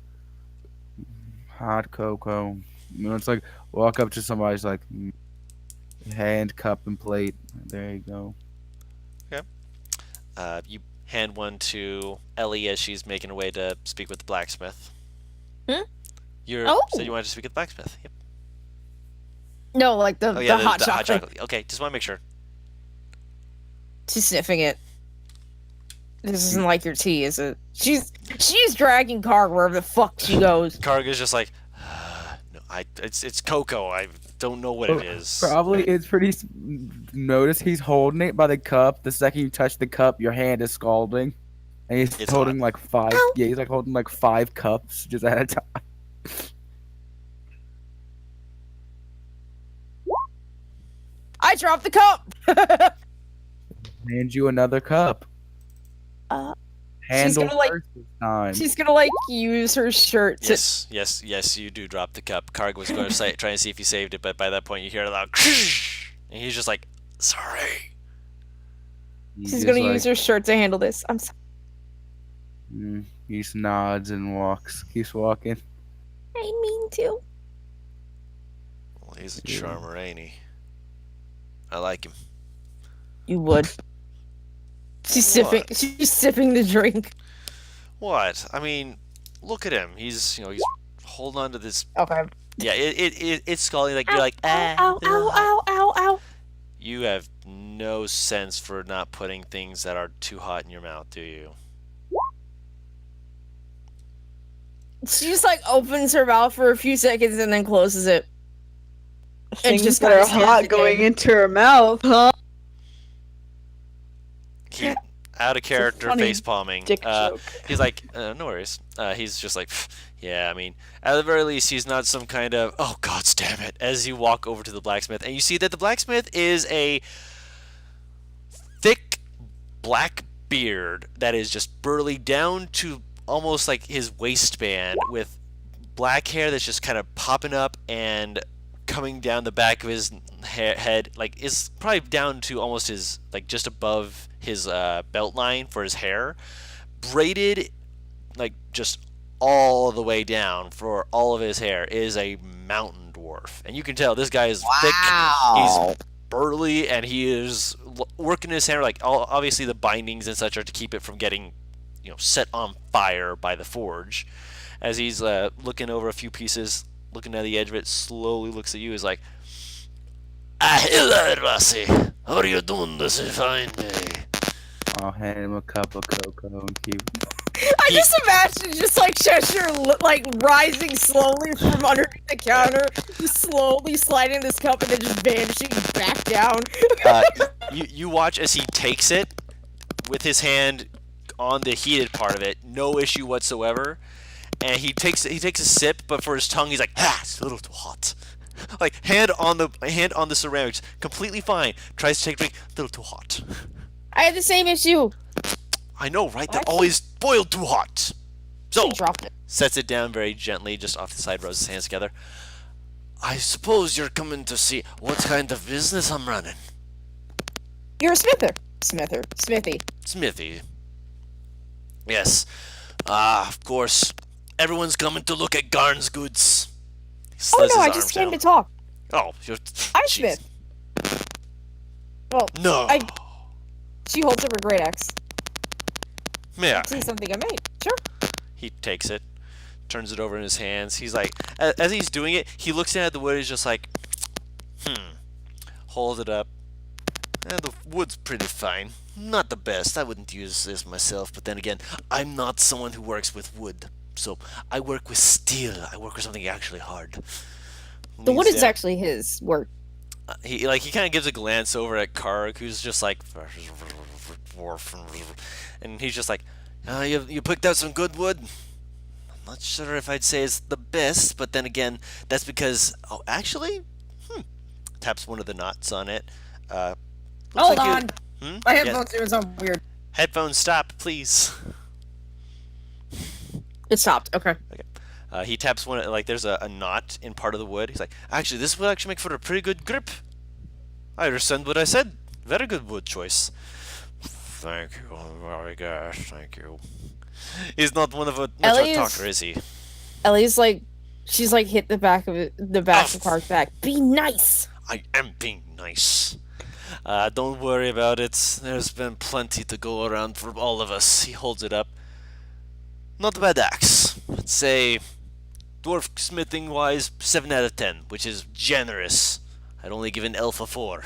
hot cocoa. You know, it's like walk up to somebody's like, hand, cup, and plate. There you go. You hand one to Ellie as she's making her way to speak with the blacksmith. You Oh. said you wanted to speak with the blacksmith. Yep. No, like the, Oh yeah, the hot chocolate. Okay, just want to make sure. She's sniffing it. This isn't like your tea, is it? She's dragging Karg wherever the fuck she goes. Karg is just like, no, it's cocoa. I don't know what it is. Probably it's pretty. Notice he's holding it by the cup. The second you touch the cup, your hand is scalding, and he's It's holding hot. like 5. Ow. Yeah, he's like holding like 5 cups just at a time. I dropped the cup. Hand you another cup. Handle gonna, like- first this time. She's gonna like use her shirt to. Yes, you do drop the cup. Karg was going to try and see if he saved it, but by that point you hear a loud and he's just like, sorry. He She's just, gonna like, use her shirt to handle this. I'm sorry. He just nods and keeps walking. I mean to. Well, he's a Yeah. charmer, ain't he? I like him. You would. She's sipping. She's sipping the drink. What? I mean, look at him. He's he's holding on to this. Okay. Yeah, it's scalding. Like you're like, Ow! Ow! Ow! Ow! Ow! You have no sense for not putting things that are too hot in your mouth, do you? She just like opens her mouth for a few seconds and then closes it. Things just that kinda are stands hot there. going into her mouth, huh? He, out of character, funny face palming. Dick joke. He's like, no worries. He's just like, "Pff, yeah, I mean, at the very least, he's not some kind of, oh, God damn it, as you walk over to the blacksmith. And you see that the blacksmith is a thick black beard that is just burly down to almost like his waistband with black hair that's just kind of popping up and coming down the back of his head, like is probably down to almost his, like just above his belt line for his hair, braided like just all the way down for all of his hair, is a mountain dwarf. And you can tell this guy is thick, he's burly, and he is working his hair, like obviously the bindings and such are to keep it from getting set on fire by the forge. As he's looking over a few pieces, looking at the edge of it, slowly looks at you, is like, hey there, Rossi. How are you doing this fine day? I'll hand him a cup of cocoa and keep. I just imagine just like Cheshire like rising slowly from underneath the counter, just slowly sliding this cup and then just vanishing back down. You watch as he takes it with his hand on the heated part of it, no issue whatsoever. And he takes a sip, but for his tongue, he's like, it's a little too hot. Like hand on the ceramics, completely fine. Tries to take a drink, a little too hot. I had the same issue. I know, right? They're What? always boiled too hot. So I dropped it. sets it down very gently, just off the side, rubs his hands together. I suppose you're coming to see what kind of business I'm running. You're a smithy. Smithy. Yes. Of course. Everyone's coming to look at Garn's goods. He Oh slits no, his I just arms came down. to talk. Oh, you're. I'm jeez. Smith. Well, No. she holds up her great axe. Yeah. See something I made. Sure. He takes it, turns it over in his hands. He's like, as he's doing it, he looks at the wood. He's just like, holds it up. The wood's pretty fine. Not the best. I wouldn't use this myself, but then again, I'm not someone who works with wood. So I work with steel. I work with something actually hard. So what Leans is down. actually his work? He kind of gives a glance over at Karg, who's just like, and he's just like, you picked out some good wood. I'm not sure if I'd say it's the best, but then again, that's because actually, taps one of the knots on it. Looks Hold like you- on. Hmm? My Yeah. headphones doing something weird. Headphones, stop, please. It stopped. Okay. He taps one, like there's a knot in part of the wood. He's like, actually, this will actually make for a pretty good grip. I understand what I said. Very good wood choice. Thank you. Oh my gosh, thank you. He's not one of a much of a Ellie's- talker, is he? Ellie's like, she's like hit the back of Karg's back. Be nice. I am being nice. Don't worry about it. There's been plenty to go around for all of us. He holds it up. Not a bad axe. Let's say, dwarf smithing wise, 7 out of 10, which is generous. I'd only give an elf a 4.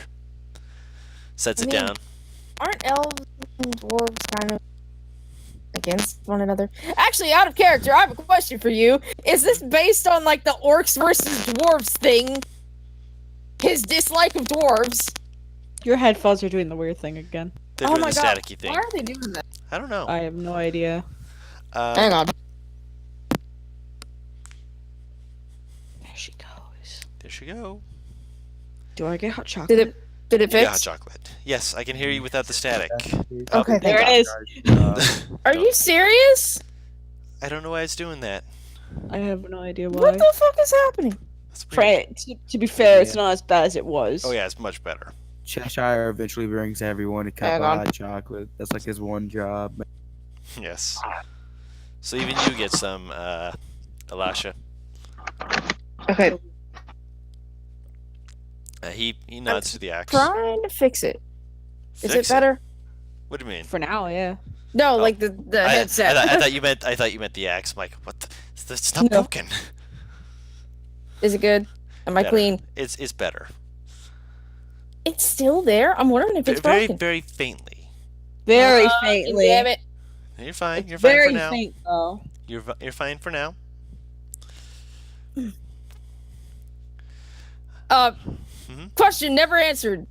Sets it I mean- down. Aren't elves and dwarves kind of against one another? Actually, out of character, I have a question for you. Is this based on like the orcs versus dwarves thing? His dislike of dwarves? Your headphones are doing the weird thing again. They're Oh doing my the God. staticky thing. Why are they doing that? I don't know. I have no idea. Hang on. There she goes. There she go. Do I get hot chocolate? Did it You got hot fix? chocolate. Yes, I can hear you without the static. Okay, There thank it God. is. Are you serious? I don't know why it's doing that. I have no idea why. What the fuck is happening? That's weird. To be fair, it's not as bad as it was. Oh yeah, it's much better. Cheshire eventually brings everyone a cup Hang of on. hot chocolate. That's like his one job. Yes. So even you get some, Elisha. Okay, He nods to the axe. trying to fix it. Is Fix it better? What do you mean? For now, yeah. No, Oh. like the headset. I thought you meant the axe. I'm like, what? It's not No. broken. Is it good? Am I Better. clean? It's better. It's still there. I'm wondering if it's Very broken. very faintly. Very Ah, faintly. Damn it. You're fine. You're fine for Very now. faint though. You're fine for now. Mhm. Question never answered.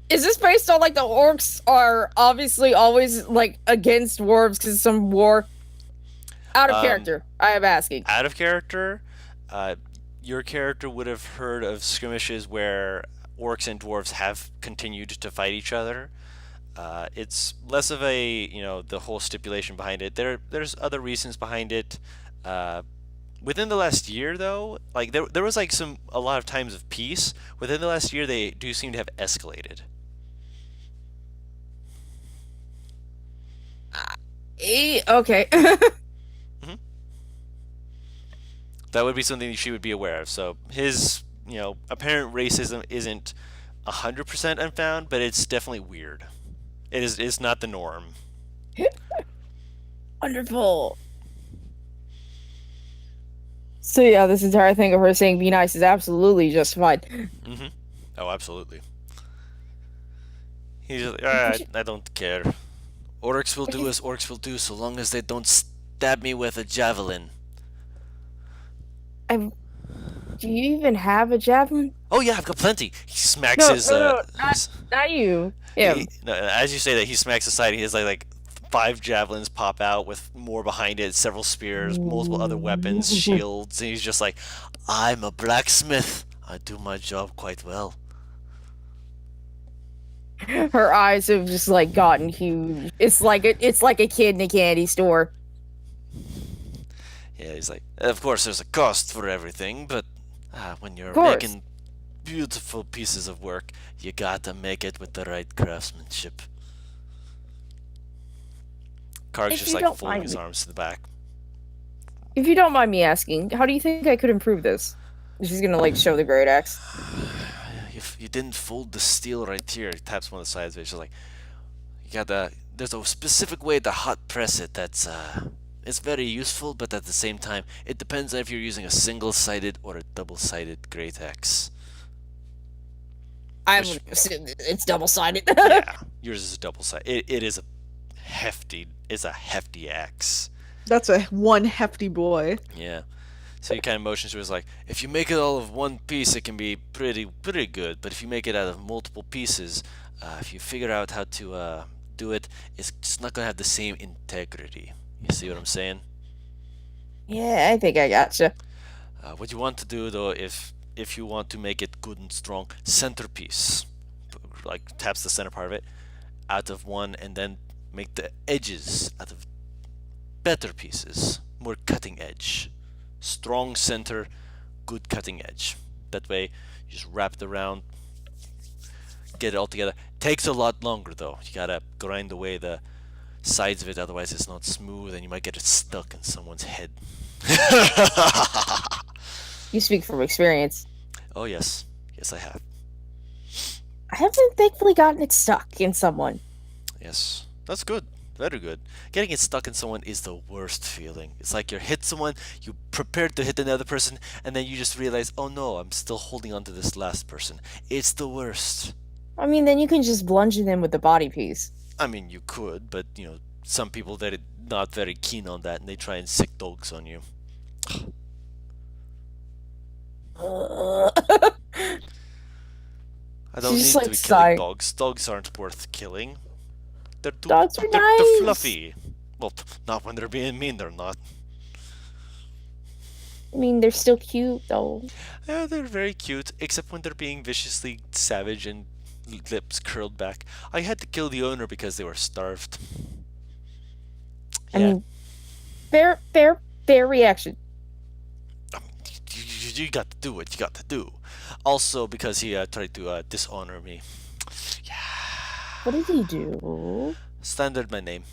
Is this based on like the orcs are obviously always like against dwarves because of some war? Out of Um, character, I am asking. Out of character, your character would have heard of skirmishes where orcs and dwarves have continued to fight each other. It's less of a the whole stipulation behind it. There's other reasons behind it. Within the last year, though, like there was like a lot of times of peace. Within the last year, they do seem to have escalated. Okay. That would be something she would be aware of. So his apparent racism isn't 100% unfound, but it's definitely weird. It's not the norm. Wonderful. So yeah, this entire thing of her saying "be nice" is absolutely justified. Mm-hmm. Oh, absolutely. He's just like, alright, I don't care. Orcs will do as orcs will do, so long as they don't stab me with a javelin. Do you even have a javelin? Oh yeah, I've got plenty. He smacks No, his. no, Not you. Yeah. No, as you say that, he smacks his side. He has like 5 javelins pop out with more behind it, several spears, multiple other weapons, shields, and he's just like, I'm a blacksmith. I do my job quite well. Her eyes have just like gotten huge. It's like a kid in a candy store. Yeah, he's like, of course there's a cost for everything, but when you're course. making beautiful pieces of work, you gotta make it with the right craftsmanship. Karg's If just you like don't folding mind his me. arms to the back. If you don't mind me asking, how do you think I could improve this? She's gonna like show the great axe. If you didn't fold the steel right here, he taps one of the sides of it. She's like, there's a specific way to hot press it that's, it's very useful, but at the same time, it depends on if you're using a single-sided or a double-sided great axe. It's double sided. Yeah, yours is a double-sided. It is a hefty axe. That's a one hefty boy. Yeah. So he kind of motions to us like, if you make it all of one piece, it can be pretty good. But if you make it out of multiple pieces, if you figure out how to do it, it's just not gonna have the same integrity. You see what I'm saying? Yeah, I think I gotcha. What you want to do though, if you want to make it good and strong, centerpiece, like taps the center part of it out of one, and then make the edges out of better pieces, more cutting edge. Strong center, good cutting edge. That way, you just wrap it around, get it all together. Takes a lot longer though. You gotta grind away the sides of it, otherwise it's not smooth and you might get it stuck in someone's head. You speak from experience. Oh yes, yes I have. I haven't thankfully gotten it stuck in someone. Yes, that's good. Very good. Getting it stuck in someone is the worst feeling. It's like you hit someone, you prepared to hit another person, and then you just realize, oh no, I'm still holding on to this last person. It's the worst. I mean, then you can just bludgeon them with the body piece. I mean, you could, but you know, some people that are not very keen on that, and they try and sick dogs on you. I don't She's need like to be killing sighing. dogs. Dogs aren't worth killing. They're too, Dogs are they're nice. fluffy. Well, not when they're being mean. They're not. I mean, they're still cute though. Yeah, they're very cute, except when they're being viciously savage and lips curled back. I had to kill the owner because they were starved. I Yeah, mean, fair reaction. you got to do what you got to do. Also, because he tried to dishonor me. Yeah. What did he do? Standard my name.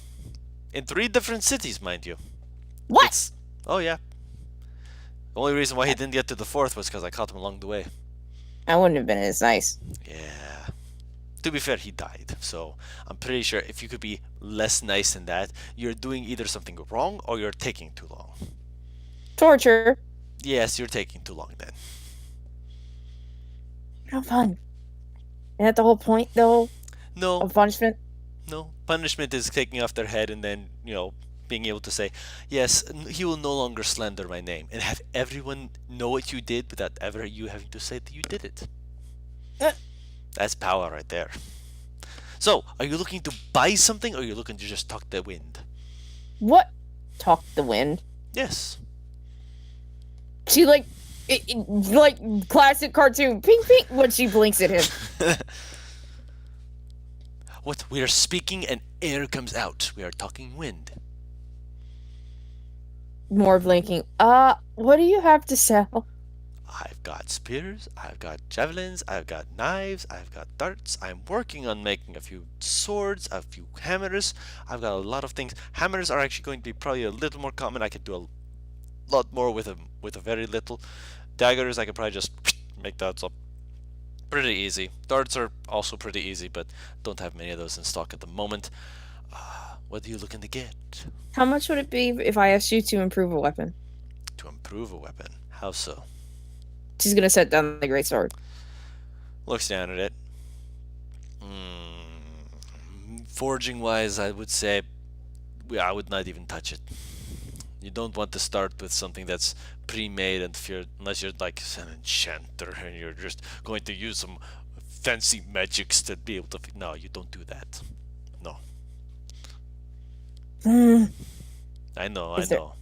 In 3 different cities, mind you. What? It's, oh, yeah. The only reason why he didn't get to the 4th was because I caught him along the way. I wouldn't have been as nice. Yeah. To be fair, he died. So I'm pretty sure if you could be less nice than that, you're doing either something wrong or you're taking too long. Torture. Yes, you're taking too long then. No fun. Isn't that the whole point, though, No, of punishment? no. Punishment is taking off their head and then, you know, being able to say, yes, he will no longer slander my name and have everyone know what you did without ever you having to say that you did it. Uh. That's power right there. So, are you looking to buy something or are you looking to just talk the wind? What? Talk the wind. Yes. She like classic cartoon. Ping ping when she blinks at him. What? We are speaking and air comes out. We are talking wind. More blinking. What do you have to sell? I've got spears, I've got javelins, I've got knives, I've got darts. I'm working on making a few swords, a few hammers. I've got a lot of things. Hammers are actually going to be probably a little more common. I could do a lot more with a very little. Daggers, I could probably just make that up. Pretty easy. Darts are also pretty easy, but don't have many of those in stock at the moment. What are you looking to get? How much would it be if I asked you to improve a weapon? To improve a weapon. How so? She's gonna set down the great sword. Looks down at it. Forging wise, I would say I would not even touch it. You don't want to start with something that's pre-made, and unless you're like an enchanter and you're just going to use some fancy magics to be able to. No, you don't do that. No. I know. Is there- know.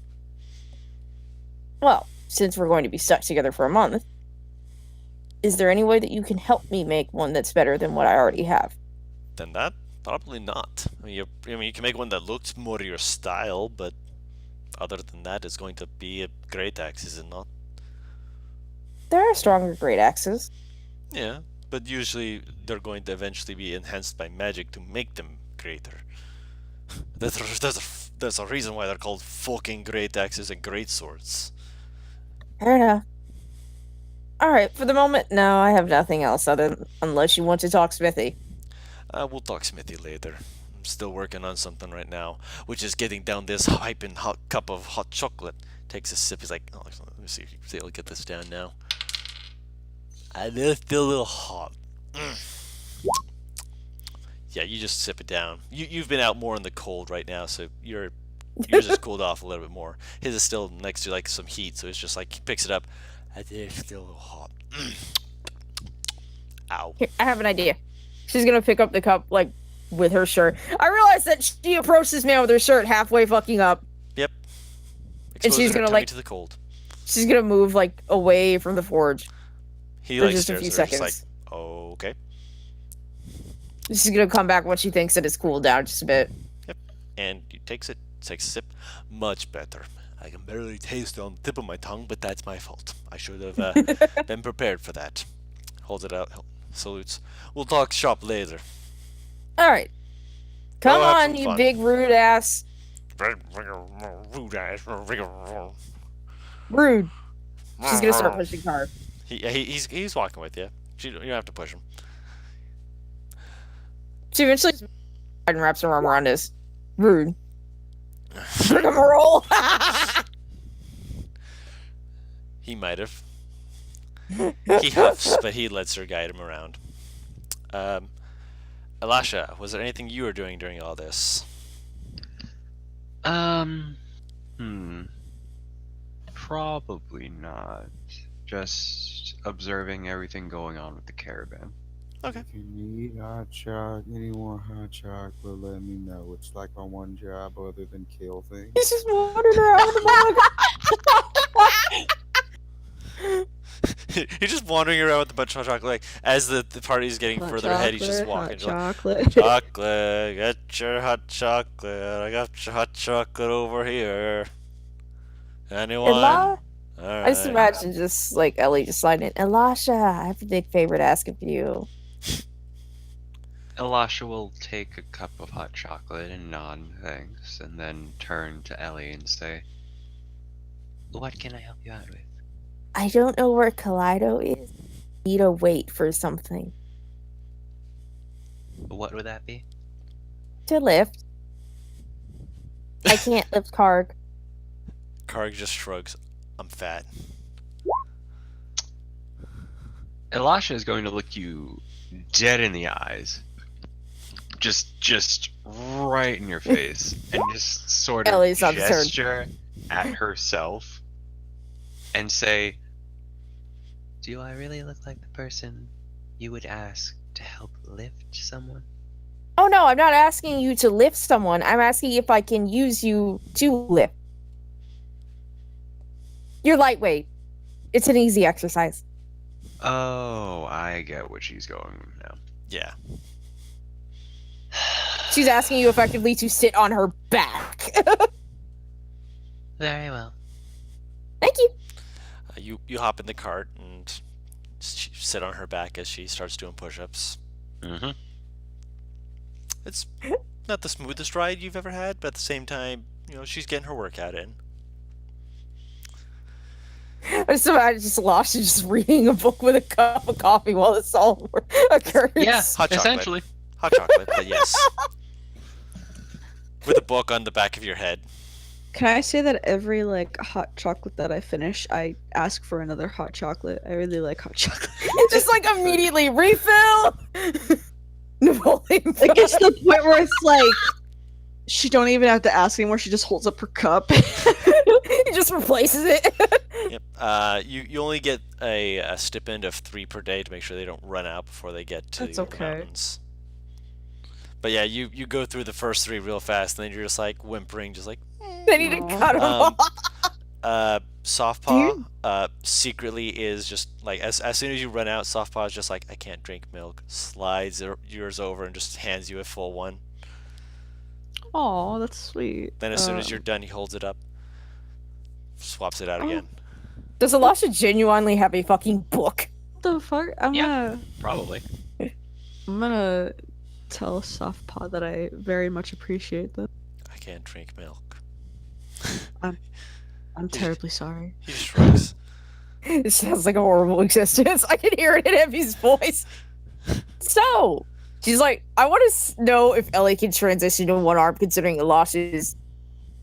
Well, since we're going to be stuck together for a month, is there any way that you can help me make one that's better than what I already have? Then that probably not. I mean, you can make one that looks more your style, but other than that, it's going to be a great axe, is it not? There are stronger great axes. Yeah, but usually they're going to eventually be enhanced by magic to make them greater. There's a reason why they're called fucking great axes and great swords. Fair enough. Alright, for the moment, no, I have nothing else unless you want to talk smithy. We'll talk smithy later. I'm still working on something right now, which is getting down this piping hot cup of hot chocolate. Takes a sip. He's like, oh, let me see if I'll get this down now. It's still a little hot. Yeah, you just sip it down. You've been out more in the cold right now, so you're Yours is cooled off a little bit more. His is still next to like some heat, so it's just like he picks it up. It's still a little hot. Ow. Here, I have an idea. She's gonna pick up the cup like with her shirt. I realize that she approached this man with her shirt halfway fucking up. Yep. And she's Exposes her gonna, tummy like- to the cold. She's gonna move like away from the forge He for like just a stares few at her, just seconds. like, okay. She's gonna come back when she thinks that it's cooled down just a bit. And he takes it, takes a sip. Much better. I can barely taste it on the tip of my tongue, but that's my fault. I should have been prepared for that. Holds it out, salutes. We'll talk shop later. All right, come Go have on, some you fun. big rude ass. Rude. She's gonna start pushing car. He's walking with you. You don't have to push him. She eventually and wraps her arm around his. Rude. Rigmarole. He might have. He huffs, but he lets her guide him around. Elisha, was there anything you were doing during all this? Probably not. Just observing everything going on with the caravan. Okay. If you need hot chocolate, any more hot chocolate, let me know. It's like my one job other than kill things. He's just wandering around the He's just wandering around with a bunch of hot chocolate. Like, as the party's getting Hot further ahead, he's just chocolate, walking. hot Just like, chocolate. chocolate, get your hot chocolate. I got your hot chocolate over here. Anyone? Ella? All I just right. imagine just like Ellie just sliding in. Elisha, I have a big favor to ask of you. Elisha will take a cup of hot chocolate and nod thanks, and then turn to Ellie and say, "What can I help you out with?" I don't know where Kaleido is. I need to wait for something What would that be? to lift. I can't lift Karg. Karg just shrugs. I'm fat. Elisha is going to look you dead in the eyes, just right in your face, and just sort of Ellie's not the turn. gesture at herself and say, Do I really look like the person you would ask to help lift someone? Oh no, I'm not asking you to lift someone. I'm asking if I can use you to lift. You're lightweight. It's an easy exercise. "Oh, I get what she's going now." Yeah. She's asking you effectively to sit on her back. Very well. Thank you. You hop in the cart and sit on her back as she starts doing push-ups. Mm-hmm. It's not the smoothest ride you've ever had, but at the same time, she's getting her workout in. I just imagine just Lasha just reading a book with a cup of coffee while this all occurs. Yeah, Hot chocolate. essentially. Hot chocolate, but yes. With a book on the back of your head. Can I say that every like hot chocolate that I finish, I ask for another hot chocolate? I really like hot chocolate. It's just like immediately refill. Napoleon. It gets to the point where it's like she don't even have to ask anymore. She just holds up her cup. He just replaces it. Yep. You only get a stipend of 3 per day to make sure they don't run out before they get to That's the okay. mountains. But yeah, you go through the first 3 real fast, and then you're just like whimpering, just like. They need to cut him Um, off. Softpaw secretly is just like as soon as you run out, Softpaw is just like, I can't drink milk. Slides yours over and just hands you a full one. Oh, that's sweet. Then as soon as you're done, he holds it up, swaps it out Oh. again. Does Elisha genuinely have a fucking book? What the fuck? Yeah. Probably. I'm gonna tell Softpaw that I very much appreciate that. I can't drink milk. I'm terribly sorry. He just shrugs. It sounds like a horrible existence. I can hear it in Evie's voice. So, she's like, I want to know if Ellie can transition to one arm, considering Elisha is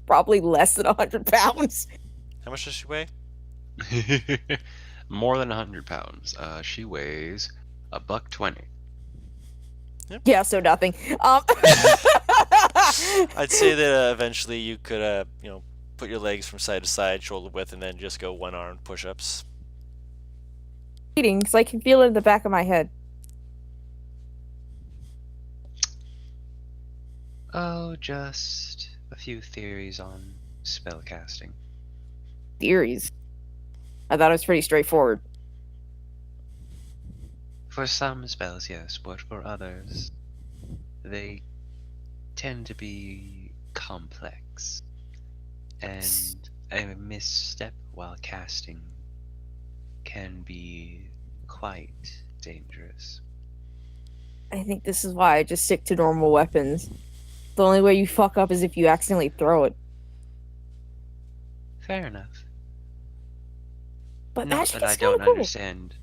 probably less than 100 pounds. How much does she weigh? More than 100 pounds. She weighs $120. Yeah, so nothing. I'd say that eventually you could, put your legs from side to side, shoulder width, and then just go one-armed push-ups. Because I can feel it in the back of my head. Oh, just a few theories on spellcasting. Theories. I thought it was pretty straightforward. For some spells, yes, but for others, they tend to be complex. And a misstep while casting can be quite dangerous. I think this is why I just stick to normal weapons. The only way you fuck up is if you accidentally throw it. Fair enough. But Not magic that I is kinda don't cool. understand.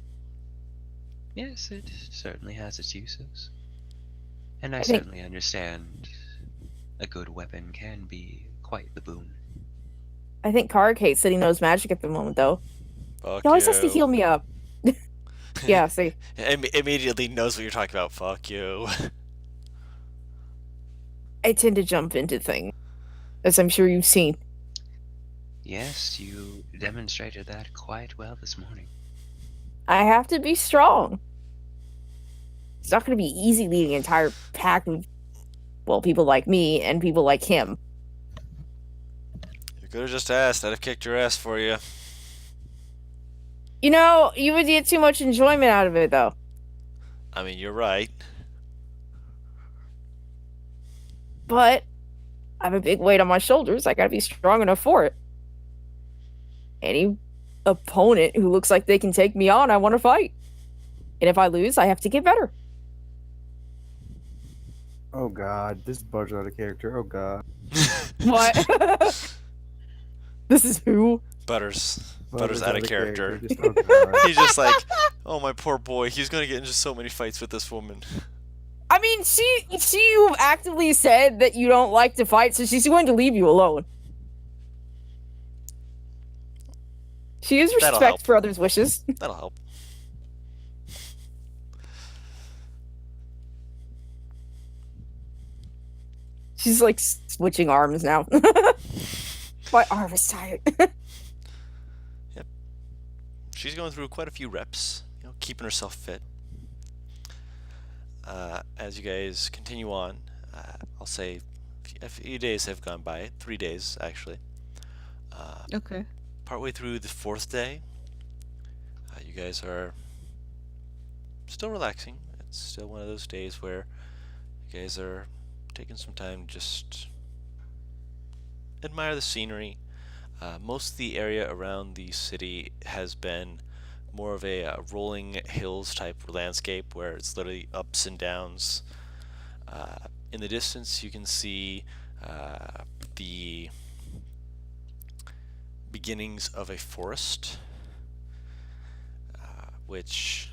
Yes, it certainly has its uses. And I think- certainly understand a good weapon can be quite the boon. I think Karg hates that he knows magic at the moment, though. Fuck He always has to you. heal me up. Yeah, see. Immediately knows what you're talking about. Fuck you. I tend to jump into things, as I'm sure you've seen. Yes, you demonstrated that quite well this morning. I have to be strong. It's not going to be easy leading an entire pack of, well, people like me and people like him. You could have just asked. I'd have kicked your ass for you. You know, you would get too much enjoyment out of it, though. I mean, you're right. But I have a big weight on my shoulders. I gotta be strong enough for it. Any opponent who looks like they can take me on, I want to fight. And if I lose, I have to get better. Oh god, this is Budge out of character. Oh god. What? This is who? Butters. Budge Butters is out of character. Just, oh god. He's just like, oh, my poor boy. He's going to get into so many fights with this woman. I mean, she actively said that you don't like to fight, so she's going to leave you alone. She has That'll respect help. for others' wishes. That'll help. She's like switching arms now. My arm is tired. She's going through quite a few reps, keeping herself fit. As you guys continue on, I'll say a few days have gone by. 3 days, actually. Okay. Partway through the 4th day, you guys are still relaxing. It's still one of those days where you guys are taking some time to just admire the scenery. Most of the area around the city has been more of a rolling hills type landscape where it's literally ups and downs. In the distance, you can see the beginnings of a forest, which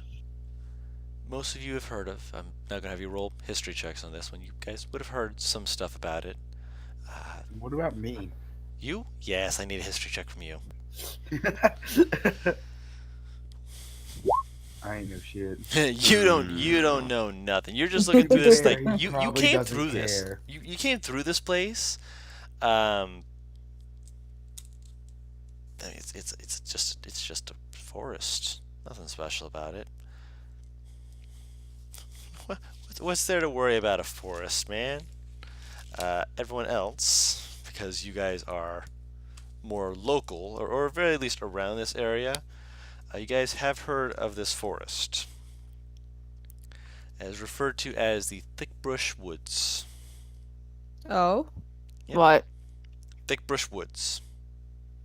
most of you have heard of. I'm not going to have you roll history checks on this one. You guys would have heard some stuff about it. What about me? You? Yes, I need a history check from you. I ain't no shit. you don't know nothing. You're just looking through this like He you probably came doesn't through this. care. You came through this place. I mean, it's just a forest. Nothing special about it. What's there to worry about a forest, man? Everyone else, because you guys are more local, or at very least around this area, you guys have heard of this forest, as referred to as the Thickbrush Woods. Oh. Yep. What? Thickbrush Woods.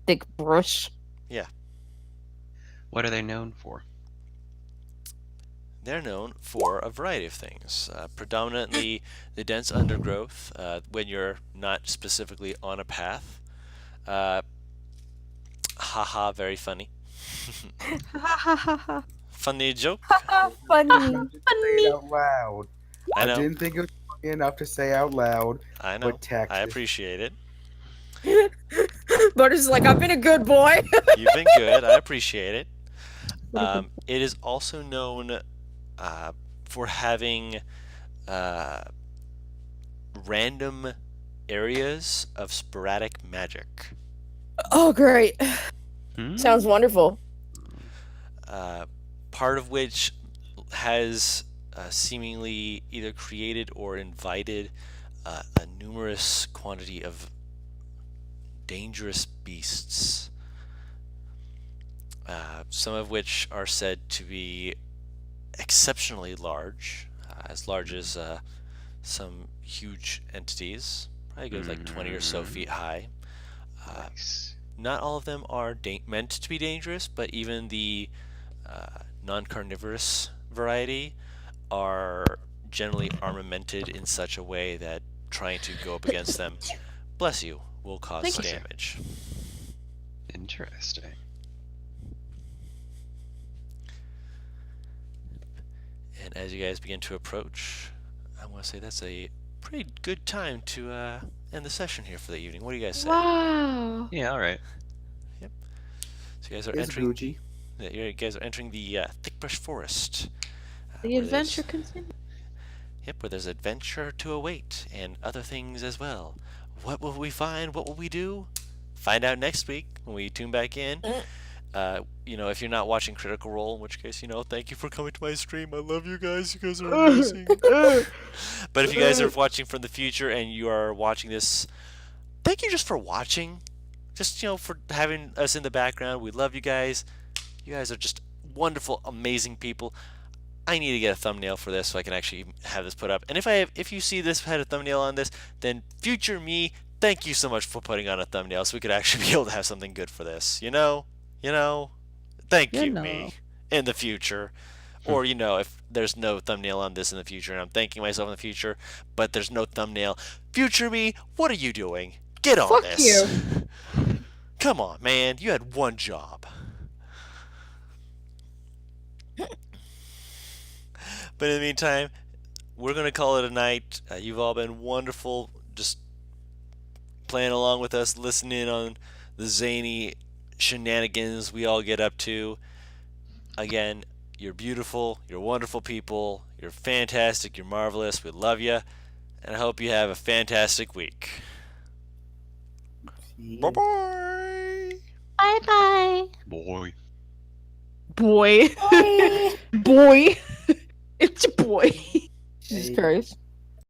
Thick brush? What are they known for? They're known for a variety of things. Predominantly the dense undergrowth, when you're not specifically on a path. Haha, very funny. Funny joke. Funny. Say it out loud. I I know. didn't think it was funny enough to say out loud, I know. but Texas. I appreciate it. But it's like, I've been a good boy. You've been good. I appreciate it. It is also known for having random areas of sporadic magic. Oh, great. Hmm? Sounds wonderful. Part of which has seemingly either created or invited a numerous quantity of dangerous beasts, some of which are said to be exceptionally large as some huge entities, probably goes like 20 or so feet high. Nice. Not all of them are meant to be dangerous, but even the non-carnivorous variety are generally armamented in such a way that trying to go up against them, bless you, will cause Thank you. damage. Interesting. And as you guys begin to approach, I want to say that's a pretty good time to end the session here for the evening. What do you guys say? Wow. Yeah, alright. So you guys are It's entering. Gucci. You guys are entering the Thickbrush Forest. The where adventure there's- continues. Yep, where there's adventure to await and other things as well. What will we find? What will we do? Find out next week when we tune back in. If you're not watching Critical Role, in which case, thank you for coming to my stream. I love you guys. You guys are amazing. But if you guys are watching from the future and you are watching this, thank you just for watching. Just, for having us in the background. We love you guys. You guys are just wonderful, amazing people. I need to get a thumbnail for this so I can actually have this put up. And if you see this had a thumbnail on this, then future me, thank you so much for putting on a thumbnail so we could actually be able to have something good for this. Thank you, me, in the future. Or, if there's no thumbnail on this in the future and I'm thanking myself in the future, but there's no thumbnail, future me, what are you doing? Get on Fuck this. Come on, man. You had one job. But in the meantime, we're going to call it a night. You've all been wonderful just playing along with us, listening on the zany shenanigans we all get up to. Again, you're beautiful, you're wonderful people, you're fantastic, you're marvelous, we love you, and I hope you have a fantastic week. Bye-bye! Bye-bye. Boy. Boy. Boy. It's a boy. Jesus Hey. Christ.